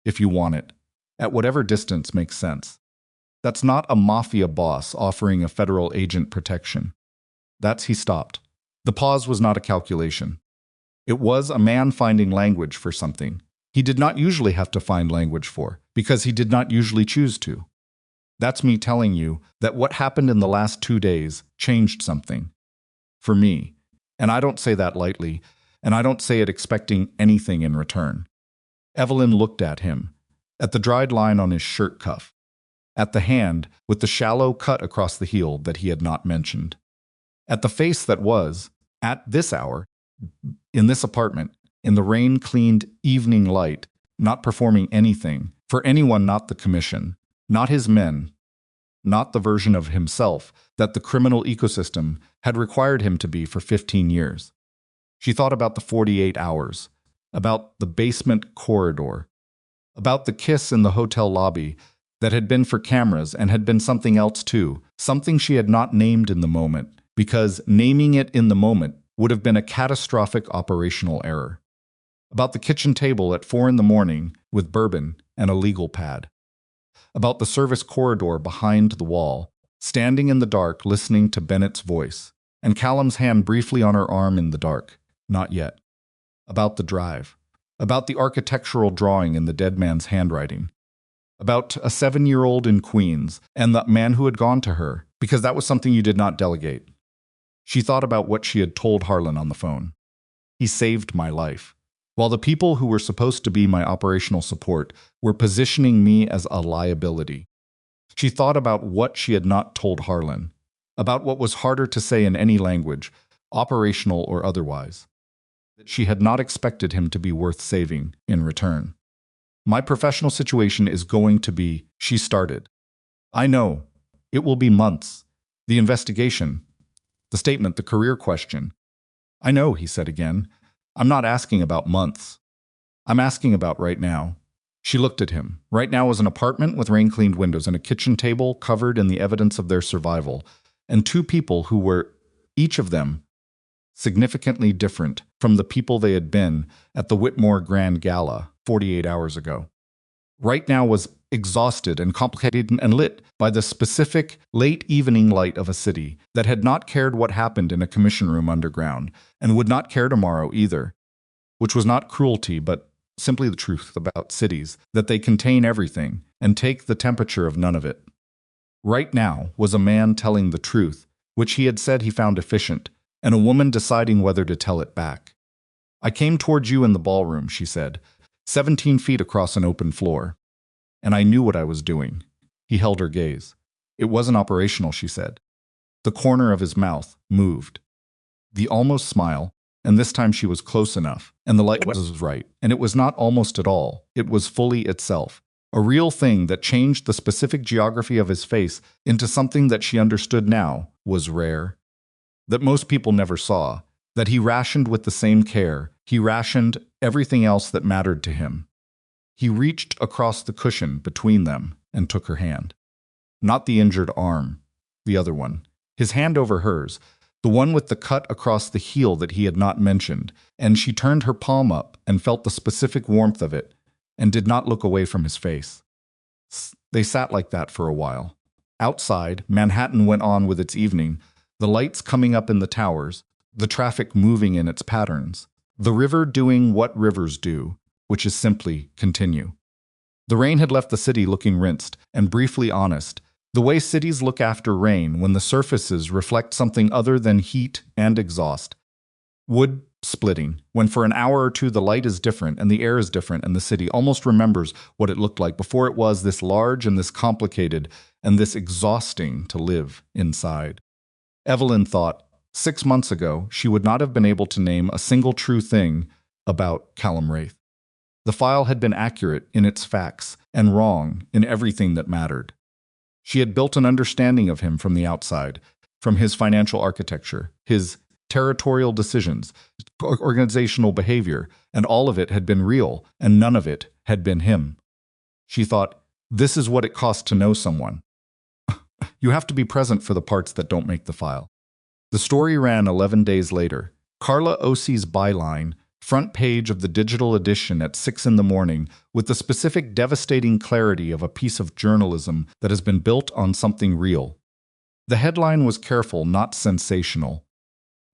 If you want it. At whatever distance makes sense. That's not a mafia boss offering a federal agent protection. He stopped. The pause was not a calculation. It was a man finding language for something he did not usually have to find language for, because he did not usually choose to. That's me telling you that what happened in the last 2 days changed something. For me. And I don't say that lightly, and I don't say it expecting anything in return. Evelyn looked at him, at the dried line on his shirt cuff, at the hand with the shallow cut across the heel that he had not mentioned, at the face that was, at this hour, in this apartment, in the rain-cleaned evening light, not performing anything, for anyone not the commission, not his men, not the version of himself that the criminal ecosystem had required him to be for 15 years. She thought about the 48 hours, about the basement corridor, about the kiss in the hotel lobby that had been for cameras and had been something else too, something she had not named in the moment, because naming it in the moment would have been a catastrophic operational error. About the kitchen table at 4 in the morning with bourbon and a legal pad. About the service corridor behind the wall, standing in the dark listening to Bennett's voice, and Callum's hand briefly on her arm in the dark. Not yet. About the drive. About the architectural drawing in the dead man's handwriting. About a 7-year-old in Queens and the man who had gone to her, because that was something you did not delegate. She thought about what she had told Harlan on the phone. He saved my life, while the people who were supposed to be my operational support were positioning me as a liability. She thought about what she had not told Harlan, about what was harder to say in any language, operational or otherwise, that she had not expected him to be worth saving in return. My professional situation is going to be, she started. I know. It will be months. The investigation. The statement, the career question. I know, he said again. I'm not asking about months. I'm asking about right now. She looked at him. Right now was an apartment with rain-cleaned windows and a kitchen table covered in the evidence of their survival, and 2 people who were, each of them, significantly different from the people they had been at the Whitmore Grand Gala 48 hours ago. Right now was exhausted and complicated and lit by the specific late evening light of a city that had not cared what happened in a commission room underground and would not care tomorrow either, which was not cruelty but simply the truth about cities, that they contain everything and take the temperature of none of it. Right now was a man telling the truth, which he had said he found efficient, and a woman deciding whether to tell it back. I came towards you in the ballroom, she said, 17 feet across an open floor. And I knew what I was doing. He held her gaze. It wasn't operational, she said. The corner of his mouth moved. The almost smile, and this time she was close enough, and the light was right, and it was not almost at all. It was fully itself. A real thing that changed the specific geography of his face into something that she understood now was rare. That most people never saw. That he rationed with the same care. He rationed everything else that mattered to him. He reached across the cushion between them and took her hand. Not the injured arm, the other one. His hand over hers, the one with the cut across the heel that he had not mentioned, and she turned her palm up and felt the specific warmth of it, and did not look away from his face. They sat like that for a while. Outside, Manhattan went on with its evening, the lights coming up in the towers, the traffic moving in its patterns, the river doing what rivers do, which is simply continue. The rain had left the city looking rinsed and briefly honest, the way cities look after rain when the surfaces reflect something other than heat and exhaust. Wood splitting, when for an hour or two the light is different and the air is different and the city almost remembers what it looked like before it was this large and this complicated and this exhausting to live inside. Evelyn thought, 6 months ago, she would not have been able to name a single true thing about Callum Wraith. The file had been accurate in its facts and wrong in everything that mattered. She had built an understanding of him from the outside, from his financial architecture, his territorial decisions, organizational behavior, and all of it had been real, and none of it had been him. She thought, this is what it costs to know someone. You have to be present for the parts that don't make the file. The story ran 11 days later. Carla Ossi's byline, front page of the digital edition at 6 in the morning, with the specific devastating clarity of a piece of journalism that has been built on something real. The headline was careful, not sensational,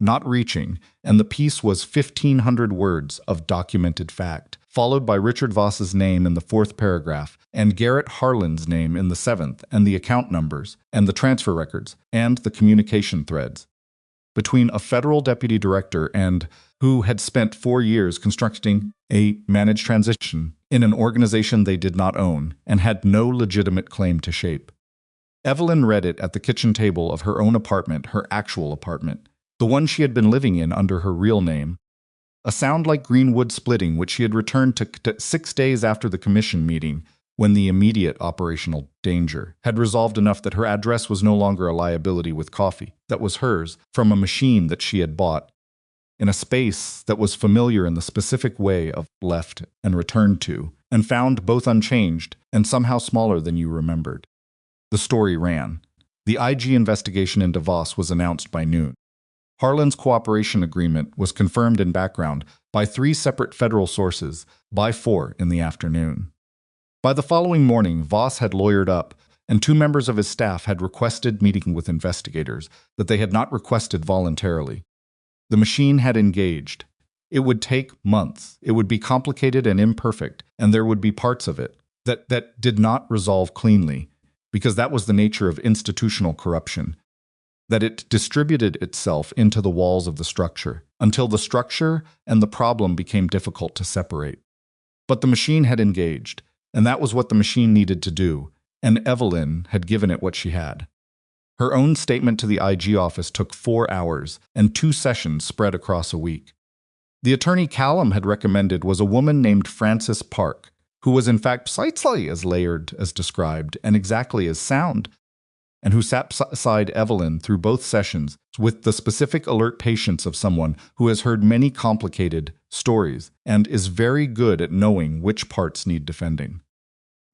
not reaching, and the piece was 1,500 words of documented fact, followed by Richard Voss's name in the 4th paragraph, and Garrett Harlan's name in the 7th, and the account numbers, and the transfer records, and the communication threads. Between a federal deputy director and who had spent 4 years constructing a managed transition in an organization they did not own and had no legitimate claim to shape. Evelyn read it at the kitchen table of her own apartment, her actual apartment, the one she had been living in under her real name. A sound like greenwood splitting, which she had returned to 6 days after the commission meeting, when the immediate operational danger had resolved enough that her address was no longer a liability with coffee that was hers from a machine that she had bought, in a space that was familiar in the specific way of left and returned to, and found both unchanged and somehow smaller than you remembered. The story ran. The IG investigation into Voss was announced by noon. Harlan's cooperation agreement was confirmed in background by 3 separate federal sources by 4 in the afternoon. By the following morning, Voss had lawyered up, and 2 members of his staff had requested meeting with investigators that they had not requested voluntarily. The machine had engaged. It would take months. It would be complicated and imperfect, and there would be parts of it that did not resolve cleanly, because that was the nature of institutional corruption, that it distributed itself into the walls of the structure, until the structure and the problem became difficult to separate. But the machine had engaged, and that was what the machine needed to do, and Evelyn had given it what she had. Her own statement to the IG office took 4 hours, and 2 sessions spread across a week. The attorney Callum had recommended was a woman named Frances Park, who was in fact precisely as layered as described and exactly as sound, and who sat beside Evelyn through both sessions with the specific alert patience of someone who has heard many complicated stories and is very good at knowing which parts need defending.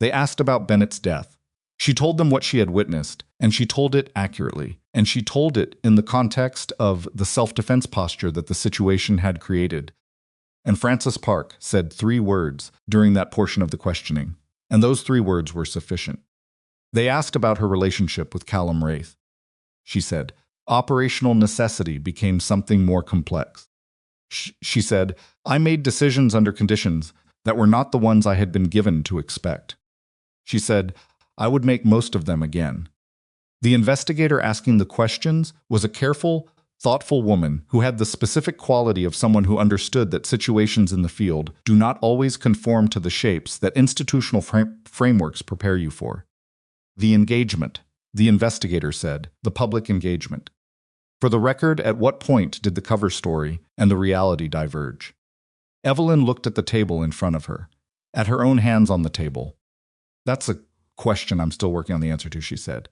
They asked about Bennett's death. She told them what she had witnessed, and she told it accurately, and she told it in the context of the self-defense posture that the situation had created. And Frances Park said 3 words during that portion of the questioning, and those 3 words were sufficient. They asked about her relationship with Callum Wraith. She said, operational necessity became something more complex. She said, I made decisions under conditions that were not the ones I had been given to expect. She said, I would make most of them again. The investigator asking the questions was a careful, thoughtful woman who had the specific quality of someone who understood that situations in the field do not always conform to the shapes that institutional frameworks prepare you for. The engagement, the investigator said, the public engagement. For the record, at what point did the cover story and the reality diverge? Evelyn looked at the table in front of her, at her own hands on the table. That's a question I'm still working on the answer to, she said.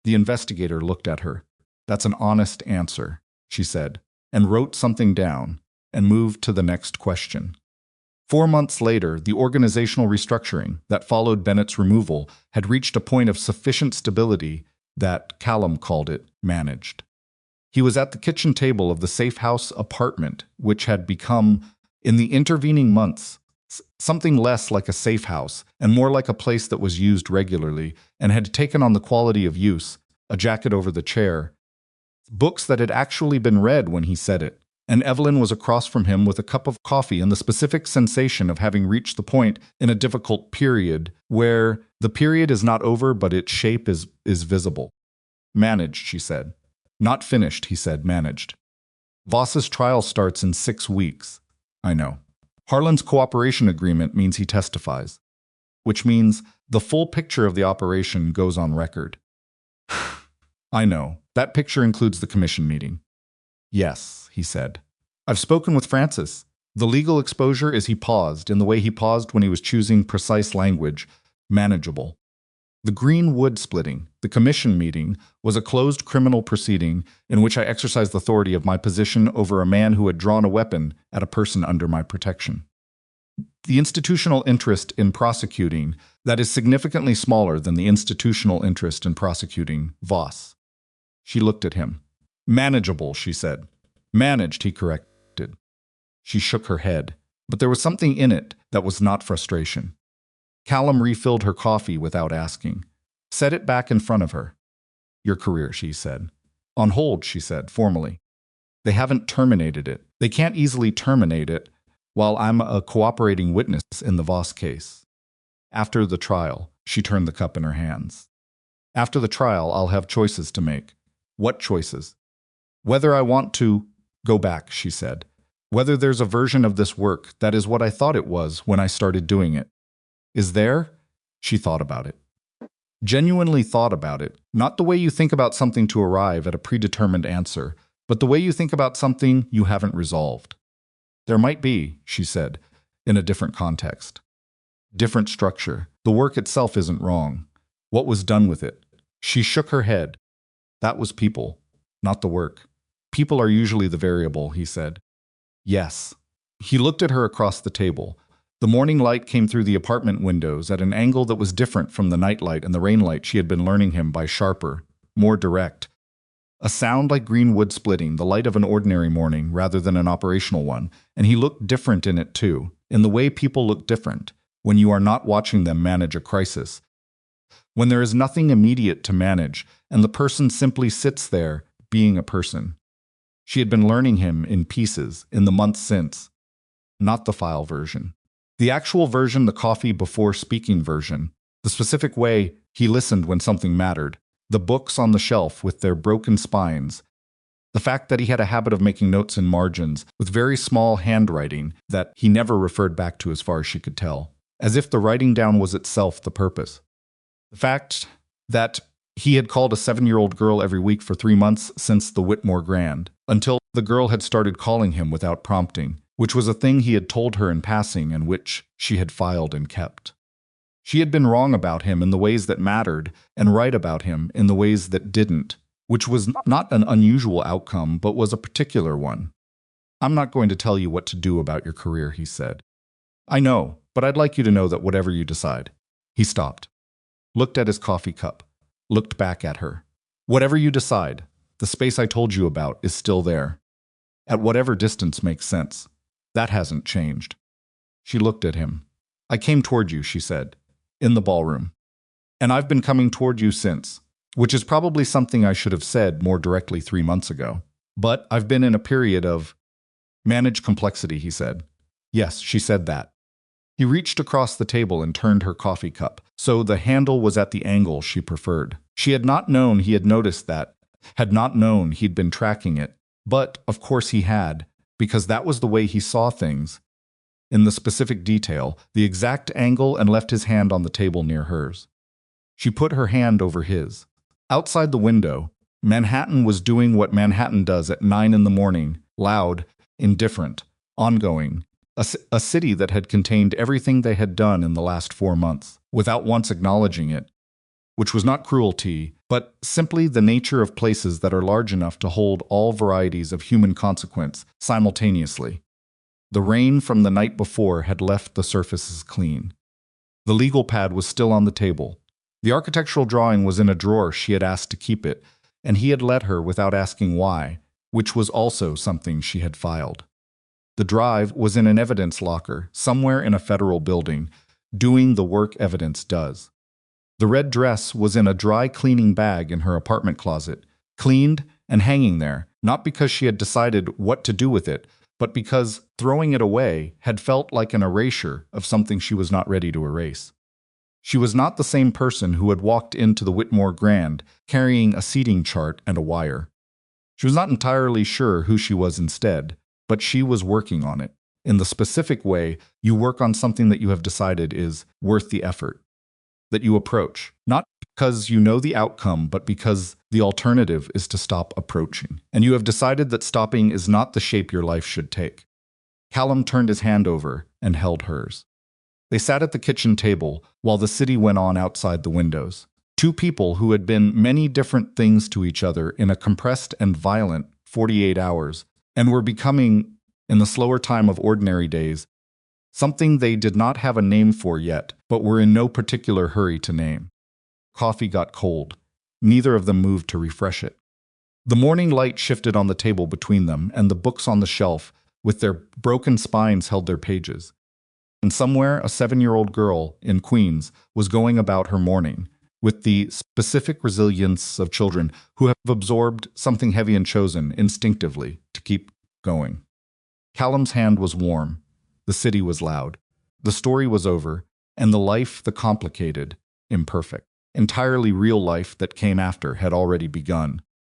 The investigator looked at her. That's an honest answer, she said, and wrote something down and moved to the next question. 4 months later, the organizational restructuring that followed Bennett's removal had reached a point of sufficient stability that, Callum called it, managed. He was at the kitchen table of the safe house apartment, which had become, in the intervening months, something less like a safe house and more like a place that was used regularly and had taken on the quality of use, a jacket over the chair, books that had actually been read when he said it, and Evelyn was across from him with a cup of coffee and the specific sensation of having reached the point in a difficult period where the period is not over but its shape is visible. Managed, she said. Not finished, he said, managed. Voss's trial starts in 6 weeks. I know. Harlan's cooperation agreement means he testifies, which means the full picture of the operation goes on record. I know. That picture includes the commission meeting. Yes, he said. I've spoken with Francis. The legal exposure is he paused in the way he paused when he was choosing precise language, manageable. The green wood splitting, the commission meeting, was a closed criminal proceeding in which I exercised the authority of my position over a man who had drawn a weapon at a person under my protection. The institutional interest in prosecuting that is significantly smaller than the institutional interest in prosecuting Voss. She looked at him. Manageable, she said. Managed, he corrected. She shook her head, but there was something in it that was not frustration. Callum refilled her coffee without asking. Set it back in front of her. Your career, she said. On hold, she said, formally. They haven't terminated it. They can't easily terminate it while I'm a cooperating witness in the Voss case. After the trial, she turned the cup in her hands. After the trial, I'll have choices to make. What choices? Whether I want to go back, she said. Whether there's a version of this work that is what I thought it was when I started doing it. Is there? She thought about it. Genuinely thought about it, not the way you think about something to arrive at a predetermined answer, but the way you think about something you haven't resolved. There might be, she said, in a different context. Different structure. The work itself isn't wrong. What was done with it? She shook her head. That was people, not the work. People are usually the variable, he said. Yes. He looked at her across the table. The morning light came through the apartment windows at an angle that was different from the night light and the rain light she had been learning him by sharper, more direct. A sound like green wood splitting, the light of an ordinary morning rather than an operational one, and he looked different in it too, in the way people look different when you are not watching them manage a crisis. When there is nothing immediate to manage, and the person simply sits there, being a person. She had been learning him in pieces, in the months since. Not the file version. The actual version, the coffee before speaking version. The specific way he listened when something mattered. The books on the shelf with their broken spines. The fact that he had a habit of making notes in margins with very small handwriting that he never referred back to as far as she could tell, as if the writing down was itself the purpose. The fact that he had called a 7-year-old girl every week for 3 months since the Whitmore Grand, until the girl had started calling him without prompting, which was a thing he had told her in passing and which she had filed and kept. She had been wrong about him in the ways that mattered and right about him in the ways that didn't, which was not an unusual outcome, but was a particular one. "I'm not going to tell you what to do about your career," he said. "I know, but I'd like you to know that whatever you decide." He stopped, looked at his coffee cup, looked back at her. "Whatever you decide, the space I told you about is still there. At whatever distance makes sense. That hasn't changed." She looked at him. "I came toward you," she said, "in the ballroom. And I've been coming toward you since, which is probably something I should have said more directly 3 months ago. But I've been in a period of manage complexity," he said. "Yes," she said that. He reached across the table and turned her coffee cup, so the handle was at the angle she preferred. She had not known he had noticed that, had not known he'd been tracking it, but of course he had, because that was the way he saw things. In the specific detail, the exact angle, and left his hand on the table near hers. She put her hand over his. Outside the window, Manhattan was doing what Manhattan does at 9 in the morning, loud, indifferent, ongoing. A city that had contained everything they had done in the last 4 months, without once acknowledging it, which was not cruelty, but simply the nature of places that are large enough to hold all varieties of human consequence simultaneously. The rain from the night before had left the surfaces clean. The legal pad was still on the table. The architectural drawing was in a drawer she had asked to keep it, and he had let her without asking why, which was also something she had filed. The drive was in an evidence locker, somewhere in a federal building, doing the work evidence does. The red dress was in a dry cleaning bag in her apartment closet, cleaned and hanging there, not because she had decided what to do with it, but because throwing it away had felt like an erasure of something she was not ready to erase. She was not the same person who had walked into the Whitmore Grand carrying a seating chart and a wire. She was not entirely sure who she was instead, but she was working on it, in the specific way you work on something that you have decided is worth the effort, that you approach, not because you know the outcome, but because the alternative is to stop approaching, and you have decided that stopping is not the shape your life should take. Callum turned his hand over and held hers. They sat at the kitchen table while the city went on outside the windows. Two people who had been many different things to each other in a compressed and violent 48 hours, and were becoming, in the slower time of ordinary days, something they did not have a name for yet, but were in no particular hurry to name. Coffee got cold. Neither of them moved to refresh it. The morning light shifted on the table between them, and the books on the shelf, with their broken spines, held their pages. And somewhere a 7-year-old girl in Queens was going about her morning, with the specific resilience of children who have absorbed something heavy and chosen instinctively to keep going. Callum's hand was warm. The city was loud. The story was over, and the life, the complicated, imperfect, entirely real life that came after had already begun.